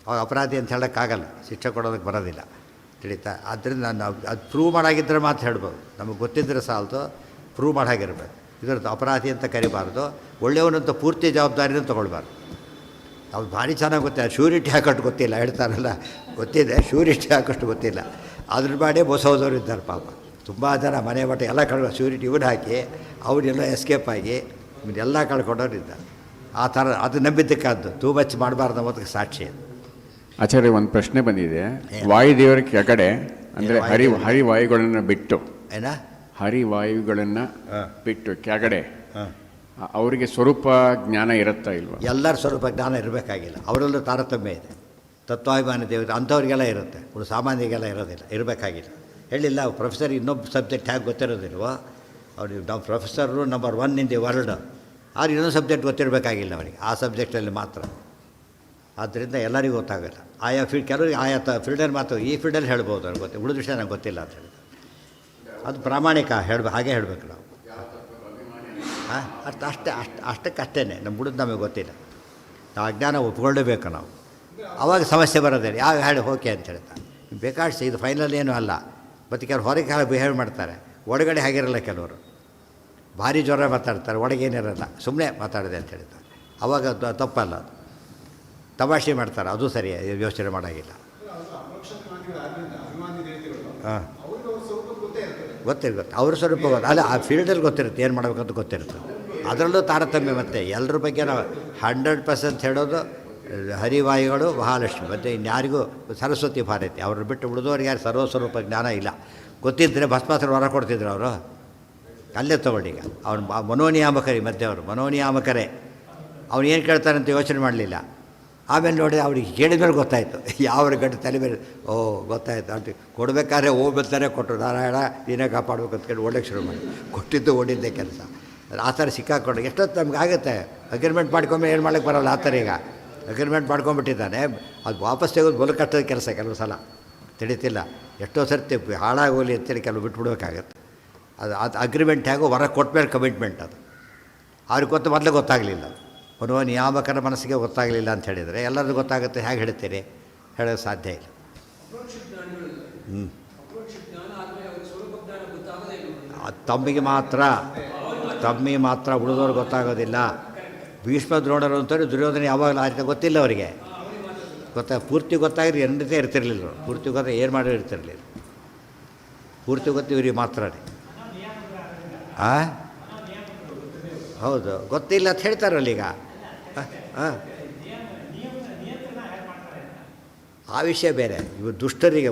ಅವ್ರು ಅಪರಾಧಿ ಅಂತ ಹೇಳೋಕ್ಕಾಗಲ್ಲ, ಶಿಕ್ಷೆ ಕೊಡೋದಕ್ಕೆ ಬರೋದಿಲ್ಲ, ತಿಳಿತಾ. ಆದ್ದರಿಂದ ನಾವು ಅದು ಪ್ರೂವ್ ಮಾಡಾಗಿದ್ದರೆ ಮಾತು ಹೇಳ್ಬೋದು. ನಮಗೆ ಗೊತ್ತಿದ್ದರೆ ಸಾಲದು, ಪ್ರೂವ್ ಮಾಡಾಗಿರ್ಬೇಕು. ಇದರದ್ದು ಅಪರಾಧಿ ಅಂತ ಕರಿಬಾರ್ದು, ಒಳ್ಳೆಯವನಂತ ಪೂರ್ತಿ ಜವಾಬ್ದಾರಿನೂ ತೊಗೊಳ್ಬಾರ್ದು. ಅವ್ರು ಭಾರಿ ಚೆನ್ನಾಗಿ ಗೊತ್ತಿಲ್ಲ, ಶ್ಯೂರಿಟಿ ಹಾಕೋಷ್ಟು ಗೊತ್ತಿಲ್ಲ, ಹೇಳ್ತಾರಲ್ಲ, ಗೊತ್ತಿದೆ, ಶ್ಯೂರಿಟಿ ಹಾಕೋಷ್ಟು ಗೊತ್ತಿಲ್ಲ. ಅದ್ರ ಮಾಡಿ ಮೋಸೋದವ್ರು ಇದ್ದಾರೆ ಪಾಪ. ತುಂಬ ಜನ ಮನೆ ಮಟ್ಟ ಎಲ್ಲ ಶ್ಯೂರಿಟಿ ಇವನು ಹಾಕಿ ಅವನ್ನೆಲ್ಲ ಎಸ್ಕೇಪ್ ಆಗಿ ಎಲ್ಲ ಕಳ್ಕೊಂಡವ್ರು ಇದ್ದಾರೆ. ಆ ಥರ ಅದು ನಂಬಿದ್ದಕ್ಕಾದ್ದು ಟೂ ಮಚ್ ಮಾಡಬಾರ್ದು ಅನ್ನೋದಕ್ಕೆ ಸಾಕ್ಷಿ ಅದು. ಆಚಾರ್ಯ, ಒಂದು ಪ್ರಶ್ನೆ ಬಂದಿದೆ. ವಾಯುದೇವರ ಕೆಳಗಡೆ ಅಂದರೆ ಹರಿವಾಯುಗಳನ್ನು ಬಿಟ್ಟು, ಹರಿವಾಯುಗಳನ್ನು ಹಾಂ. ಬಿಟ್ಟು ಕೆಳಗಡೆ ಹಾಂ. ಅವರಿಗೆ ಸ್ವರೂಪ ಜ್ಞಾನ ಇರುತ್ತಾ ಇಲ್ವಾ? ಎಲ್ಲರ ಸ್ವರೂಪ ಜ್ಞಾನ ಇರಬೇಕಾಗಿಲ್ಲ, ಅವರಲ್ಲೂ ತಾರತಮ್ಯ ಇದೆ. ತತ್ವಾಭಿಮಾನಿ ದೇವತೆ ಅಂಥವ್ರಿಗೆಲ್ಲ ಇರುತ್ತೆ, ಸಾಮಾನ್ಯರಿಗೆಲ್ಲ ಇರೋದಿಲ್ಲ, ಇರಬೇಕಾಗಿಲ್ಲ. ಹೇಳಿಲ್ಲ ಪ್ರೊಫೆಸರ್ ಇನ್ನೊಬ್ಬ ಸಬ್ಜೆಕ್ಟ್ ಹೇಗೆ ಗೊತ್ತಿರೋದಿಲ್ವೋ, ಅವ್ರಿಗೆ ನಾವು professor number 1 in the world, ಆದ್ರೆ ಇನ್ನೊಂದು ಸಬ್ಜೆಕ್ಟ್ ಗೊತ್ತಿರಬೇಕಾಗಿಲ್ಲ ಅವರಿಗೆ, ಆ ಸಬ್ಜೆಕ್ಟಲ್ಲಿ ಮಾತ್ರ. ಆದ್ದರಿಂದ ಎಲ್ಲರಿಗೂ ಗೊತ್ತಾಗಲ್ಲ. ಆಯಾ ಕೆಲವರಿಗೆ ಆಯಾ ಫೀಲ್ಡಲ್ಲಿ ಮಾತ್ರ ಈ ಫೀಲ್ಡಲ್ಲಿ ಹೇಳ್ಬೋದು, ಅವ್ರಿಗೆ ಗೊತ್ತಿಲ್ಲ, ಉಳಿದ ವಿಷಯ ನಂಗೆ ಗೊತ್ತಿಲ್ಲ ಅಂತ ಹೇಳಿ. ಅದು ಪ್ರಾಮಾಣಿಕ ಹಾಗೆ ಹೇಳಬೇಕು ನಾವು. ಹಾಂ, ಅಷ್ಟಕ್ಕಷ್ಟೇ. ನಮ್ಮ ಬಿಡೋದು ನಮಗೆ ಗೊತ್ತಿಲ್ಲ, ನಾವು ಅಜ್ಞಾನ ಒಪ್ಕೊಳ್ಳೇಬೇಕು ನಾವು. ಆವಾಗ ಸಮಸ್ಯೆ ಬರೋದಿಲ್ಲ, ಯಾವ ಹೇಳಿ ಓಕೆ ಅಂತ ಹೇಳ್ತಾರೆ. ಬೇಕಾಡ್ಸಿ ಇದು ಫೈನಲ್ ಏನೂ ಅಲ್ಲ. ಮತ್ತು ಕೆಲವರು ಹೊರಗೆ ಹಾಗೆ ಬಿಹೇವ್ ಮಾಡ್ತಾರೆ, ಒಳಗಡೆ ಹಾಗಿರಲ್ಲ. ಕೆಲವರು ಭಾರಿ ಜ್ವರ ಮಾತಾಡ್ತಾರೆ, ಒಳಗೇನಿರಲ್ಲ, ಸುಮ್ಮನೆ ಮಾತಾಡಿದೆ ಅಂತ ಹೇಳ್ತಾರೆ. ಆವಾಗ ತಪ್ಪಲ್ಲ, ಅದು ತಮಾಷೆ ಮಾಡ್ತಾರೆ, ಅದು ಸರಿ, ಯೋಚನೆ ಮಾಡೋಂಗಿಲ್ಲ. ಹಾಂ, ಗೊತ್ತಿರುತ್ತೆ ಅವ್ರ ಸ್ವರೂಪ ಗೊತ್ತು, ಅಲ್ಲ ಆ ಫೀಲ್ಡಲ್ಲಿ ಗೊತ್ತಿರುತ್ತೆ, ಏನು ಮಾಡಬೇಕಂತ ಗೊತ್ತಿರುತ್ತೆ. ಅದರಲ್ಲೂ ತಾರತಮ್ಯ. ಮತ್ತು ಎಲ್ಲರ ಬಗ್ಗೆ ನಾವು 100% ಹೇಳೋದು ಹರಿವಾಯುಗಳು, ಮಹಾಲಕ್ಷ್ಮಿ, ಮತ್ತು ಇನ್ಯಾರಿಗೂ ಸರಸ್ವತಿ ಭಾರತಿ, ಅವ್ರನ್ನ ಬಿಟ್ಟು ಉಳಿದವ್ರಿಗೆ ಯಾರು ಸರ್ವಸ್ವರೂಪ ಜ್ಞಾನ ಇಲ್ಲ. ಗೊತ್ತಿದ್ದರೆ ಭಸ್ಮಾಸುರ ಹೊರ ಕೊಡ್ತಿದ್ರು ಅವರು. ಅಲ್ಲೇ ತೊಗೊಳ್ಳಿ, ಈಗ ಅವ್ನು ಮನೋನಿಯಾಮಕರಿ, ಮಧ್ಯೆ ಅವರು ಮನೋನಿಯಾಮಕರೇ. ಅವ್ನು ಏನು ಕೇಳ್ತಾರಂತ ಯೋಚನೆ ಮಾಡಲಿಲ್ಲ. ಆಮೇಲೆ ನೋಡಿ ಅವ್ರಿಗೆ ಕೇಳಿದ್ಮೇಲೆ ಗೊತ್ತಾಯಿತು, ಯಾವ ಗಂಟೆ ತಲೆ ಮೇಲೆ ಗೊತ್ತಾಯಿತು ಅಂತ. ಕೊಡಬೇಕಾದ್ರೆ ಹೋಗ್ಬೇಕಾದ್ರೆ ಕೊಟ್ಟರು, ನಾರಾಯಣ ನೀನೇ ಕಾಪಾಡ್ಬೇಕು ಅಂತ ಕೇಳಿ ಓಡಕ್ಕೆ ಶುರು ಮಾಡಿ ಕೊಟ್ಟಿದ್ದು ಓಡಿದ್ದೆ ಕೆಲಸ. ಆ ಥರ ಸಿಕ್ಕಾಕೊಂಡು ಎಷ್ಟೊತ್ತು ನಮ್ಗೆ ಆಗುತ್ತೆ. ಅಗ್ರಿಮೆಂಟ್ ಮಾಡ್ಕೊಂಬ ಏನು ಮಾಡೋಕ್ಕೆ ಬರೋಲ್ಲ. ಆ ಥರ ಈಗ ಅಗ್ರಿಮೆಂಟ್ ಮಾಡ್ಕೊಂಬಿಟ್ಟಿದ್ದಾನೆ, ಅದು ವಾಪಸ್ ತೆಗೆದು ಬಲು ಕಟ್ಟದ ಕೆಲಸ ಕೆಲವು ಸಲ ತಿಳಿತಿಲ್ಲ. ಎಷ್ಟೋ ಸರ್ತಿ ಹಾಳಾಗೋಲಿ ಅಂತೇಳಿ ಕೆಲವು ಬಿಟ್ಬಿಡ್ಬೇಕಾಗತ್ತೆ. ಅದು ಅಗ್ರಿಮೆಂಟ್ ಹೇಗೋ ಹೊರಗೆ ಕೊಟ್ಮೇಲೆ ಕಮಿಟ್ಮೆಂಟ್. ಅದು ಅವ್ರಿಗೆ ಮೊದಲೇ ಗೊತ್ತಾಗಲಿಲ್ಲ. ಬರುವ ನಿಯಾಮಕರ ಮನಸ್ಸಿಗೆ ಗೊತ್ತಾಗಲಿಲ್ಲ ಅಂತ ಹೇಳಿದರೆ ಎಲ್ಲರಿಗೂ ಗೊತ್ತಾಗುತ್ತೆ. ಹೇಗೆ ಹೇಳ್ತೀರಿ? ಹೇಳೋದು ಸಾಧ್ಯ ಇಲ್ಲ. ತಮ್ಮಿಗೆ ಮಾತ್ರ ಉಳಿದವ್ರು ಗೊತ್ತಾಗೋದಿಲ್ಲ. ಭೀಷ್ಮ ದ್ರೋಣರು ಅಂತವ್ರು ದುರ್ಯೋಧನ ಯಾವಾಗಲೂ ಆ ರೀತಿ ಗೊತ್ತಿಲ್ಲ ಅವರಿಗೆ. ಪೂರ್ತಿ ಗೊತ್ತಾಗಿರಿ ಎಂದೇ ಇರ್ತಿರ್ಲಿಲ್ಲ. ಪೂರ್ತಿ ಏನು ಮಾಡೋ ಇರ್ತಿರ್ಲಿಲ್ಲ. ಪೂರ್ತಿ ಗೊತ್ತು ಇವ್ರಿಗೆ ಮಾತ್ರನೇ. ಹೌದು, ಗೊತ್ತಿಲ್ಲ ಅಂತ ಹೇಳ್ತಾರಲ್ಲ ಈಗ. ಹಾಂ, ಆ ವಿಷಯ ಬೇರೆ. ಇವು ದುಷ್ಟರಿಗೆ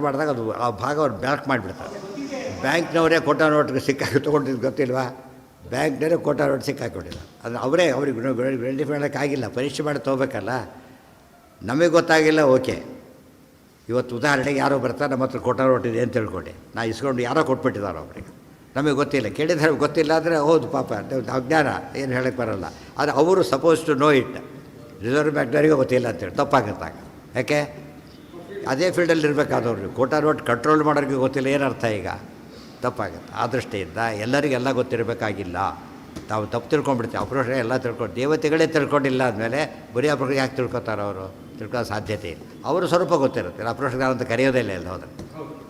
ಮಾಡಿದಾಗ ಅದು ಆ ಭಾಗ ಅವ್ರು ಬ್ಲಾಕ್ ಮಾಡಿಬಿಡ್ತಾರೆ. ಬ್ಯಾಂಕ್ನವರೇ ಕೋಟಾ ನೋಟ್ಗೆ ಸಿಕ್ಕಾಕಿ ತೊಗೊಂಡಿದ್ದು ಗೊತ್ತಿಲ್ವಾ? ಬ್ಯಾಂಕ್ನವರೇ ಕೋಟಾ ನೋಟ್ ಸಿಕ್ಕಾಕೊಂಡಿಲ್ಲ. ಅದು ಅವರೇ ಅವ್ರಿಗೆ ವೆರಿಫೈ ಮಾಡೋಕ್ಕಾಗಿಲ್ಲ, ಪರೀಕ್ಷೆ ಮಾಡಿ ತೊಗೋಬೇಕಲ್ಲ. ನಮಗೆ ಗೊತ್ತಾಗಿಲ್ಲ, ಓಕೆ. ಇವತ್ತು ಉದಾಹರಣೆಗೆ ಯಾರೋ ಬರ್ತಾರೆ, ನಮ್ಮ ಹತ್ರ ಕೋಟಾ ನೋಟ್ ಇದೆ ಅಂತ ತಿಳ್ಕೊಂಡು ನಾ ಇಸ್ಕೊಂಡು ಯಾರೋ ಕೊಟ್ಬಿಟ್ಟಿದ್ದಾರೋ ಅವ್ರಿಗೆ, ನಮಗೆ ಗೊತ್ತಿಲ್ಲ. ಕೇಳಿದ್ರೆ ಗೊತ್ತಿಲ್ಲ ಅಂದರೆ ಹೌದು ಪಾಪ ಅಜ್ಞಾನ, ಏನು ಹೇಳಕ್ಕೆ ಬರೋಲ್ಲ. ಆದರೆ ಅವರು suppose to know it. Reserve ಬ್ಯಾಂಕ್ನವರಿಗೆ ಗೊತ್ತಿಲ್ಲ ಅಂತೇಳಿ ತಪ್ಪಾಗುತ್ತಾಗ. ಯಾಕೆ? ಅದೇ ಫೀಲ್ಡಲ್ಲಿ ಇರಬೇಕಾದವ್ರು. ಕೋಟಾ ನೋಟ್ ಕಂಟ್ರೋಲ್ ಮಾಡೋರಿಗೆ ಗೊತ್ತಿಲ್ಲ, ಏನರ್ಥ ಈಗ? ತಪ್ಪಾಗುತ್ತೆ. ಆ ದೃಷ್ಟಿಯಿಂದ ಎಲ್ಲರಿಗೆಲ್ಲ ಗೊತ್ತಿರಬೇಕಾಗಿಲ್ಲ. ನಾವು ತಪ್ಪು ತಿಳ್ಕೊಂಡ್ಬಿಡ್ತೀವಿ. ಅಪ್ರೋಷ ಎಲ್ಲ ತಿಳ್ಕೊಂಡು ದೇವತೆಗಳೇ ತಿಳ್ಕೊಂಡಿಲ್ಲ ಅಂದಮೇಲೆ ಬರೀ ಅಪ್ರೋಷ ಯಾಕೆ ತಿಳ್ಕೊತಾರೆ ಅವರು? ತಿಳ್ಕೊಳ್ಳೋ ಸಾಧ್ಯತೆ ಇಲ್ಲ. ಅವರು ಸ್ವರೂಪ ಗೊತ್ತಿರುತ್ತೆ. ಅಪ್ರೋಷಗಾರ ಅಂತ ಕರೆಯೋದೇ ಇಲ್ಲ. ಹೋದರೆ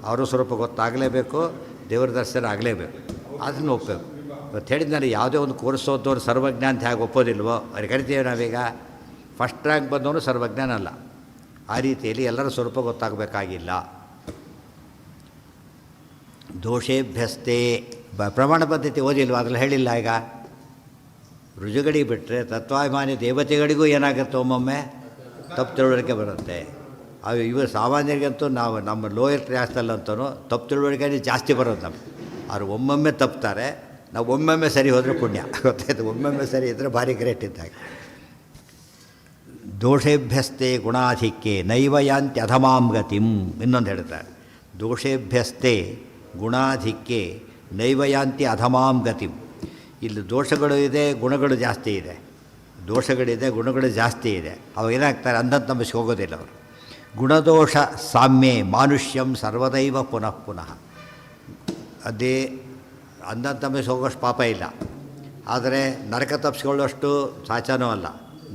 ಅವರು ಸ್ವರೂಪ ಗೊತ್ತಾಗಲೇಬೇಕು, ದೇವರ ದರ್ಶನ ಆಗಲೇಬೇಕು, ಅದನ್ನು ಒಪ್ಪಬೇಕು. ಇವತ್ತು ಹೇಳಿದ್ಮೇಲೆ ಯಾವುದೇ ಒಂದು ಕೋರ್ಸ್ ಓದೋರು ಸರ್ವಜ್ಞ ಅಂತ ಹೇಗೆ ಒಪ್ಪೋದಿಲ್ವೋ ಅವ್ರಿಗೆ ಕರಿತೀವಿ ನಾವೀಗ. ಫಸ್ಟ್ ರ್ಯಾಂಕ್ ಬಂದವನು ಸರ್ವಜ್ಞಾನ ಅಲ್ಲ. ಆ ರೀತಿಯಲ್ಲಿ ಎಲ್ಲರ ಸ್ವರೂಪ ಗೊತ್ತಾಗಬೇಕಾಗಿಲ್ಲ. ದೋಷೇಭ್ಯಸ್ತೆ ಪ್ರಮಾಣ ಪದ್ಧತಿ ಓದಿಲ್ವ? ಅದರಲ್ಲಿ ಹೇಳಿಲ್ಲ. ಈಗ ರುಜುಗಡಿ ಬಿಟ್ಟರೆ ತತ್ವಾಭಿಮಾನಿ ದೇವತೆಗಳಿಗೂ ಏನಾಗುತ್ತೆ, ಒಮ್ಮೊಮ್ಮೆ ತಪ್ಪು ತಿಳುವಳಿಕೆ ಬರುತ್ತೆ. ಅದು ಇವರು ಸಾಮಾನ್ಯರಿಗಂತೂ ನಮ್ಮ ಲೋಯರ್ ಕ್ಲಾಸ್ನಲ್ಲಂತೂ ತಪ್ಪು ತಿಳುವಳಿಕೆ ಜಾಸ್ತಿ ಬರೋದು ನಮಗೆ. ಅವ್ರು ಒಮ್ಮೊಮ್ಮೆ ತಪ್ತಾರೆ, ನಾವು ಒಮ್ಮೊಮ್ಮೆ ಸರಿ ಹೋದರೆ ಪುಣ್ಯ. ಗೊತ್ತಾಯ್ತು? ಒಮ್ಮೊಮ್ಮೆ ಸರಿ ಇದ್ದರೆ ಭಾರಿ ಗ್ರೇಟ್ ಇದ್ದಾಗ. ದೋಷೇಭ್ಯಸ್ತೆ ಗುಣಾಧಿಕ್ಯೆ ನೈವಯಾಂತ್ಯ ಅಧಮಾಂ ಗತಿಂ. ಇನ್ನೊಂದು ಹೇಳ್ತಾರೆ, ದೋಷೇಭ್ಯಸ್ತೆ ಗುಣಾಧಿಕ್ಯೆ ನೈವಯಾಂತ್ಯ ಅಧಮಾಂ ಗತಿಂ. ಇಲ್ಲಿ ದೋಷಗಳು ಇದೆ, ಗುಣಗಳು ಜಾಸ್ತಿ ಇದೆ. ದೋಷಗಳಿದೆ, ಗುಣಗಳು ಜಾಸ್ತಿ ಇದೆ. ಅವಾಗ ಏನಾಗ್ತಾರೆ, ಅಂಧಂತ ನಂಬಿಸಿ ಹೋಗೋದಿಲ್ಲ ಅವರು. ಗುಣದೋಷ ಸಾಮ್ಯೆ ಮಾನುಷ್ಯಂ ಸರ್ವದೈವ ಪುನಃ ಪುನಃ. ಅದೇ ಅಂಧಂತ ನಂಬಿಸಿ ಹೋಗೋಷ್ಟು ಪಾಪ ಇಲ್ಲ, ಆದರೆ ನರಕ ತಪ್ಪಿಸ್ಕೊಳ್ಳೋಷ್ಟು ಸಾಚನೂ ಅಲ್ಲ,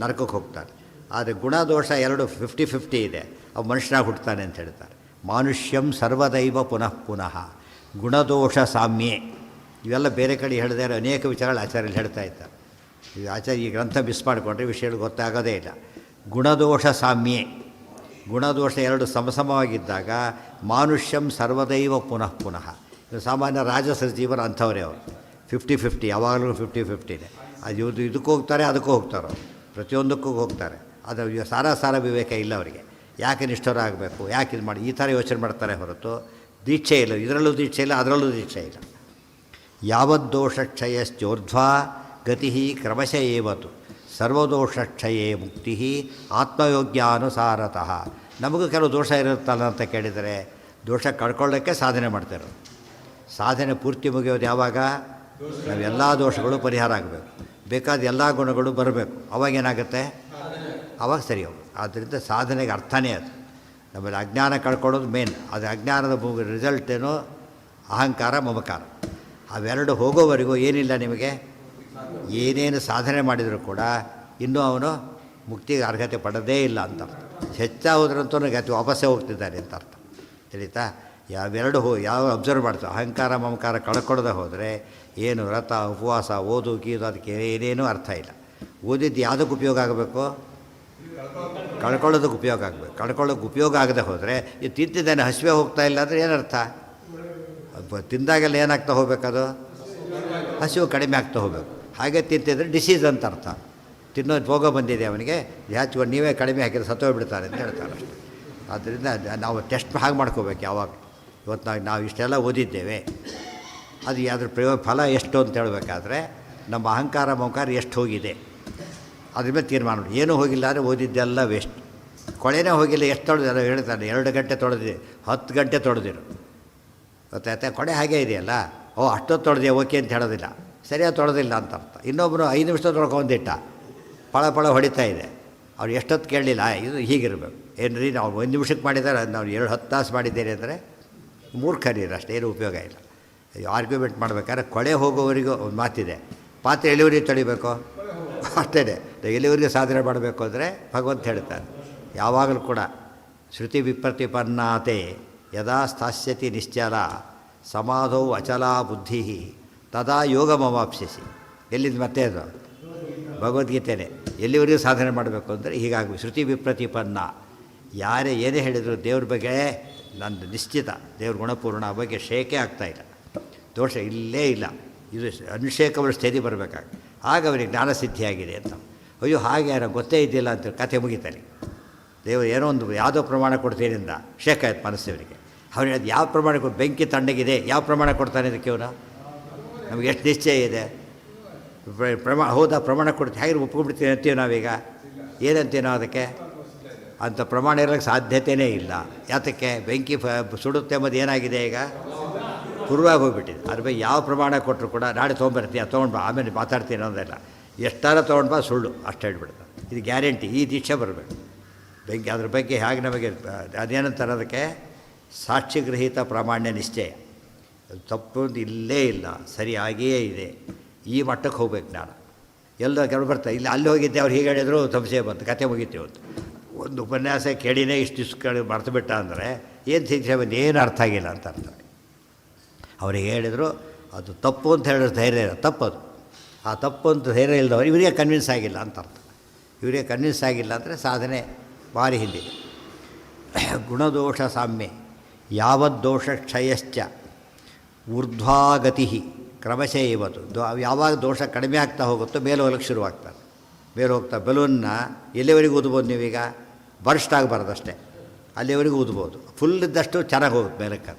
ನರಕಕ್ಕೆ ಹೋಗ್ತಾರೆ. ಆದರೆ ಗುಣದೋಷ ಎರಡು 50-50 ಇದೆ. ಅವು ಮನುಷ್ಯನಾಗಿ ಹುಟ್ಟುತ್ತಾನೆ ಅಂತ ಹೇಳ್ತಾರೆ. ಮಾನುಷ್ಯಂ ಸರ್ವದೈವ ಪುನಃ ಪುನಃ. ಗುಣದೋಷ ಸಾಮ್ಯೆ ಇವೆಲ್ಲ ಬೇರೆ ಕಡೆ ಹೇಳಿದೆ ಅನೇಕ ವಿಚಾರಗಳು ಆಚಾರ್ಯರು ಹೇಳ್ತಾ ಇದ್ದಾರೆ. ಈ ಆಚಾರ್ಯ ಈ ಗ್ರಂಥ ಮಿಸ್ ಮಾಡಿಕೊಂಡ್ರೆ ವಿಷಯಗಳು ಗೊತ್ತಾಗೋದೇ ಇಲ್ಲ. ಗುಣದೋಷ ಸಾಮ್ಯೆ, ಗುಣದೋಷ ಎರಡು ಸಮಸಮವಾಗಿದ್ದಾಗ ಮಾನುಷ್ಯಂ ಸರ್ವದೈವ ಪುನಃ ಪುನಃ. ಸಾಮಾನ್ಯ ರಾಜಸ ಜೀವನ ಅಂಥವರೇ ಅವರು. 50-50, ಯಾವಾಗಲೂ 50-50 ಅದು ಇದಕ್ಕೂ ಹೋಗ್ತಾರೆ, ಅದಕ್ಕೂ ಹೋಗ್ತಾರೋ, ಪ್ರತಿಯೊಂದಕ್ಕೂ ಹೋಗ್ತಾರೆ. ಅದು ಸಾರ ವಿವೇಕ ಇಲ್ಲ ಅವರಿಗೆ. ಯಾಕೆ ನಿಷ್ಠರ ಆಗಬೇಕು, ಯಾಕೆ ಇದು ಮಾಡಿ ಈ ಥರ ಯೋಚನೆ ಮಾಡ್ತಾರೆ ಹೊರತು ದೀಕ್ಷೆ ಇಲ್ಲ. ಇದರಲ್ಲೂ ದೀಕ್ಷೆ ಇಲ್ಲ, ಅದರಲ್ಲೂ ದೀಕ್ಷೆ ಇಲ್ಲ. ಯಾವದ್ದೋಷಕ್ಷಯಶ್ಚೋರ್ಧ್ವಾ ಗತಿ ಕ್ರಮಶ ಏವತು ಸರ್ವದೋಷಕ್ಷಯೇ ಮುಕ್ತಿ ಆತ್ಮಯೋಗ್ಯಾನುಸಾರತಃ. ನಮಗೂ ಕೆಲವು ದೋಷ ಇರುತ್ತಲ್ಲ ಅಂತ ಕೇಳಿದರೆ, ದೋಷ ಕಳ್ಕೊಳ್ಳೋಕ್ಕೆ ಸಾಧನೆ ಮಾಡ್ತಾರೆ. ಸಾಧನೆ ಪೂರ್ತಿ ಮುಗಿಯೋದು ಯಾವಾಗ? ನಾವೆಲ್ಲ ದೋಷಗಳು ಪರಿಹಾರ ಆಗಬೇಕು, ಬೇಕಾದ ಎಲ್ಲ ಗುಣಗಳು ಬರಬೇಕು. ಅವಾಗೇನಾಗುತ್ತೆ? ಅವಾಗ ಸರಿ ಹೋಗಿ. ಆದ್ದರಿಂದ ಸಾಧನೆಗೆ ಅರ್ಥನೇ ಅದು. ನಮ್ಮಲ್ಲಿ ಅಜ್ಞಾನ ಕಳ್ಕೊಳ್ಳೋದು ಮೇನ್. ಅದು ಅಜ್ಞಾನದ ರಿಸಲ್ಟ್ ಏನೋ ಅಹಂಕಾರ, ಮಮಕಾರ. ಅವೆರಡು ಹೋಗೋವರೆಗೂ ಏನಿಲ್ಲ ನಿಮಗೆ. ಏನೇನು ಸಾಧನೆ ಮಾಡಿದರೂ ಕೂಡ ಇನ್ನೂ ಅವನು ಮುಕ್ತಿಗೆ ಅರ್ಹತೆ ಪಡೋದೇ ಇಲ್ಲ ಅಂತ ಅರ್ಥ. ಹೆಚ್ಚಾಗೋದ್ರಂತೂ ಗತಿ ವಾಪಸ್ಸೇ ಹೋಗ್ತಿದ್ದಾನೆ ಅಂತ ಅರ್ಥ. ತಿಳಿತಾ? ಯಾವೆರಡು ಯಾವ ಅಬ್ಸರ್ವ್ ಮಾಡ್ತಾವೆ, ಅಹಂಕಾರ ಮಮಕಾರ ಕಳ್ಕೊಳ್ಳೋದೇ ಹೋದರೆ ಏನು ವ್ರತ ಉಪವಾಸ ಓದು ಗೀದು ಅದಕ್ಕೆ ಏನೇನೂ ಅರ್ಥ ಇಲ್ಲ. ಓದಿದ್ದು ಯಾವುದಕ್ಕೆ ಉಪಯೋಗ ಆಗಬೇಕು? ಕಳ್ಕೊಳ್ಳೋದಕ್ಕೆ ಉಪಯೋಗ ಆಗಬೇಕು. ಕಳ್ಕೊಳ್ಳೋಕೆ ಉಪಯೋಗ ಆಗದೆ ಹೋದರೆ ಇದು ತಿಂತಿದ್ದಾನೆ ಹಸಿವೆ ಹೋಗ್ತಾ ಇಲ್ಲ ಅಂದರೆ ಏನರ್ಥ? ತಿಂದಾಗೆಲ್ಲ ಏನಾಗ್ತಾ ಹೋಗ್ಬೇಕದು? ಹಸಿವು ಕಡಿಮೆ ಆಗ್ತಾ ಹೋಗಬೇಕು. ಹಾಗೆ ತಿಂತಿದ್ರೆ ಡಿಸೀಸ್ ಅಂತ ಅರ್ಥ. ತಿನ್ನೋದು ರೋಗ ಬಂದಿದೆ ಅವನಿಗೆ, ಜಾಸ್ತಿ ನೀವೇ ಕಡಿಮೆ ಹಾಕಿದ್ರೆ ಸತ್ತೋಗ್ಬಿಡ್ತಾರೆ ಅಂತ ಹೇಳ್ತಾರೆ ಅಷ್ಟೇ. ಆದ್ದರಿಂದ ನಾವು ಟೆಸ್ಟ್ ಹಾಗೆ ಮಾಡ್ಕೋಬೇಕು ಯಾವಾಗ. ಇವತ್ತು ನಾವು ಇಷ್ಟೆಲ್ಲ ಓದಿದ್ದೇವೆ, ಅದು ಅದ್ರ ಫಲ ಎಷ್ಟು ಅಂತ ಹೇಳಬೇಕಾದ್ರೆ ನಮ್ಮ ಅಹಂಕಾರ ಮಮಕಾರ ಎಷ್ಟು ಹೋಗಿದೆ ಅದ್ರ ಮೇಲೆ ತೀರ್ಮಾನ ಮಾಡಿ. ಏನೂ ಹೋಗಿಲ್ಲ ಅಂದರೆ ಓದಿದ್ದೆಲ್ಲ ವೇಸ್ಟ್. ಕೊಳೆನೇ ಹೋಗಿಲ್ಲ, ಎಷ್ಟು ತೊಳೆದ ಹೇಳ್ತಾನೆ, 2 ಗಂಟೆ ತೊಳೆದಿ 10 ಗಂಟೆ ತೊಳೆದಿರು ಗೊತ್ತಾಯ್ತಾ? ಕೊಳೆ ಹಾಗೇ ಇದೆಯಲ್ಲ, ಅಷ್ಟೊತ್ತು ತೊಳೆದೆ ಓಕೆ ಅಂತ ಹೇಳೋದಿಲ್ಲ, ಸರಿಯಾಗಿ ತೊಳೆದಿಲ್ಲ ಅಂತ ಅರ್ಥ. ಇನ್ನೊಬ್ಬರು 5 ನಿಮಿಷ ತೊಳ್ಕೊಂದಿಟ್ಟ ಪಳ ಪಳ ಹೊಡಿತಾ ಇದೆ, ಅವ್ರು ಎಷ್ಟೊತ್ತು ಕೇಳಲಿಲ್ಲ. ಇದು ಹೀಗಿರಬೇಕು. ಏನು ರೀ, ನಾವು 1 ನಿಮಿಷಕ್ಕೆ ಮಾಡಿದ್ದಾರೆ, ನಾವು 10 ತಾಸು ಮಾಡಿದ್ದೇನೆ ಅಂದರೆ ಮೂರ್ಖರೀರು, ಅಷ್ಟೇನು ಉಪಯೋಗ ಇಲ್ಲ. ಆರ್ಗ್ಯುಮೆಂಟ್ ಮಾಡಬೇಕಾದ್ರೆ ಕೊಳೆ ಹೋಗೋವರೆಗೂ ಒಂದು ಮಾತಿದೆ, ಪಾತ್ರೆ ಎಲ್ಲಿವರೆಗೆ ತೊಳಿಬೇಕು ಅಷ್ಟೇ. ಎಲ್ಲಿವರೆಗೆ ಸಾಧನೆ ಮಾಡಬೇಕು ಅಂದರೆ ಭಗವಂತ ಹೇಳ್ತಾನೆ ಯಾವಾಗಲೂ ಕೂಡ ಶ್ರುತಿ ವಿಪ್ರತಿಪನ್ನಾತೆ ಯದಾ ಸ್ಥಾಸ್ಯತಿ ನಿಶ್ಚಲ ಸಮಾಧೌ ಅಚಲಾ ಬುದ್ಧಿ ತದಾ ಯೋಗಮವಾಪ್ಸಿಸಿ. ಎಲ್ಲಿಂದ ಮತ್ತೆ ಅದು ಭಗವದ್ಗೀತೆಯೇ. ಎಲ್ಲಿವರೆಗೂ ಸಾಧನೆ ಮಾಡಬೇಕು ಅಂದರೆ ಹೀಗಾಗಿ ಶ್ರುತಿ ವಿಪ್ರತಿಪನ್ನ. ಯಾರೇ ಏನೇ ಹೇಳಿದರು ದೇವ್ರ ಬಗ್ಗೆ ನಂದು ನಿಶ್ಚಿತ, ದೇವ್ರ ಗುಣಪೂರ್ಣ ಬಗ್ಗೆ ಶೇಕೆ ಆಗ್ತಾಯಿಲ್ಲ, ದೋಷ ಇಲ್ಲೇ ಇಲ್ಲ. ಇದು ಅನುಶೇಕವರ ಸ್ಥಿತಿ ಬರಬೇಕಾಗ ಆಗ ಅವರಿಗೆ ಜ್ಞಾನಸಿದ್ಧಿಯಾಗಿದೆ ಅಂತ. ಅಯ್ಯೋ ಹಾಗೆ ಯಾರೋ ಗೊತ್ತೇ ಇದ್ದಿಲ್ಲ ಅಂತ ಕಥೆ ಮುಗಿತಾನೆ. ದೇವರು ಏನೋ ಒಂದು ಯಾವುದೋ ಪ್ರಮಾಣ ಕೊಡ್ತೀನಿಂದ ಶೇಕ ಆಯ್ತು ಮನಸ್ಸಿವರಿಗೆ. ಅವ್ರು ಹೇಳಿದ ಯಾವ ಪ್ರಮಾಣ ಕೊಟ್ಟು, ಬೆಂಕಿ ತಣ್ಣಗಿದೆ, ಯಾವ ಪ್ರಮಾಣ ಕೊಡ್ತಾನೆ ಇದಕ್ಕೆ ಇವನು? ನಮಗೆ ಎಷ್ಟು ನಿಶ್ಚಯ ಇದೆ ಹೌದಾ ಪ್ರಮಾಣ ಕೊಡ್ತೀವಿ, ಹೇಗೆ ಒಪ್ಕೊಂಡ್ಬಿಡ್ತೀವಿ ಅಂತೀವಿ ನಾವೀಗ. ಏನಂತೀವಿ ನಾವು ಅದಕ್ಕೆ? ಅಂಥ ಪ್ರಮಾಣ ಇರೋಕ್ಕೆ ಸಾಧ್ಯತೆಯೇ ಇಲ್ಲ. ಯಾತಕ್ಕೆ? ಬೆಂಕಿ ಸುಡುತ್ತೆ ಎಂಬುದು ಏನಾಗಿದೆ ಈಗ ಪೂರ್ವಾಗಿ ಹೋಗ್ಬಿಟ್ಟಿದೆ. ಅದ್ರ ಬಗ್ಗೆ ಯಾವ ಪ್ರಮಾಣ ಕೊಟ್ಟರು ಕೂಡ ನಾಳೆ ತೊಗೊಂಬರ್ತೀಯ, ತೊಗೊಂಡ್ಬಾ, ಆಮೇಲೆ ಮಾತಾಡ್ತೀನಿ ಅನ್ನೋದೆಲ್ಲ. ಎಷ್ಟಾರ ತೊಗೊಂಡ್ಬಾ ಸುಳ್ಳು ಅಷ್ಟು ಹೇಳ್ಬಿಡ್ತಾರೆ. ಇದು ಗ್ಯಾರಂಟಿ, ಈ ದೀಕ್ಷೆ ಬರಬೇಕು. ಬೆಂಕಿ ಅದ್ರ ಬಗ್ಗೆ ಹೇಗೆ ನಮಗೆ ಅದೇನಂತಾರೆ ಅದಕ್ಕೆ ಸಾಕ್ಷಿಗೃಹೀತ ಪ್ರಾಮಾಣ್ಯ ನಿಶ್ಚಯ. ತಪ್ಪು ಇಲ್ಲೇ ಇಲ್ಲ, ಸರಿಯಾಗಿಯೇ ಇದೆ. ಈ ಮಟ್ಟಕ್ಕೆ ಹೋಗ್ಬೇಕು ನಾನು. ಎಲ್ಲ ಕೆಲವು ಬರ್ತಾರೆ, ಇಲ್ಲಿ ಅಲ್ಲಿ ಹೋಗಿದ್ದೆ ಅವ್ರು ಹೀಗೆ ಹೇಳಿದ್ರು ಸಂಶಯ ಬಂತು, ಕತೆ ಮುಗಿತು. ಇವತ್ತು ಒಂದು ಉಪನ್ಯಾಸ ಕೇಳಿನೇ ಇಷ್ಟು ಮರ್ತು ಬಿಟ್ಟ ಅಂದರೆ ಏನು ಶಿಕ್ಷೆ ಬಂದು ಏನು ಅರ್ಥ ಆಗಿಲ್ಲ ಅಂತ ಅರ್ಥ. ಅವ್ರಿಗೆ ಹೇಳಿದರು ಅದು ತಪ್ಪು ಅಂತ ಹೇಳಿದ್ರೆ ಧೈರ್ಯ ಇಲ್ಲ, ತಪ್ಪದು. ಆ ತಪ್ಪು ಅಂತ ಧೈರ್ಯ ಇಲ್ಲದವ್ರು ಇವರಿಗೆ ಕನ್ವಿನ್ಸ್ ಆಗಿಲ್ಲ ಅಂತ ಅರ್ಥ. ಇವರಿಗೆ ಕನ್ವಿನ್ಸ್ ಆಗಿಲ್ಲ ಅಂದರೆ ಸಾಧನೆ ಭಾರಿ ಹಿಂದಿದೆ. ಗುಣದೋಷ ಸಾಮ್ಯ ಯಾವದ್ದೋಷ ಕ್ಷಯಶ್ಚ ಊರ್ಧ್ವಾಗತಿ ಕ್ರಮಶಃ ಇವತ್ತು. ಯಾವಾಗ ದೋಷ ಕಡಿಮೆ ಆಗ್ತಾ ಹೋಗುತ್ತೋ ಮೇಲೆ ಹೋಗಲಿಕ್ಕೆ ಶುರುವಾಗ್ತಾರೆ. ಮೇಲೆ ಹೋಗ್ತಾ ಬೆಲೂನ್ನ ಎಲ್ಲಿವರೆಗೂ ಊದ್ಬೋದು ನೀವೀಗ? ಬರ್ಸ್ಟ್ ಆಗಬಾರ್ದಷ್ಟೇ, ಅಲ್ಲಿವರೆಗೂ ಊದ್ಬೋದು. ಫುಲ್ ಇದ್ದಷ್ಟು ಚೆನ್ನಾಗಿ ಹೋಗುತ್ತೆ ಮೇಲಕ್ಕೆ.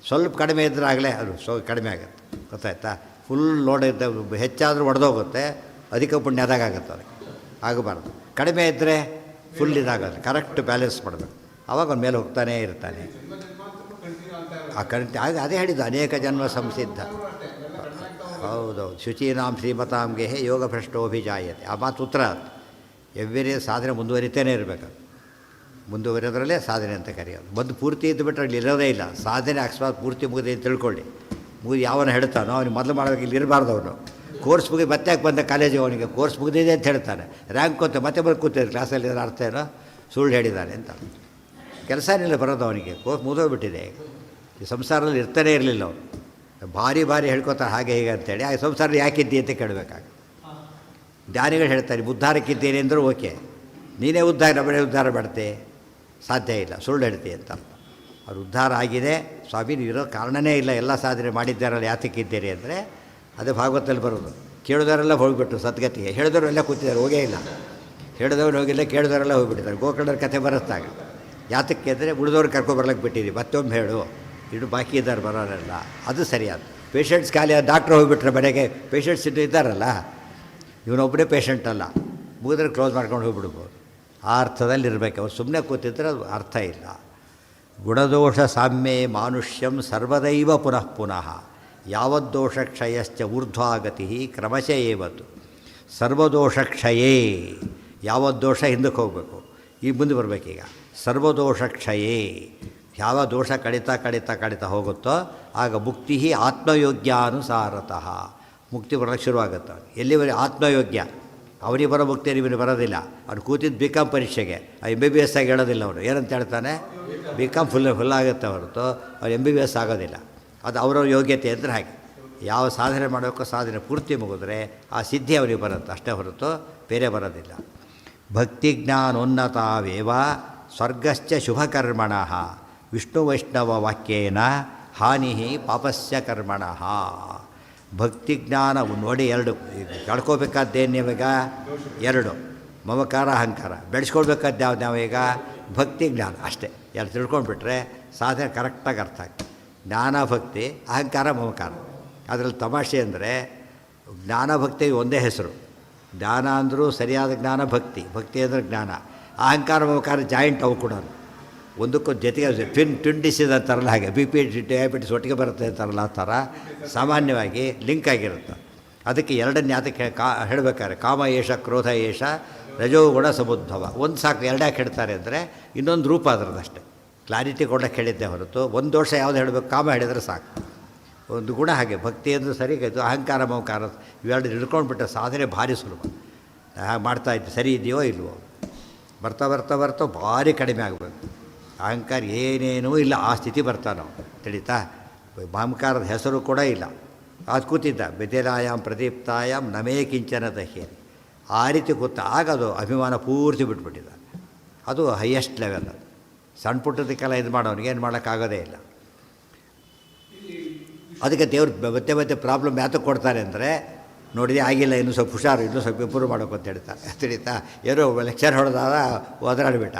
ಸ್ವಲ್ಪ ಕಡಿಮೆ ಇದ್ದರೆ ಆಗಲೇ ಅದು ಕಡಿಮೆ ಆಗುತ್ತೆ, ಗೊತ್ತಾಯ್ತಾ? ಫುಲ್ ಲೋಡ್ ಇದ್ದ ಹೆಚ್ಚಾದರೂ ಒಡೆದೋಗುತ್ತೆ, ಅಧಿಕ ಪುಣ್ಯ ಆದಾಗುತ್ತೆ. ಅದಕ್ಕೆ ಆಗಬಾರ್ದು. ಕಡಿಮೆ ಇದ್ದರೆ ಫುಲ್ ಇದಾಗೋದು. ಕರೆಕ್ಟ್ ಬ್ಯಾಲೆನ್ಸ್ ಮಾಡಬೇಕು, ಆವಾಗ ಅವ್ನ ಮೇಲೆ ಹೋಗ್ತಾನೇ ಇರ್ತಾನೆ. ಆ ಕರೆಂಟ್ ಆಗ ಅದೇ ಹೇಳಿದ್ದು ಅನೇಕ ಜನ್ಮ ಸಂಸಿದ್ಧ. ಹೌದೌದು. ಶುಚೀನಾಂ ಶ್ರೀಮತಾಂಗೆ ಯೋಗ ಭ್ರಷ್ಟೋಭಿಜಾಯತೆ. ಆ ಮಾತು ಉತ್ತರ. ಎವ್ರಿ ಸಾಧನೆ ಮುಂದುವರಿತೇನೆ ಇರಬೇಕು. ಮುಂದುವರಿಯೋದ್ರಲ್ಲೇ ಸಾಧನೆ ಅಂತ ಕರೆಯೋದು. ಬಂದು ಪೂರ್ತಿ ಇದ್ದು ಬಿಟ್ಟರೆ ಅಲ್ಲಿ ಇರೋದೇ ಇಲ್ಲ. ಸಾಧನೆ ಅಕಸ್ಮಾತ್ ಪೂರ್ತಿ ಮುಗಿದೆ ಅಂತ ತಿಳ್ಕೊಳ್ಳಿ, ಮುಗಿದು ಯಾವನ ಹೇಳ್ತಾನೋ ಅವ್ನಿಗೆ ಮೊದಲು ಮಾಡಬೇಕು, ಇಲ್ಲಿ ಇರಬಾರ್ದು. ಅವನು ಕೋರ್ಸ್ ಮುಗಿ ಮತ್ತೆ ಯಾಕೆ ಬಂದ ಕಾಲೇಜಿಗೆ, ಅವನಿಗೆ ಕೋರ್ಸ್ ಮುಗಿದಿದೆ ಅಂತ ಹೇಳ್ತಾನೆ, ರ್ಯಾಂಕ್ ಅಂತ ಮತ್ತೆ ಬಂದು ಕೂತಿದ್ರು ಕ್ಲಾಸಲ್ಲಿ. ಇದರ ಅರ್ಥ ಏನೋ ಸುಳ್ಳು ಹೇಳಿದ್ದಾನೆ ಅಂತ. ಕೆಲಸನೇ ಬರೋದು ಅವನಿಗೆ, ಕೋರ್ಸ್ ಮುಗಿದೋಗ್ಬಿಟ್ಟಿದೆ. ಈ ಸಂಸಾರದಲ್ಲಿ ಇರ್ತಾನೆ ಇರಲಿಲ್ಲ ಅವನು. ಭಾರಿ ಭಾರಿ ಹೇಳ್ಕೊತಾರೆ ಹಾಗೆ ಹೀಗೆ ಅಂತೇಳಿ. ಆ ಸಂಸಾರ ಯಾಕಿದ್ದಿ ಅಂತ ಕೇಳಬೇಕಾಗ ಜ್ಞಾನಿಗಳು ಹೇಳ್ತಾರೆ ಉದ್ಧಾರಕ್ಕಿದ್ದೇನೆ ಅಂದರೂ ಓಕೆ, ನೀನೇ ಉದ್ಧಾರ ನಮ್ಮನೆ ಉದ್ಧಾರ ಮಾಡ್ತೆ, ಸಾಧ್ಯ ಇಲ್ಲ, ಸುಳ್ಳು ಹೇಳ್ತಿ ಅಂತ. ಅವ್ರು ಉದ್ಧಾರ ಆಗಿದೆ ಸ್ವಾಮಿ, ನೀವು ಇರೋ ಕಾರಣನೇ ಇಲ್ಲ, ಎಲ್ಲ ಸಾಧನೆ ಮಾಡಿದ್ದಾರಲ್ಲ ಯಾತಕ್ಕಿದ್ದೀರಿ ಅಂದರೆ ಅದೇ ಭಾಗವತದಲ್ಲಿ ಬರೋದು. ಕೇಳಿದವರೆಲ್ಲ ಹೋಗಿಬಿಟ್ರು ಸದ್ಗತಿಗೆ, ಹೇಳಿದವರೆಲ್ಲ ಕೂತಿದ್ದಾರೆ, ಹೋಗೇ ಇಲ್ಲ. ಹೇಳಿದವ್ರು ಹೋಗಿಲ್ಲ, ಕೇಳಿದವರೆಲ್ಲ ಹೋಗಿಬಿಟ್ಟಿದ್ದಾರೆ. ಗೋಕರ್ಣರ ಕಥೆ ಬರುತ್ತಾಗ ಯಾತಕ್ಕೆ ಅಂದರೆ ಉಳಿದವ್ರು ಕರ್ಕೊಬರ್ಲಿಕ್ಕೆ ಬಿಟ್ಟಿರಿ, ಮತ್ತೊಮ್ಮೆ ಹೇಳು, ಇನ್ನು ಬಾಕಿ ಇದ್ದಾರೆ ಬರೋರೆಲ್ಲ. ಅದು ಸರಿಯಾದ ಪೇಷಂಟ್ಸ್ ಖಾಲಿ ಡಾಕ್ಟ್ರ್ ಹೋಗಿಬಿಟ್ರೆ ಮನೆಗೆ ಪೇಷಂಟ್ಸ್ ಇನ್ನೂ ಇದ್ದಾರಲ್ಲ, ಇವನೊಬ್ಬನೇ ಪೇಷಂಟ್ ಅಲ್ಲ, ಮುಗಿದ್ರೆ ಕ್ಲೋಸ್ ಮಾಡ್ಕೊಂಡು ಹೋಗ್ಬಿಡ್ಬೋದು. ಆ ಅರ್ಥದಲ್ಲಿ ಇರಬೇಕು. ಅವ್ರು ಸುಮ್ಮನೆ ಕೂತಿದ್ರೆ ಅದು ಅರ್ಥ ಇಲ್ಲ. ಗುಣದೋಷ ಸಾಮ್ಯೇ ಮಾನುಷ್ಯಂ ಸರ್ವದೈವ ಪುನಃ ಪುನಃ ಯಾವದ್ದೋಷ ಕ್ಷಯಶ್ಚ ಊರ್ಧ್ವಾಗತಿ ಕ್ರಮಶಃ ಏವತ್ತು. ಸರ್ವದೋಷ ಕ್ಷಯೇ, ಯಾವದ್ದೋಷ ಹಿಂದಕ್ಕೆ ಹೋಗಬೇಕು, ಈಗ ಮುಂದೆ ಬರಬೇಕೀಗ. ಸರ್ವದೋಷ ಕ್ಷಯೇ, ಯಾವ ದೋಷ ಕಡಿತಾ ಕಡಿತಾ ಕಡಿತಾ ಹೋಗುತ್ತೋ ಆಗ ಮುಕ್ತಿ ಆತ್ಮಯೋಗ್ಯಾನುಸಾರತಃ, ಮುಕ್ತಿ ಬರೋಕ್ಕೆ ಶುರುವಾಗುತ್ತೆ. ಎಲ್ಲಿವರೆಗೆ ಆತ್ಮಯೋಗ್ಯ, ಅವನಿಗೆ ಬರೋ ಮುಕ್ತಿ ಇವನಿಗೆ ಬರೋದಿಲ್ಲ. ಅವ್ನು ಕೂತಿದ್ದು ಬಿ ಕಾಮ್ ಪರೀಕ್ಷೆಗೆ MBBS ಆಗಿ ಹೇಳೋದಿಲ್ಲ. ಅವನು ಏನಂತ ಹೇಳ್ತಾನೆ, ಬಿ ಕಾಮ್ ಫುಲ್ ಆಗುತ್ತೆ ಹೊರತು ಅವ್ರು MBBS ಆಗೋದಿಲ್ಲ. ಅದು ಅವರವ್ರ ಯೋಗ್ಯತೆ ಅಂದರೆ ಹಾಗೆ. ಯಾವ ಸಾಧನೆ ಮಾಡಬೇಕೋ ಸಾಧನೆ ಪೂರ್ತಿ ಮುಗಿದ್ರೆ ಆ ಸಿದ್ಧಿ ಅವನಿಗೆ ಬರುತ್ತೆ ಅಷ್ಟೇ ಹೊರತು ಬೇರೆ ಬರೋದಿಲ್ಲ. ಭಕ್ತಿಜ್ಞಾನೋನ್ನತಾವೇವ ಸ್ವರ್ಗಶ್ಚ ಶುಭಕರ್ಮಣಃ ವಿಷ್ಣು ವೈಷ್ಣವ ವಾಕ್ಯೇನ ಹಾನಿ ಪಾಪಸ್ಯ ಕರ್ಮಣಃ. ಭಕ್ತಿಜ್ಞಾನ ನೋಡಿ, ಎರಡು ಕಳ್ಕೋಬೇಕಾದ್ದೇನು ನೀವೀಗ? ಎರಡು, ಮಮಕಾರ ಅಹಂಕಾರ. ಬೆಳೆಸ್ಕೊಳ್ಬೇಕಾದ್ದು ಯಾವ್ದು ನಾವೀಗ? ಭಕ್ತಿ ಜ್ಞಾನ ಅಷ್ಟೇ. ಎರಡು ತಿಳ್ಕೊಂಡ್ಬಿಟ್ರೆ ಸಾಧನೆ ಕರೆಕ್ಟಾಗಿ ಅರ್ಥ ಆಗ್ತದೆ. ಜ್ಞಾನ ಭಕ್ತಿ, ಅಹಂಕಾರ ಮಮಕಾರ. ಅದರಲ್ಲಿ ತಮಾಷೆ ಅಂದರೆ ಜ್ಞಾನ ಭಕ್ತಿಗೆ ಒಂದೇ ಹೆಸರು. ಜ್ಞಾನ ಅಂದರೂ ಸರಿಯಾದ ಜ್ಞಾನ ಭಕ್ತಿ, ಭಕ್ತಿ ಅಂದರೆ ಜ್ಞಾನ. ಅಹಂಕಾರ ಮಮಕಾರ ಜಾಯಿಂಟ್ ಅವು ಕೂಡ ಒಂದಕ್ಕೂ ಜೊತೆಗೆ ಟ್ವಿನ್ ಡಿಸೀಸ್ ಅಂತಾರಲ್ಲ ಹಾಗೆ, BP ಡಯಾಬಿಟಿಸ್ ಒಟ್ಟಿಗೆ ಬರುತ್ತೆ ಅಂತಾರಲ್ಲ ಆ ಥರ ಸಾಮಾನ್ಯವಾಗಿ ಲಿಂಕ್ ಆಗಿರುತ್ತೆ. ಅದಕ್ಕೆ ಎರಡನ್ನೇ ಅದಕ್ಕೆ ಹೇಳಬೇಕಾದ್ರೆ ಕಾಮ ಏಷ ಕ್ರೋಧ ಏಷ ರಜೋಗುಣ ಸಮುದ್ಭವ. ಒಂದು ಸಾಕು, ಎರಡಾಕೆ ಹೇಳ್ತಾರೆ ಅಂದರೆ ಇನ್ನೊಂದು ರೂಪ ಅದರದಷ್ಟೇ. ಕ್ಲಾರಿಟಿ ಕೊಡೋಕ್ಕೆ ಹೇಳಿದ್ದೆ ಹೊರತು ಒಂದು ದೋಷ ಯಾವುದು ಹೇಳಬೇಕು, ಕಾಮ ಹೇಳಿದರೆ ಸಾಕು. ಒಂದು ಗುಣ ಹಾಗೆ, ಭಕ್ತಿ ಅಂದರೆ ಸರಿಗಾಯಿತು. ಅಹಂಕಾರ ಮಮಕಾರ ಇವೆರಡು ಹಿಡ್ಕೊಂಡ್ಬಿಟ್ರೆ ಸಾಧನೆ ಭಾರಿ ಸುಲಭ. ಹಾಗೆ ಮಾಡ್ತಾಯಿದ್ದು ಸರಿ ಇದೆಯೋ ಇಲ್ವೋ, ಬರ್ತಾ ಬರ್ತಾ ಬರ್ತಾ ಭಾರಿ ಕಡಿಮೆ ಆಗಬೇಕು. ಅಹಂಕಾರ ಏನೇನೂ ಇಲ್ಲ, ಆ ಸ್ಥಿತಿ ಬರ್ತಾನೋ ತಿಳಿತಾ. ಮಮಕಾರದ ಹೆಸರು ಕೂಡ ಇಲ್ಲ. ಅದು ಕೂತಿದ್ದ ಬೆದೆಲಾಯಾಮ್ ಪ್ರದೀಪ್ತಾಯಾಮ್ ನಮೇ ಕಿಂಚನ ದಹ್ಯರಿ, ಆ ರೀತಿ ಕೂತ ಆಗದು ಅಭಿಮಾನ ಪೂರ್ತಿ ಬಿಟ್ಬಿಟ್ಟಿದ್ದ. ಅದು ಹೈಯೆಸ್ಟ್ ಲೆವೆಲ್. ಅದು ಸಣ್ಣ ಪುಟ್ಟದಕ್ಕೆಲ್ಲ ಇದು ಮಾಡೋನಿಗೆ ಏನು ಮಾಡೋಕ್ಕಾಗೋದೇ ಇಲ್ಲ. ಅದಕ್ಕೆ ದೇವ್ರು ಮತ್ತೆ ಮತ್ತೆ ಪ್ರಾಬ್ಲಮ್ ಯಾತಕ್ಕೆ ಕೊಡ್ತಾರೆ ಅಂದರೆ, ನೋಡಿದೆ ಆಗಿಲ್ಲ, ಇನ್ನೂ ಸ್ವಲ್ಪ ಹುಷಾರು, ಇನ್ನೂ ಸ್ವಲ್ಪ ಇಂಪ್ರೂವ್ ಮಾಡೋಕೆ ಅಂತ ಹೇಳ್ತಾರೆ ತಿಳಿತಾ. ಏನೋ ಲೆಕ್ಚರ್ ಹೊಡೆದಾಗ ಒದರಾಡಿಬಿಟ್ಟ,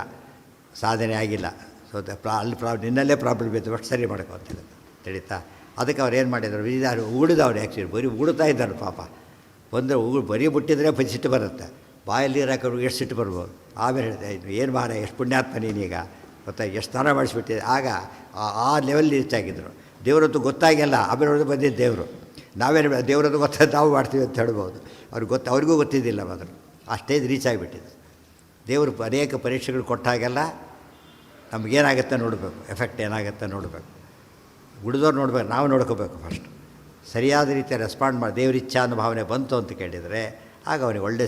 ಸಾಧನೆ ಆಗಿಲ್ಲ, ಸೊ ಅಲ್ಲಿ ನಿನ್ನಲ್ಲೇ ಪ್ರಾಬ್ಲಮ್ ಇತ್ತು, ಅಷ್ಟು ಸರಿ ಮಾಡ್ಕೊ ಅಂತ ಹೇಳುತ್ತೆ ತಿಳಿತಾ. ಅದಕ್ಕೆ ಅವ್ರು ಏನು ಮಾಡಿದ್ರು, ಇದಾರು ಉಳಿದವ್ರು ಆ್ಯಕ್ಚುಲಿ ಬರೀ ಉಗುಳ್ತಾ ಇದ್ದಾರೆ ಪಾಪ. ಬಂದರೆ ಬರೀ ಬಿಟ್ಟಿದ್ರೆ ಸಿಟ್ಟು ಬರುತ್ತೆ, ಬಾಯಲ್ಲಿ ನೀರು ಹಾಕೋರು ಎಷ್ಟು ಸಿಟ್ಟು ಬರ್ಬೋದು. ಆಮೇಲೆ ಹೇಳ್ತಾ ಏನು ಮಾರ ಎಷ್ಟು ಪುಣ್ಯಾತ್ಮ ನೀನೀಗ ಗೊತ್ತಾ, ಎಷ್ಟು ಸ್ನಾನ ಮಾಡಿಸ್ಬಿಟ್ಟಿದೆ. ಆಗ ಆ ಲೆವೆಲ್ ರೀಚ್ ಆಗಿದ್ದರು. ದೇವರದ್ದು ಗೊತ್ತಾಗಿಲ್ಲ, ಆಮೇಲೆ ಹೊಡೆದು ಬಂದಿದ್ದು ದೇವರು. ನಾವೇನು ದೇವರದ್ದು ಗೊತ್ತಾದ ನಾವು ಮಾಡ್ತೀವಿ ಅಂತ ಹೇಳ್ಬೋದು. ಅವ್ರಿಗೂ ಗೊತ್ತಿದ್ದಿಲ್ಲ ಮೊದಲು, ಆ ಸ್ಟೇಜ್ ರೀಚ್ ಆಗಿಬಿಟ್ಟಿದೆ. ದೇವರು ಅನೇಕ ಪರೀಕ್ಷೆಗಳು ಕೊಟ್ಟಾಗೆಲ್ಲ ನಮಗೇನಾಗುತ್ತೆ ನೋಡಬೇಕು, ಎಫೆಕ್ಟ್ ಏನಾಗುತ್ತೆ ನೋಡಬೇಕು. ಉಳಿದವ್ರು ನೋಡ್ಬೇಕು, ನಾವು ನೋಡ್ಕೋಬೇಕು ಫಸ್ಟ್. ಸರಿಯಾದ ರೀತಿಯ ರೆಸ್ಪಾಂಡ್ ಮಾಡಿ ದೇವ್ರ ಇಚ್ಛಾ ಅನ್ನೋ ಭಾವನೆ ಬಂತು ಅಂತ ಕೇಳಿದರೆ ಆಗ ಅವನಿಗೆ ಒಳ್ಳೆ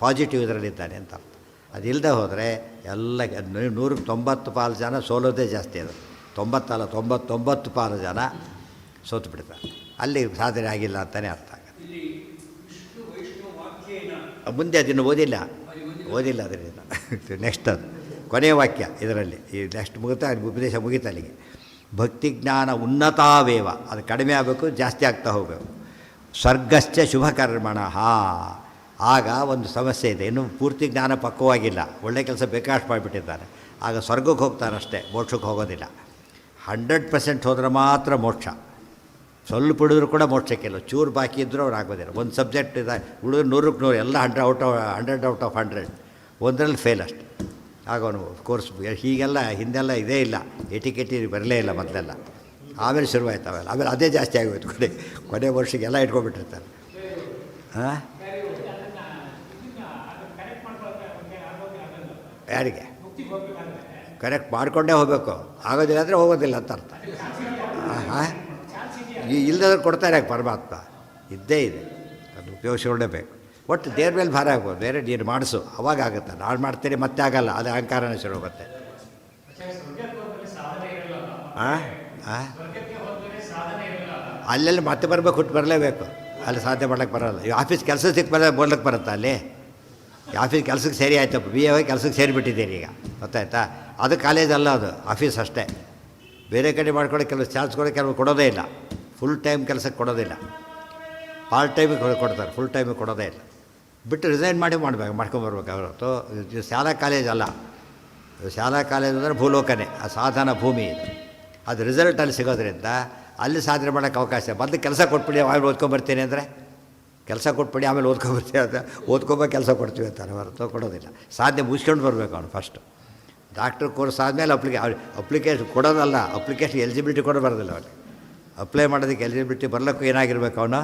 ಪಾಸಿಟಿವ್ ಇದರಲ್ಲಿದ್ದಾನೆ ಅಂತ ಅರ್ಥ. ಅದಿಲ್ಲದೆ ಹೋದರೆ ಎಲ್ಲ 190 ಪಾಲು ಜನ ಸೋಲೋದೇ ಜಾಸ್ತಿ. ಅದು 90 ಅಲ್ಲ 99 ಪಾಲು ಜನ ಸೋತು ಬಿಡ್ತಾರೆ. ಅಲ್ಲಿ ಸಾಧನೆ ಆಗಿಲ್ಲ ಅಂತಲೇ ಅರ್ಥ ಆಗುತ್ತೆ. ಮುಂದೆ ಅದನ್ನು ಓದಿಲ್ಲ ಅದರಿಂದ ನೆಕ್ಸ್ಟ್ ಅದು ಕೊನೆಯ ವಾಕ್ಯ ಇದರಲ್ಲಿ. ಈ ನೆಕ್ಸ್ಟ್ ಮುಗಿತಾ ಉಪದೇಶ ಮುಗಿತಾ ಅಲ್ಲಿಗೆ. ಭಕ್ತಿಜ್ಞಾನ ಉನ್ನತಾವೇವ, ಅದು ಕಡಿಮೆ ಆಗಬೇಕು, ಜಾಸ್ತಿ ಆಗ್ತಾ ಹೋಗಬೇಕು. ಸ್ವರ್ಗಶ್ಚ ಶುಭಕರ್ಮಣಃ, ಆಗ ಒಂದು ಸಮಸ್ಯೆ ಇದೆ, ಇನ್ನೂ ಪೂರ್ತಿ ಜ್ಞಾನ ಪಕ್ವವಾಗಿಲ್ಲ, ಒಳ್ಳೆ ಕೆಲಸ ಬೇಕಾಷ್ಟು ಮಾಡಿಬಿಟ್ಟಿದ್ದಾರೆ. ಆಗ ಸ್ವರ್ಗಕ್ಕೆ ಹೋಗ್ತಾರಷ್ಟೇ, ಮೋಕ್ಷಕ್ಕೆ ಹೋಗೋದಿಲ್ಲ. 100% ಹೋದ್ರೆ ಮಾತ್ರ ಮೋಕ್ಷ. ಸ್ವಲ್ಪ ಹಿಡಿದ್ರು ಕೂಡ ಮೋಕ್ಷಕ್ಕಿಲ್ಲ, ಚೂರು ಬಾಕಿ ಇದ್ದರೂ ಅವ್ರು ಆಗೋದಿಲ್ಲ. ಒಂದು ಸಬ್ಜೆಕ್ಟ್ ಇದೆ ಹುಡುಗರು 100ಕ್ಕೆ 100 ಎಲ್ಲ 100 ಔಟ್ ಆಫ್ 100, ಒಂದರಲ್ಲಿ ಫೇಲ್ ಅಷ್ಟೆ. ಆಗ ಅವನು ಕೋರ್ಸ್ ಹೀಗೆಲ್ಲ ಹಿಂದೆಲ್ಲ ಇದೇ ಇಲ್ಲ, ಎಟಿಕೆಟಿ ಬರಲೇ ಇಲ್ಲ ಮೊದಲೆಲ್ಲ. ಆಮೇಲೆ ಶುರುವಾಯ್ತು ಅವೆಲ್ಲ. ಆಮೇಲೆ ಅದೇ ಜಾಸ್ತಿ ಆಗೋಯ್ತು, ಕೊನೆ ವರ್ಷಕ್ಕೆಲ್ಲ ಇಟ್ಕೊಂಡ್ಬಿಟ್ಟಿರ್ತಾರೆ. ಹಾಂ, ಯಾರಿಗೆ ಕರೆಕ್ಟ್ ಮಾಡಿಕೊಂಡೇ ಹೋಗಬೇಕು, ಆಗೋದಿಲ್ಲ ಅಂದರೆ ಹೋಗೋದಿಲ್ಲ ಅಂತ ಅರ್ಥ. ಹಾಂ, ಇಲ್ಲದ್ರೆ ಕೊಡ್ತಾರೆ ಯಾಕೆ ಪರಮಾತ್ಮ, ಇದ್ದೇ ಇದೆ, ಅದು ಉಪಯೋಗಿಸ್ಕೊಳ್ಳೇಬೇಕು. ಒಟ್ಟು ದೇವ್ರ ಮೇಲೆ ಭಾರ ಆಗ್ಬೋದು, ಬೇರೆ ನೀನು ಮಾಡಿಸು, ಅವಾಗ ಆಗುತ್ತೆ. ನಾನು ಮಾಡ್ತೀನಿ ಮತ್ತೆ ಆಗಲ್ಲ, ಅದು ಅಹಂಕಾರನೇ ಶುರು ಹೋಗುತ್ತೆ. ಹಾಂ ಹಾಂ, ಅಲ್ಲೆಲ್ಲಿ ಮತ್ತೆ ಬರಬೇಕು, ಹುಟ್ಟು ಬರಲೇಬೇಕು, ಅಲ್ಲಿ ಸಾಧ್ಯ ಮಾಡ್ಲಿಕ್ಕೆ ಬರೋಲ್ಲ. ಈ ಆಫೀಸ್ ಕೆಲಸ ಸಿಕ್ಕ ಮೇಲೆ ಬೋರ್ಲಿಕ್ಕೆ ಬರುತ್ತಾ ಅಲ್ಲಿ? ಆಫೀಸ್ ಕೆಲಸಕ್ಕೆ ಸೇರಿ ಆಯ್ತಪ್ಪ, BA ಕೆಲಸಕ್ಕೆ ಸೇರಿಬಿಟ್ಟಿದ್ದೀರಿ ಈಗ, ಗೊತ್ತಾಯ್ತಾ? ಅದು ಕಾಲೇಜ್ ಅಲ್ಲ, ಅದು ಆಫೀಸ್ ಅಷ್ಟೇ. ಬೇರೆ ಕಡೆ ಮಾಡ್ಕೊಳ್ಳೋ ಕೆಲವು ಚಾನ್ಸ್ಗಳು ಕೆಲವು ಕೊಡೋದೇ ಇಲ್ಲ. ಫುಲ್ ಟೈಮ್ ಕೆಲಸಕ್ಕೆ ಕೊಡೋದಿಲ್ಲ, ಪಾರ್ಟ್ ಟೈಮಿಗೆ ಕೊಡ್ತಾರೆ, ಫುಲ್ ಟೈಮಿಗೆ ಕೊಡೋದೇ ಇಲ್ಲ. ಬಿಟ್ಟು ರಿಸೈನ್ ಮಾಡ್ಕೊಂಬರ್ಬೇಕು ಹೊರತು ಶಾಲಾ ಕಾಲೇಜ್ ಅಲ್ಲ. ಶಾಲಾ ಕಾಲೇಜ್ ಅಂದರೆ ಭೂಲೋಕನೇ, ಆ ಸಾಧನ ಭೂಮಿ ಇದು. ಅದು ರಿಸಲ್ಟಲ್ಲಿ ಸಿಗೋದ್ರಿಂದ ಅಲ್ಲಿ ಸಾಧನೆ ಮಾಡೋಕ್ಕೆ ಅವಕಾಶ. ಮೊದಲು ಕೆಲಸ ಕೊಟ್ಬಿಡಿ, ಆಮೇಲೆ ಓದ್ಕೊಂಬರ್ತೀನಿ ಅಂದರೆ ಕೆಲಸ ಕೊಟ್ಬಿಡಿ ಆಮೇಲೆ ಓದ್ಕೊಂಬರ್ತೀವಿ ಅಂತ, ಓದ್ಕೊಬೇಕು ಕೆಲಸ ಕೊಡ್ತೀವಿ ಅಂತಾರೆ ಹೊರತು ಕೊಡೋದಿಲ್ಲ. ಸಾಧನೆ ಮುಗಿಸ್ಕೊಂಡು ಬರಬೇಕು ಅವನು ಫಸ್ಟು. ಡಾಕ್ಟ್ರ್ ಕೋರ್ಸ್ ಆದಮೇಲೆ ಅಪ್ಲಿಕೇಶನ್ ಕೊಡೋದಲ್ಲ, ಅಪ್ಲಿಕೇಶನ್ ಎಲಿಜಿಬಿಲಿಟಿ ಕೂಡ ಬರೋದಿಲ್ಲ ಅವನಿಗೆ. ಅಪ್ಲೈ ಮಾಡೋದಕ್ಕೆ ಎಲಿಜಿಬಿಲಿಟಿ ಬರಲಿಕ್ಕೂ ಏನಾಗಿರ್ಬೇಕು, ಅವನು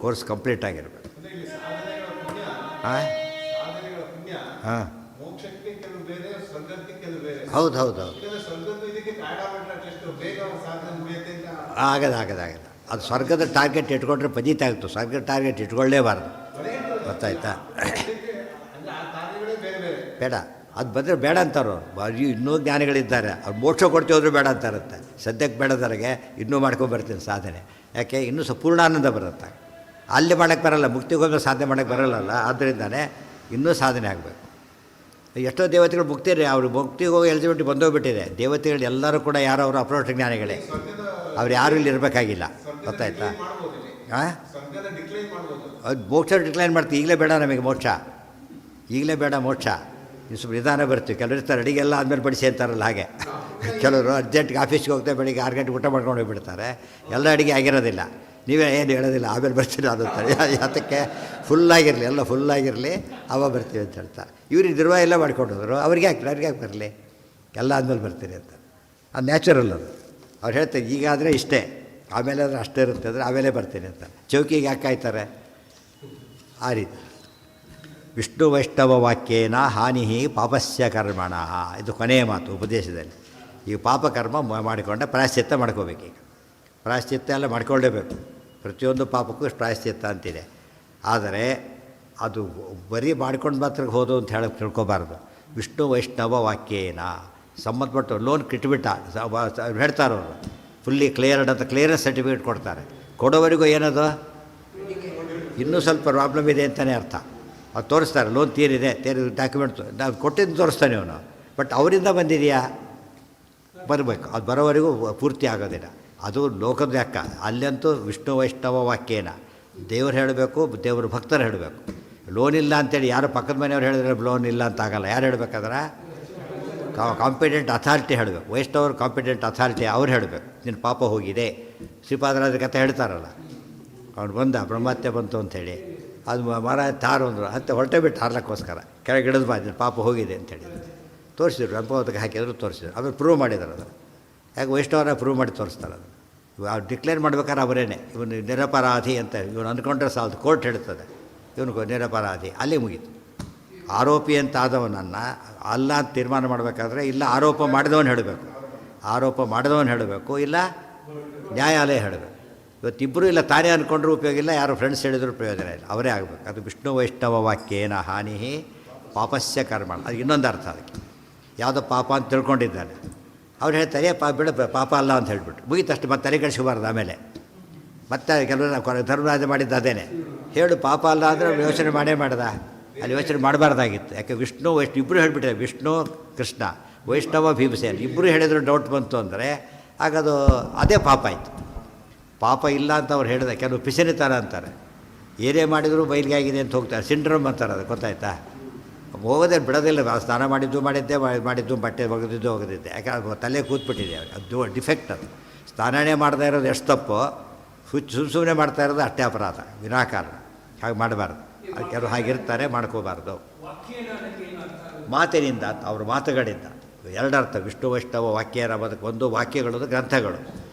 ಕೋರ್ಸ್ ಕಂಪ್ಲೀಟ್ ಆಗಿರಬೇಕು. ಹಾಂ ಹಾಂ ಹೌದು ಹೌದು ಹೌದು ಆಗದ ಅದು ಸ್ವರ್ಗದ ಟಾರ್ಗೆಟ್ ಇಟ್ಕೊಂಡ್ರೆ ಪದೀತ ಆಗ್ತು. ಸ್ವರ್ಗದ ಟಾರ್ಗೆಟ್ ಇಟ್ಕೊಳ್ಳೇಬಾರ್ದು, ಗೊತ್ತಾಯ್ತಾ? ಬೇಡ, ಅದು ಬಂದರೆ ಬೇಡ ಅಂತಾರೋ. ಇನ್ನೂ ಜ್ಞಾನಿಗಳಿದ್ದಾರೆ, ಅವ್ರು ಮೋಕ್ಷ ಕೊಡ್ತೀವಿ ಹೋದರೂ ಬೇಡ ಅಂತಾರುತ್ತೆ. ಸದ್ಯಕ್ಕೆ ಬೇಡದವರೆಗೆ ಇನ್ನೂ ಮಾಡ್ಕೊಂಬರ್ತೀನಿ ಸಾಧನೆ. ಯಾಕೆ ಇನ್ನೂ ಪೂರ್ಣಾನಂದ ಬರುತ್ತೆ. ಅಲ್ಲಿ ಮಾಡೋಕ್ಕೆ ಬರಲ್ಲ, ಮುಕ್ತಿಗೆ ಹೋಗಿ ಸಾಧನೆ ಮಾಡೋಕ್ಕೆ ಬರಲ್ಲಲ್ಲ. ಆದ್ದರಿಂದನೇ ಇನ್ನೂ ಸಾಧನೆ ಆಗಬೇಕು. ಎಷ್ಟೋ ದೇವತೆಗಳು ಮುಕ್ತಿ ರೀ, ಅವರು ಮುಕ್ತಿಗೆ ಹೋಗಿ ಎಲಿಜಿಬಿಲಿಟಿ ಬಂದೋಗ್ಬಿಟ್ಟಿದೆ. ದೇವತೆಗಳು ಎಲ್ಲರೂ ಕೂಡ ಯಾರೋ ಅವರು ಅಪ್ರೋಚ್ ಜ್ಞಾನಿಗಳೇ, ಅವ್ರು ಯಾರೂ ಇಲ್ಲಿ ಇರಬೇಕಾಗಿಲ್ಲ, ಗೊತ್ತಾಯ್ತಾ? ಹಾಂ, ಅದು ಮೋಕ್ಷ ಡಿಕ್ಲೈನ್ ಮಾಡ್ತೀವಿ. ಈಗಲೇ ಬೇಡ ನಮಗೆ ಮೋಕ್ಷ, ಈಗಲೇ ಬೇಡ ಮೋಕ್ಷ, ಸ್ವಲ್ಪ ನಿಧಾನ ಬರ್ತೀವಿ. ಕೆಲವರು ಇರ್ತಾರೆ ಅಡುಗೆಲ್ಲ ಆದಮೇಲೆ ಬಡಿಸಿ ಅಂತಾರಲ್ಲ, ಹಾಗೆ ಕೆಲವರು ಅರ್ಜೆಂಟ್ಗೆ ಆಫೀಸ್ಗೆ ಹೋಗ್ತಾರೆ, ಬೆಳಿಗ್ಗೆ 6 ಗಂಟೆಗೆ ಊಟ ಮಾಡ್ಕೊಂಡು ಹೋಗಿಬಿಡ್ತಾರೆ. ಎಲ್ಲ ಅಡುಗೆ ಆಗಿರೋದಿಲ್ಲ, ನೀವೇ ಏನು ಹೇಳೋದಿಲ್ಲ, ಆಮೇಲೆ ಬರ್ತೀರಿ ಅನ್ನುತ್ತಾರೆ. ಯಾತಕ್ಕೆ? ಫುಲ್ಲಾಗಿರಲಿ, ಎಲ್ಲ ಫುಲ್ಲಾಗಿರಲಿ, ಅವಾಗ ಬರ್ತೀವಿ ಅಂತ ಹೇಳ್ತಾರೆ. ಇವ್ರಿಗೆ ನಿರ್ವಾಹ ಎಲ್ಲ ಮಾಡ್ಕೊಂಡೋದ್ರು, ಅವ್ರಿಗೆ ಯಾಕೆ ಬರಲಿ, ಎಲ್ಲ ಆದಮೇಲೆ ಬರ್ತೀರಿ ಅಂತ. ಅದು ನ್ಯಾಚುರಲ್ ಅದು. ಅವ್ರು ಹೇಳ್ತಾರೆ ಈಗಾದರೆ ಇಷ್ಟೇ, ಆಮೇಲೆ ಆದರೆ ಅಷ್ಟೇ ಇರುತ್ತೆ ಅಂದರೆ ಆಮೇಲೆ ಬರ್ತೀನಿ ಅಂತ. ಚೌಕಿಗೆ ಯಾಕೆ ಕಾಯ್ತಾರೆ? ಆ ರೀತಿ. ವಿಷ್ಣು ವೈಷ್ಣವ ವಾಕ್ಯೇನ ಹಾನಿ ಪಾಪಸ್ಯ ಕರ್ಮಣ, ಇದು ಕೊನೆಯ ಮಾತು ಉಪದೇಶದಲ್ಲಿ. ಈ ಪಾಪಕರ್ಮ ಮಾಡಿಕೊಂಡೆ ಪ್ರಾಯಶ್ಚಿತ್ತ ಮಾಡ್ಕೋಬೇಕೀಗ. ಪ್ರಾಯಶ್ಚಿತ್ತ ಎಲ್ಲ ಮಾಡ್ಕೊಳ್ಳೇಬೇಕು. ಪ್ರತಿಯೊಂದು ಪಾಪಕ್ಕೂ ಪ್ರಾಯಶ್ಚಿತ್ತ ಅಂತಿದೆ. ಆದರೆ ಅದು ಬರೀ ಮಾಡ್ಕೊಂಡು ಮಾತ್ರ ಹೋದು ಅಂತ ಹೇಳೋಕ್ಕೆ ತಿಳ್ಕೊಬಾರ್ದು. ವಿಷ್ಣು ವೈಷ್ಣವ ವಾಕ್ಯೇನ ಸಂಬಂಧಪಟ್ಟು ಲೋನ್ ಕಿಟ್ಬಿಟ್ಟ ಹೇಳ್ತಾರವರು, ಫುಲ್ಲಿ ಕ್ಲಿಯರ್ಡ್ ಅಂತ ಕ್ಲಿಯರೆನ್ಸ್ ಸರ್ಟಿಫಿಕೇಟ್ ಕೊಡ್ತಾರೆ. ಕೊಡೋವರೆಗೂ ಏನದು ಇನ್ನೂ ಸ್ವಲ್ಪ ಪ್ರಾಬ್ಲಮ್ ಇದೆ ಅಂತಲೇ ಅರ್ಥ. ಅದು ತೋರಿಸ್ತಾರೆ, ಲೋನ್ ತೀರಿದೆ, ಡಾಕ್ಯುಮೆಂಟ್ ನಾವು ಕೊಟ್ಟಿದ್ದು ತೋರಿಸ್ತಾನೆ ಅವನು. ಬಟ್ ಅವರಿಂದ ಬಂದಿದೆಯಾ? ಬರಬೇಕು, ಅದು ಬರೋವರೆಗೂ ಪೂರ್ತಿ ಆಗೋದಿಲ್ಲ. ಅದು ಲೋಕದ ಲೆಕ್ಕ. ಅಲ್ಲಂತೂ ವಿಷ್ಣು ವೈಷ್ಣವ ವಾಕ್ಯೇನ ದೇವ್ರು ಹೇಳಬೇಕು, ದೇವರು ಭಕ್ತರು ಹೇಳಬೇಕು. ಲೋನ್ ಇಲ್ಲ ಅಂತೇಳಿ ಯಾರು ಪಕ್ಕದ ಮನೆಯವ್ರು ಹೇಳಿದ್ರೆ ಲೋನ್ ಇಲ್ಲ ಅಂತ ಆಗಲ್ಲ. ಯಾರು ಹೇಳಬೇಕಾದ್ರೆ ಕಾಂಪಿಟೆಂಟ್ ಅಥಾರಿಟಿ ಹೇಳಬೇಕು. ವೈಷ್ಣವರು ಕಾಂಪಿಟೆಂಟ್ ಅಥಾರಿಟಿ ಅವ್ರು ಹೇಳಬೇಕು, ನಿನ್ನ ಪಾಪ ಹೋಗಿದೆ. ಶ್ರೀಪಾದರಾಜರ ಕಥೆ ಹೇಳ್ತಾರಲ್ಲ, ಅವ್ನು ಬಂದ ಬ್ರಹ್ಮತ್ಯ ಬಂತು ಅಂಥೇಳಿ, ಅದು ಮರ ತಾರು ಅಂದರು, ಹತ್ತೆ ಹೊರಟೆ ಬಿಟ್ಟು ಹಾರ್ಲಕ್ಕೋಸ್ಕರ ಕೆಳಗೆ ಹಿಡಿದು ನಿನ್ನ ಪಾಪ ಹೋಗಿದೆ ಅಂತೇಳಿ ತೋರಿಸಿದ್ರು. ರಂಪವತಕ್ಕೆ ಹಾಕಿದ್ರು, ತೋರಿಸಿದ್ರು. ಆಮೇಲೆ ಪ್ರೂವ್ ಮಾಡಿದ್ದಾರೆ ಅದನ್ನು. ಯಾಕೆ ವೈಷ್ಣವರ ಪ್ರೂವ್ ಮಾಡಿ ತೋರಿಸ್ತಾರೆ ಅದು. ಅವ್ರು ಡಿಕ್ಲೇರ್ ಮಾಡ್ಬೇಕಾದ್ರೆ ಅವರೇನೆ ಇವನು ನಿರಪರಾಧಿ ಅಂತ ಇವನು ಅಂದ್ಕೊಂಡ್ರೆ ಸಾಲದು, ಕೋರ್ಟ್ ಹೇಳ್ತದೆ ಇವನು ನಿರಪರಾಧಿ, ಅಲ್ಲಿ ಮುಗೀತು. ಆರೋಪಿ ಅಂತ ಆದವನನ್ನು ಅಲ್ಲ ಅಂತ ತೀರ್ಮಾನ ಮಾಡಬೇಕಾದ್ರೆ ಇಲ್ಲ ಆರೋಪ ಮಾಡಿದವನು ಹೇಳಬೇಕು, ಆರೋಪ ಮಾಡಿದವನು ಹೇಳಬೇಕು, ಇಲ್ಲ ನ್ಯಾಯಾಲಯ ಹೇಳಬೇಕು. ಇವತ್ತಿಬ್ಬರು ಇಲ್ಲ ತಾನೇ ಅಂದ್ಕೊಂಡ್ರೂ ಉಪಯೋಗ ಇಲ್ಲ, ಯಾರು ಫ್ರೆಂಡ್ಸ್ ಹೇಳಿದ್ರು ಪ್ರಯೋಜನ ಇಲ್ಲ, ಅವರೇ ಆಗಬೇಕು. ಅದು ವಿಷ್ಣು ವೈಷ್ಣವ ವಾಕ್ಯೇನ ಹಾನಿ ಪಾಪಸ್ಯ ಕರ್ಮ. ಅದು ಇನ್ನೊಂದು ಅರ್ಥ ಅದಕ್ಕೆ. ಯಾವುದೋ ಪಾಪ ಅಂತ ತಿಳ್ಕೊಂಡಿದ್ದಾನೆ, ಅವ್ರು ಹೇಳ್ತಾರೆ ಬಿಡ ಪಾಪ ಅಲ್ಲ ಅಂತ ಹೇಳ್ಬಿಟ್ಟು ಮುಗೀತಷ್ಟು. ಮತ್ತೆ ತಲೆ ಕೆಡಿಸ್ಕೋಬಾರ್ದು. ಆಮೇಲೆ ಮತ್ತೆ ಕೆಲವರು ಧರ್ಮರಾಜ ಮಾಡಿದ್ದು ಅದೇನೆ, ಹೇಳು ಪಾಪ ಅಲ್ಲ ಅಂದರೆ ಯೋಚನೆ ಮಾಡ್ದ, ಅಲ್ಲಿ ಯೋಚನೆ ಮಾಡಬಾರ್ದಾಗಿತ್ತು. ಯಾಕೆ ವಿಷ್ಣು ಇಬ್ಬರು ಹೇಳಿಬಿಟ್ರೆ, ವಿಷ್ಣು ಕೃಷ್ಣ, ವೈಷ್ಣವ ಭೀಮಸೇನ ಇಬ್ಬರು ಹೇಳಿದ್ರು ಡೌಟ್ ಬಂತು ಅಂದರೆ ಆಗದು ಅದೇ ಪಾಪ ಆಯಿತು. ಪಾಪ ಇಲ್ಲ ಅಂತ ಅವ್ರು ಹೇಳಿದೆ. ಕೆಲವು ಪಿಸನಿತಾರ ಅಂತಾರೆ, ಏನೇ ಮಾಡಿದರೂ ಬಯಲಿಗೆ ಆಗಿದೆ ಅಂತ ಹೋಗ್ತಾರೆ, ಸಿಂಡ್ರೋಮ್ ಅಂತಾರೆ. ಅದು ಗೊತ್ತಾಯ್ತಾ? ಹೋಗೋದೇ ಬಿಡೋದಿಲ್ಲ. ಸ್ನಾನ ಮಾಡಿದ್ದು ಬಟ್ಟೆ ಒಗೆದಿದ್ದೆ. ಯಾಕೆ ತಲೆ ಕೂತ್ಬಿಟ್ಟಿದೆ ಅವ್ರಿಗೆ, ಅದು ಡಿಫೆಕ್ಟ್. ಅದು ಸ್ನಾನನೇ ಮಾಡ್ತಾ ಇರೋದು ಎಷ್ಟು ತಪ್ಪು, ಸುಮ್ಮನೆ ಮಾಡ್ತಾ ಇರೋದು ಅಷ್ಟೇ ಅಪರಾಧ, ವಿನಾಕಾರಣ. ಹಾಗೆ ಮಾಡಬಾರ್ದು. ಕೆಲವರು ಹಾಗಿರ್ತಾರೆ, ಮಾಡ್ಕೋಬಾರ್ದು. ಮಾತಿನಿಂದ, ಅವ್ರ ಮಾತುಗಳಿಂದ ಎರಡರ್ಥ. ವಿಷ್ಣು ವೈಷ್ಣವ ವಾಕ್ಯರ ಬದುಕು. ಒಂದು ವಾಕ್ಯಗಳು, ಗ್ರಂಥಗಳು.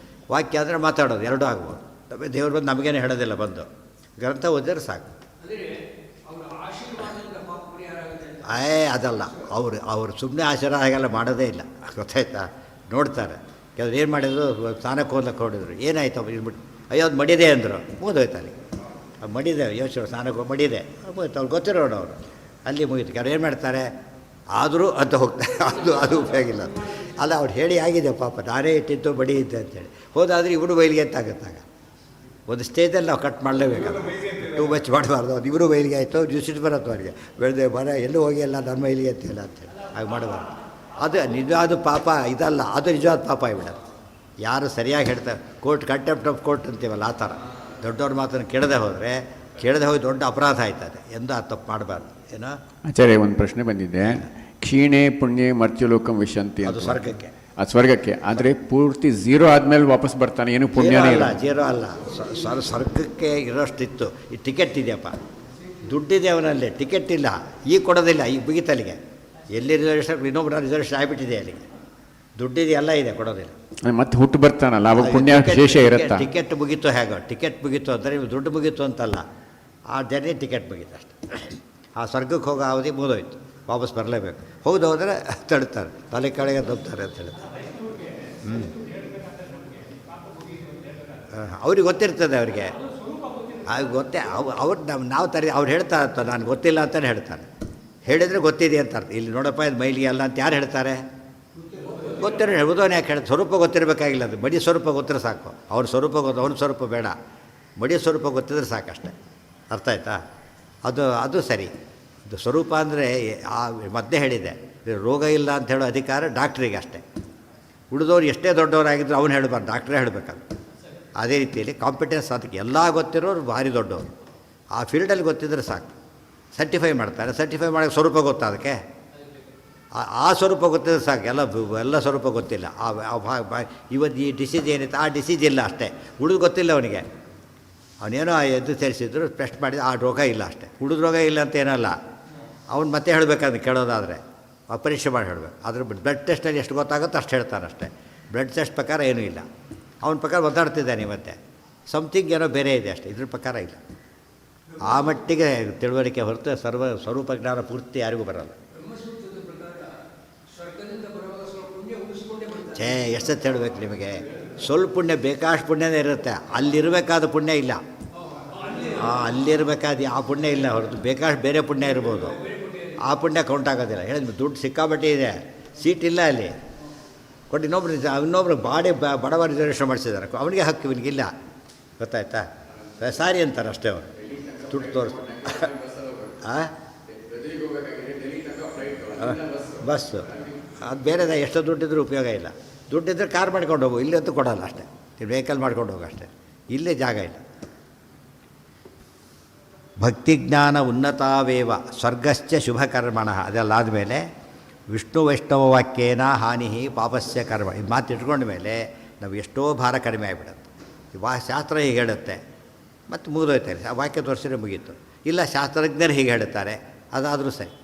ವಾಕ್ಯ ಅಂದರೆ ಮಾತಾಡೋದು, ಎರಡೂ ಆಗ್ಬೋದು. ದೇವ್ರು ಬಂದು ನಮಗೇನೆ ಹೇಳೋದಿಲ್ಲ, ಬಂದು ಗ್ರಂಥ ಓದಿದ್ರೆ ಸಾಕು. ಅದಲ್ಲ, ಅವರು ಸುಮ್ಮನೆ ಆಶೀರ್ವಾದ ಹಾಗೆಲ್ಲ ಮಾಡೋದೇ ಇಲ್ಲ, ಗೊತ್ತಾಯ್ತಾ? ನೋಡ್ತಾರೆ. ಕೆಲವ್ರು ಏನು ಮಾಡಿದ್ರು, ಸ್ನಾನಕ್ಕೆ ಹೋಗ್ಲಕ್ಕೆ ಹೊಡಿದ್ರು, ಏನಾಯ್ತು ಇದ್ಬಿಟ್ಟು, ಅಯ್ಯೋ ಅದು ಮಡಿದೆ ಅಂದರು, ಮುಗಿದೋಯ್ತು ಅಲ್ಲಿ. ಅದು ಮಡಿದೆ, ಯೋಚನೆ ಸ್ನಾನಕ್ಕೆ ಹೋಗಿ ಮಡಿದೆ, ಮುಗಿತು. ಅವ್ರು ಗೊತ್ತಿರೋಣ ಅವರು, ಅಲ್ಲಿ ಮುಗೀತು. ಕೆಲವ್ರು ಏನು ಮಾಡ್ತಾರೆ, ಆದರೂ ಅಂತ ಹೋಗ್ತಾರೆ, ಅದು ಉಪಯೋಗ ಇಲ್ಲ. ಅಲ್ಲ, ಅವ್ರು ಹೇಳಿ ಆಗಿದೆ ಪಾಪ, ನಾನೇ ಇಟ್ಟಿದ್ದು ಬಡಿ ಇದ್ದೆ ಅಂತೇಳಿ ಹೋದಾದರೆ ಇವರು ಬಯಲಿಗೆ ಎತ್ತಾಗತ್ತಾಗ. ಒಂದು ಸ್ಟೇಜಲ್ಲಿ ನಾವು ಕಟ್ ಮಾಡಲೇಬೇಕಲ್ಲ, ಟೂ ಮಚ್ ಮಾಡಬಾರ್ದು. ಅದು ಇವರು ಬಯಲಿಗೆ ಆಯಿತು, ಸಿಟ್ಟು ಬರುತ್ತೆ ಅವರಿಗೆ, ಬೆಳೆದೆ ಬರ ಎಲ್ಲೂ ಹೋಗಿ ಎಲ್ಲ ನನ್ನ ಬಯಲಿಗೆ ಎತ್ತಿಲ್ಲ ಅಂತೇಳಿ ಹಾಗೆ ಮಾಡಬಾರ್ದು. ಅದು ನಿಜವಾದ ಪಾಪ ಇದಲ್ಲ, ಅದು ನಿಜವಾದ ಪಾಪ ಆಗಿಬಿಡೋದು. ಯಾರು ಸರಿಯಾಗಿ ಹೇಳ್ತಾರೆ, ಕೋರ್ಟ್ ಕಂಟೆಂಪ್ಟ್ ಆಫ್ ಕೋರ್ಟ್ ಅಂತೀವಲ್ಲ, ಆ ಥರ ದೊಡ್ಡವ್ರ ಮಾತನ್ನು ಕೇಳದೆ ಹೋಗಿ ದೊಡ್ಡ ಅಪರಾಧ ಆಯ್ತದೆ. ಎಂದು ಆ ತಪ್ಪು ಮಾಡಬಾರ್ದು. ಏನೋ ಆಚಾರ್ಯ, ಒಂದು ಪ್ರಶ್ನೆ ಬಂದಿದೆ. ಕ್ಷೀಣೆ ಪುಣ್ಯ ಮರ್ತ್ಯಲೋಕಂ ವಿಶಂತಿ, ಅದು ಸ್ವರ್ಗಕ್ಕೆ. ಆ ಸ್ವರ್ಗಕ್ಕೆ. ಆದರೆ ಪೂರ್ತಿ ಝೀರೋ ಆದಮೇಲೆ ವಾಪಸ್ ಬರ್ತಾನೆ, ಏನು ಪುಣ್ಯನೇ ಇಲ್ಲ. ಜೀರೋ ಅಲ್ಲ, ಸ್ವರ್ಗಕ್ಕೆ ಇರೋಷ್ಟಿತ್ತು. ಈ ಟಿಕೆಟ್ ಇದೆಯಪ್ಪ, ದುಡ್ಡಿದೆ ಅವನಲ್ಲಿ, ಟಿಕೆಟ್ ಇಲ್ಲ, ಈಗ ಕೊಡೋದಿಲ್ಲ, ಈಗ ಮುಗಿತಲ್ಲಿಗೆ. ಎಲ್ಲಿ ರಿಸರ್ವೇಷನ್, ಇನ್ನೊಬ್ಬರ ರಿಸರ್ವೇಷನ್ ಆಗಿಬಿಟ್ಟಿದೆ ಅಲ್ಲಿಗೆ, ದುಡ್ಡಿದೆ, ಎಲ್ಲ ಇದೆ, ಕೊಡೋದಿಲ್ಲ. ಮತ್ತೆ ಹುಟ್ಟು ಬರ್ತಾನಲ್ಲ, ಅವಾಗ ಪುಣ್ಯ ಶೇಷ ಇರುತ್ತಾ? ಟಿಕೆಟ್ ಮುಗೀತು, ಹೇಗೋ ಟಿಕೆಟ್ ಮುಗೀತು ಅಂದರೆ ದುಡ್ಡು ಮುಗೀತು ಅಂತಲ್ಲ, ಆ ಜರ್ನಿ ಟಿಕೆಟ್ ಮುಗೀತು ಅಷ್ಟೆ. ಆ ಸ್ವರ್ಗಕ್ಕೆ ಹೋಗೋ ಅವಧಿ ಮುಗಿದೋಯ್ತು, ವಾಪಸ್ ಬರಲೇಬೇಕು. ಹೋಗಿ ಹೋದರೆ ತಡ್ತಾರೆ, ತಲೆ ಕೆಳಗೆ ತಪ್ತಾರೆ ಅಂತ ಹೇಳ್ತಾರೆ. ಅವ್ರಿಗೆ ಗೊತ್ತಿರ್ತದೆ, ಅವ್ರಿಗೆ ಗೊತ್ತೇ. ಅವ್ರು ನಾವು ಅವ್ರು ಹೇಳ್ತಾ ಇರ್ತಾರೆ, ನಾನು ಗೊತ್ತಿಲ್ಲ ಅಂತಲೇ ಹೇಳ್ತಾರೆ. ಹೇಳಿದರೆ ಗೊತ್ತಿದೆ ಅಂತ ಅರ್ಥ. ಇಲ್ಲಿ ನೋಡಪ್ಪ ಇದು ಮೈಲಿಗೆ ಅಲ್ಲ ಅಂತ ಯಾರು ಹೇಳ್ತಾರೆ? ಗೊತ್ತಿರೋ ಉದಾಹರಣೆ ಯಾಕೆ ಹೇಳ್ತಾರೆ? ಸ್ವರೂಪ ಗೊತ್ತಿರಬೇಕಾಗಿಲ್ಲ, ಅದು ಮಡಿ ಸ್ವರೂಪ ಗೊತ್ತಿರೋ ಸಾಕು. ಅವ್ರ ಸ್ವರೂಪ ಅವ್ನ ಸ್ವರೂಪ ಬೇಡ, ಮಡಿ ಸ್ವರೂಪ ಗೊತ್ತಿದ್ರೆ ಸಾಕಷ್ಟೆ. ಅರ್ಥ ಆಯ್ತಾ? ಅದು ಸರಿ. ಇದು ಸ್ವರೂಪ ಅಂದರೆ ಆ ಮಧ್ಯೆ ಹೇಳಿದೆ, ರೋಗ ಇಲ್ಲ ಅಂತ ಹೇಳೋ ಅಧಿಕಾರ ಡಾಕ್ಟ್ರಿಗೆ ಅಷ್ಟೇ. ಉಳಿದವ್ರು ಎಷ್ಟೇ ದೊಡ್ಡವರಾಗಿದ್ದರೂ ಅವ್ನು ಹೇಳಬಾರ್ದು, ಡಾಕ್ಟ್ರೇ ಹೇಳಬೇಕಲ್ಲ. ಅದೇ ರೀತಿಯಲ್ಲಿ ಕಾಂಪಿಟೆನ್ಸ್ ಅದಕ್ಕೆ ಎಲ್ಲ ಗೊತ್ತಿರೋರು ಭಾರಿ ದೊಡ್ಡವರು. ಆ ಫೀಲ್ಡಲ್ಲಿ ಗೊತ್ತಿದ್ದರೆ ಸಾಕು, ಸರ್ಟಿಫೈ ಮಾಡ್ತಾರೆ. ಸರ್ಟಿಫೈ ಮಾಡೋಕ್ಕೆ ಸ್ವರೂಪ ಗೊತ್ತಾ? ಅದಕ್ಕೆ ಆ ಸ್ವರೂಪ ಗೊತ್ತಿದ್ರೆ ಸಾಕು. ಎಲ್ಲ ಸ್ವರೂಪ ಗೊತ್ತಿಲ್ಲ. ಇವತ್ತು ಈ ಡಿಸೀಸ್ ಏನಿತ್ತು, ಆ ಡಿಸೀಸ್ ಇಲ್ಲ ಅಷ್ಟೇ. ಉಳಿದು ಗೊತ್ತಿಲ್ಲ ಅವನಿಗೆ. ಅವನೇನೋ ಎದ್ದು ಸೇರಿಸಿದ್ರು, ಟೆಸ್ಟ್ ಮಾಡಿದ, ಆ ರೋಗ ಇಲ್ಲ ಅಷ್ಟೇ. ಉಳಿದ ರೋಗ ಇಲ್ಲ ಅಂತ ಏನಲ್ಲ, ಅವ್ನು ಮತ್ತೆ ಹೇಳಬೇಕಾದ್ರೆ ಕೇಳೋದಾದರೆ ಪರೀಕ್ಷೆ ಮಾಡಿ ಹೇಳಬೇಕು. ಅದ್ರ ಬ್ಲಡ್ ಟೆಸ್ಟಲ್ಲಿ ಎಷ್ಟು ಗೊತ್ತಾಗುತ್ತೋ ಅಷ್ಟು ಹೇಳ್ತಾನೆ ಅಷ್ಟೇ. ಬ್ಲಡ್ ಟೆಸ್ಟ್ ಪ್ರಕಾರ ಏನೂ ಇಲ್ಲ. ಅವನ ಪ್ರಕಾರ ಒದ್ದಾಡ್ತಿದ್ದಾನೆ, ಮತ್ತೆ ಸಮಥಿಂಗ್ ಏನೋ ಬೇರೆ ಇದೆ ಅಷ್ಟೇ, ಇದ್ರ ಪ್ರಕಾರ ಇಲ್ಲ. ಆ ಮಟ್ಟಿಗೆ ತಿಳುವಳಿಕೆ ಹೊರತು ಸ್ವರೂಪ ಜ್ಞಾನ ಪೂರ್ತಿ ಯಾರಿಗೂ ಬರಲ್ಲ. ಎಷ್ಟು ಹೇಳಬೇಕು ನಿಮಗೆ? ಸ್ವಲ್ಪ ಪುಣ್ಯ, ಬೇಕಾಷ್ಟು ಪುಣ್ಯನೇ ಇರುತ್ತೆ. ಅಲ್ಲಿರಬೇಕಾದ ಪುಣ್ಯ ಇಲ್ಲ, ಅಲ್ಲಿರಬೇಕಾದ ಆ ಪುಣ್ಯ ಇಲ್ಲ ಹೊರತು ಬೇಕಾಷ್ಟು ಬೇರೆ ಪುಣ್ಯ ಇರ್ಬೋದು. ಆ ಪುಣ್ಯ ಕೌಂಟ್ ಆಗೋದಿಲ್ಲ. ಹೇಳಿದ್ವಿ, ದುಡ್ಡು ಸಿಕ್ಕಾಬಟ್ಟೆ ಇದೆ, ಸೀಟ್ ಇಲ್ಲ ಅಲ್ಲಿ ಕೊಟ್ಟು ಇನ್ನೊಬ್ರು ಬಡವ ರಿಸರ್ವೇಷನ್ ಮಾಡಿಸಿದ್ದಾರೆ, ಅವನಿಗೆ ಹಕ್ಕು, ಇವನಿಗಿಲ್ಲ. ಗೊತ್ತಾಯ್ತಾ? ಸಾರಿ ಅಂತಾರೆ ಅಷ್ಟೇ ಅವರು, ದುಡ್ಡು ತೋರಿಸ್ತಾರೆ. ಬಸ್ಸು ಅದು ಬೇರೆದ, ಎಷ್ಟು ದುಡ್ಡಿದ್ರೂ ಉಪಯೋಗ ಇಲ್ಲ. ದುಡ್ಡಿದ್ರೆ ಕಾರ್ ಮಾಡ್ಕೊಂಡು ಹೋಗು, ಇಲ್ಲಂತೂ ಕೊಡೋಲ್ಲ ಅಷ್ಟೇ. ವೆಹಿಕಲ್ ಮಾಡ್ಕೊಂಡು ಹೋಗು ಅಷ್ಟೇ, ಇಲ್ಲೇ ಜಾಗ ಇಲ್ಲ. ಭಕ್ತಿಜ್ಞಾನ ಉನ್ನತಾವೇವ ಸ್ವರ್ಗಶ್ಚ ಶುಭಕರ್ಮಣ. ಅದೆಲ್ಲ ಆದಮೇಲೆ ವಿಷ್ಣು ವೈಷ್ಣವ ವಾಕ್ಯೇನ ಹಾನಿ ಪಾಪಸ್ಯ ಕರ್ಮ. ಇದು ಮಾತು ಇಟ್ಕೊಂಡ ಮೇಲೆ ನಾವು ಎಷ್ಟೋ ಭಾರ ಕಡಿಮೆ ಆಗಿಬಿಡುತ್ತೆ. ಶಾಸ್ತ್ರ ಹೀಗೆ ಹೇಳುತ್ತೆ, ಮತ್ತು ಮುಗಿದೋಯ್ತಾರೆ. ಆ ವಾಕ್ಯ ತೋರಿಸಿದ್ರೆ ಮುಗೀತು. ಇಲ್ಲ ಶಾಸ್ತ್ರಜ್ಞರು ಹೀಗೆ ಹೇಳುತ್ತಾರೆ, ಅದಾದರೂ ಸರಿ.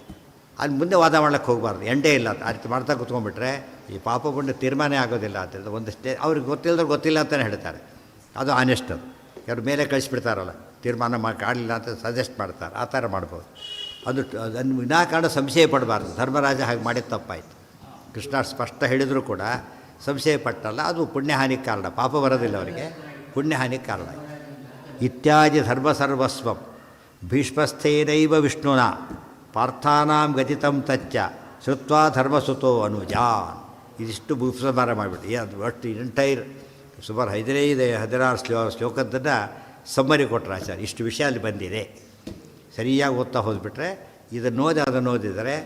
ಅಲ್ಲಿ ಮುಂದೆ ವಾದ ಮಾಡ್ಲಿಕ್ಕೆ ಹೋಗಬಾರ್ದು, ಎಂಡೇ ಇಲ್ಲ. ಆ ರೀತಿ ಮಾಡ್ತಾ ಕೂತ್ಕೊಂಡ್ಬಿಟ್ರೆ ಈ ಪಾಪ ಪುಣ್ಯ ತೀರ್ಮಾನ ಆಗೋದಿಲ್ಲ ಅಂತ ಒಂದಷ್ಟೇ. ಅವ್ರಿಗೆ ಗೊತ್ತಿಲ್ಲದ್ರೆ ಗೊತ್ತಿಲ್ಲ ಅಂತಲೇ ಹೇಳ್ತಾರೆ. ಅದು ಆನೆಸ್ಟ್. ಅದು ಯಾರು ಮೇಲೆ ಕಳಿಸ್ಬಿಡ್ತಾರಲ್ಲ, ತೀರ್ಮಾನ ಕಾಡಲಿಲ್ಲ ಅಂತ ಸಜೆಸ್ಟ್ ಮಾಡ್ತಾರೆ, ಆ ಥರ ಮಾಡ್ಬೋದು. ಅದನ್ನು ವಿನಾಕಾರಣ ಸಂಶಯ ಪಡಬಾರ್ದು. ಧರ್ಮರಾಜ ಹಾಗೆ ಮಾಡಿದ ತಪ್ಪಾಯಿತು. ಕೃಷ್ಣ ಸ್ಪಷ್ಟ ಹೇಳಿದರೂ ಕೂಡ ಸಂಶಯ ಪಟ್ಟಲ್ಲ, ಅದು ಪುಣ್ಯಹಾನಿಗೆ ಕಾರಣ. ಪಾಪ ಬರೋದಿಲ್ಲ ಅವರಿಗೆ, ಪುಣ್ಯಹಾನಿಗೆ ಕಾರಣ. ಇತ್ಯಾದಿ ಧರ್ಮ ಸರ್ವಸ್ವಂ ಭೀಷ್ಮಸ್ಥೇನೈವ ವಿಷ್ಣುನ ಪಾರ್ಥಾನಾಂ ಗತಿತಂ ತಚ್ಚ ಶ್ರುತ್ವಾ ಧರ್ಮಸುತೋ ಅನುಜಾನ್. ಇದಿಷ್ಟು ಉಪಸಂಹಾರ ಮಾಡಿಬಿಟ್ಟು ಅದು ಒಟ್ಟು ಎಂಟೈರ್ ಸುಮಾರು 16 ಶ್ಲೋಕದ್ದನ್ನು ಸಮ್ಮರಿ ಕೊಟ್ಟರು ಆಚಾರ್ಯ. ಇಷ್ಟು ವಿಷಯ ಅಲ್ಲಿ ಬಂದಿದೆ, ಸರಿಯಾಗಿ ಓದ್ತಾ ಹೋದ್ಬಿಟ್ರೆ ಅದನ್ನು ಓದಿದರೆ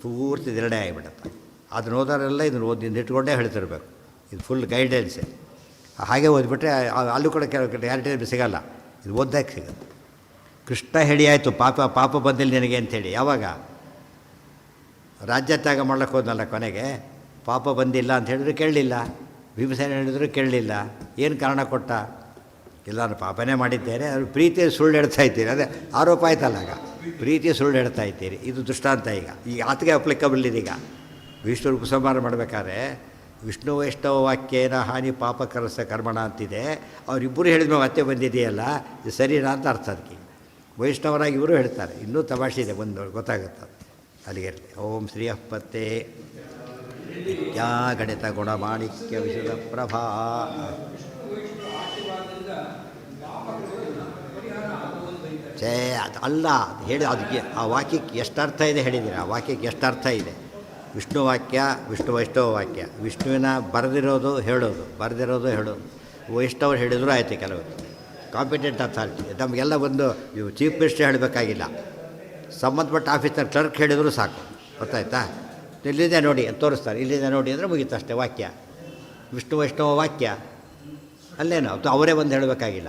ಪೂರ್ತಿ ನಿರ್ಣಯ ಆಗಿಬಿಡುತ್ತೆ. ಅದನ್ನು ಓದೋರೆಲ್ಲ ಇದನ್ನು ಇಟ್ಕೊಂಡೇ ಹೇಳ್ತಿರ್ಬೇಕು. ಇದು ಫುಲ್ ಗೈಡೆನ್ಸೆ. ಹಾಗೆ ಓದ್ಬಿಟ್ರೆ ಅಲ್ಲೂ ಕೂಡ ಕೆಲವು ಕ್ಲಾರಿಟಿ ಸಿಗೋಲ್ಲ, ಇದು ಓದ್ದಕ್ಕೆ ಸಿಗುತ್ತೆ. ಕೃಷ್ಣ ಹೇಳಿ ಆಯಿತು, ಪಾಪ ಬಂದಿಲ್ಲ ನಿನಗೆ ಅಂಥೇಳಿ. ಯಾವಾಗ ರಾಜ್ಯ ತ್ಯಾಗ ಮಾಡ್ಲಿಕ್ಕೆ ಹೋದ್ನಲ್ಲ, ಕೊನೆಗೆ ಪಾಪ ಬಂದಿಲ್ಲ ಅಂತ ಹೇಳಿದ್ರು ಕೇಳಲಿಲ್ಲ, ಭೀಮಸೇನ ಹೇಳಿದ್ರು ಕೇಳಲಿಲ್ಲ. ಏನು ಕಾರಣ ಕೊಟ್ಟ? ಇಲ್ಲ, ನಾನು ಪಾಪನೇ ಮಾಡಿದ್ದೇನೆ, ಅದು ಪ್ರೀತಿ ಸುಳ್ಳು ಹೇಳ್ತಾ ಇದ್ದೀರಿ. ಅದೇ ಆರೋಪ ಆಯ್ತಲ್ಲ, ಆಗ ಪ್ರೀತಿ ಸುಳ್ಳು ಹೇಳ್ತಾ ಇದ್ದೀರಿ. ಇದು ದೃಷ್ಟಾಂತ. ಈಗ ಆತಗೆ ಅಪ್ಲಿಕಬಲ್ ಇದೀಗ. ವಿಷ್ಣು ಉಪಸಂಹಾರ ಮಾಡಬೇಕಾದ್ರೆ ವಿಷ್ಣು ವೈಷ್ಣವ ವಾಕ್ಯೇನ ಹಾನಿ ಪಾಪಕರಸ ಕರ್ಮಣ ಅಂತಿದೆ. ಅವರಿಬ್ಬರು ಹೇಳಿದ ಮೇಲೆ ಮತ್ತೆ ಬಂದಿದೆಯಲ್ಲ, ಇದು ಸರಿನಾ ಅಂತ ಅರ್ಥ. ಅದಕ್ಕೆ ವೈಷ್ಣವರಾಗಿ ಇವರು ಹೇಳ್ತಾರೆ. ಇನ್ನೂ ತಮಾಷೆ ಇದೆ, ಒಂದು ಗೊತ್ತಾಗುತ್ತೆ ಅಲ್ಲಿಗೆ. ಓಂ ಶ್ರೀಯಪ್ಪತ್ತೆ ನಿತ್ಯಾಗಣಿತ ಗುಣಮಾಣಿಕ್ಯ ವಿಶುದ್ಧ ಪ್ರಭಾ. ಅದು ಅಲ್ಲ, ಅದು ಹೇಳಿ ಅದಕ್ಕೆ ಆ ವಾಕ್ಯಕ್ಕೆ ಎಷ್ಟು ಅರ್ಥ ಇದೆ ಹೇಳಿದ್ದೀರ. ಆ ವಾಕ್ಯಕ್ಕೆ ಎಷ್ಟು ಅರ್ಥ ಇದೆ. ವಿಷ್ಣು ವಾಕ್ಯ, ವಿಷ್ಣು ವೈಷ್ಣವ ವಾಕ್ಯ. ವಿಷ್ಣುವಿನ ಬರೆದಿರೋದು ಹೇಳೋದು, ವೈಷ್ಣವರು ಹೇಳಿದರೂ ಆಯಿತು. ಕೆಲವರು ಕಾಂಪಿಟೆಂಟ್ ಅಥಾರಿಟಿ. ನಮಗೆಲ್ಲ ಒಂದು ಚೀಫ್ ಮಿನಿಸ್ಟರ್ ಹೇಳಬೇಕಾಗಿಲ್ಲ, ಸಂಬಂಧಪಟ್ಟ ಆಫೀಸರ್ ಕ್ಲರ್ಕ್ ಹೇಳಿದರೂ ಸಾಕು. ಗೊತ್ತಾಯ್ತಾ? ಇಲ್ಲಿದೆ ನೋಡಿ ಅಂತ ತೋರಿಸ್ತಾರೆ, ಇಲ್ಲಿದೆ ನೋಡಿ ಅಂದರೆ ಮುಗೀತು ಅಷ್ಟೇ ವಾಕ್ಯ. ವಿಷ್ಣು ವೈಷ್ಣವ ವಾಕ್ಯ ಅಲ್ಲೇನು ಅದು ಅವರೇ ಬಂದು ಹೇಳಬೇಕಾಗಿಲ್ಲ.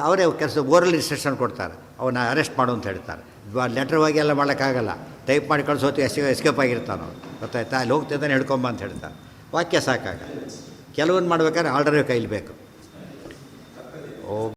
ಅವರೇ ಕೆಲಸ ಓರಲ್ ಇನ್ಸ್ಟ್ರಕ್ಷನ್ ಕೊಡ್ತಾರೆ, ಅವನ್ನ ಅರೆಸ್ಟ್ ಮಾಡು ಅಂತ ಹೇಳ್ತಾರೆ. ಲೆಟ್ರ್ ಹೋಗಿ ಎಲ್ಲ ಮಾಡೋಕ್ಕಾಗಲ್ಲ, ಟೈಪ್ ಮಾಡಿ ಕಳಿಸೋತಿ ಎಸ್ಕೇಪ್ ಆಗಿರ್ತಾನೆ. ಗೊತ್ತಾಯ್ತಾ? ಅಲ್ಲಿ ಹೋಗ್ತಿದ್ದಾನೆ ಹಿಡ್ಕೊಂಬ ಅಂತ ಹೇಳ್ತಾರೆ. ವಾಕ್ಯ ಸಾಕಾಗ. ಕೆಲವೊಂದು ಮಾಡ್ಬೇಕಾದ್ರೆ ಆರ್ಡರೇ ಕೈಲಿ ಬೇಕು. ಓ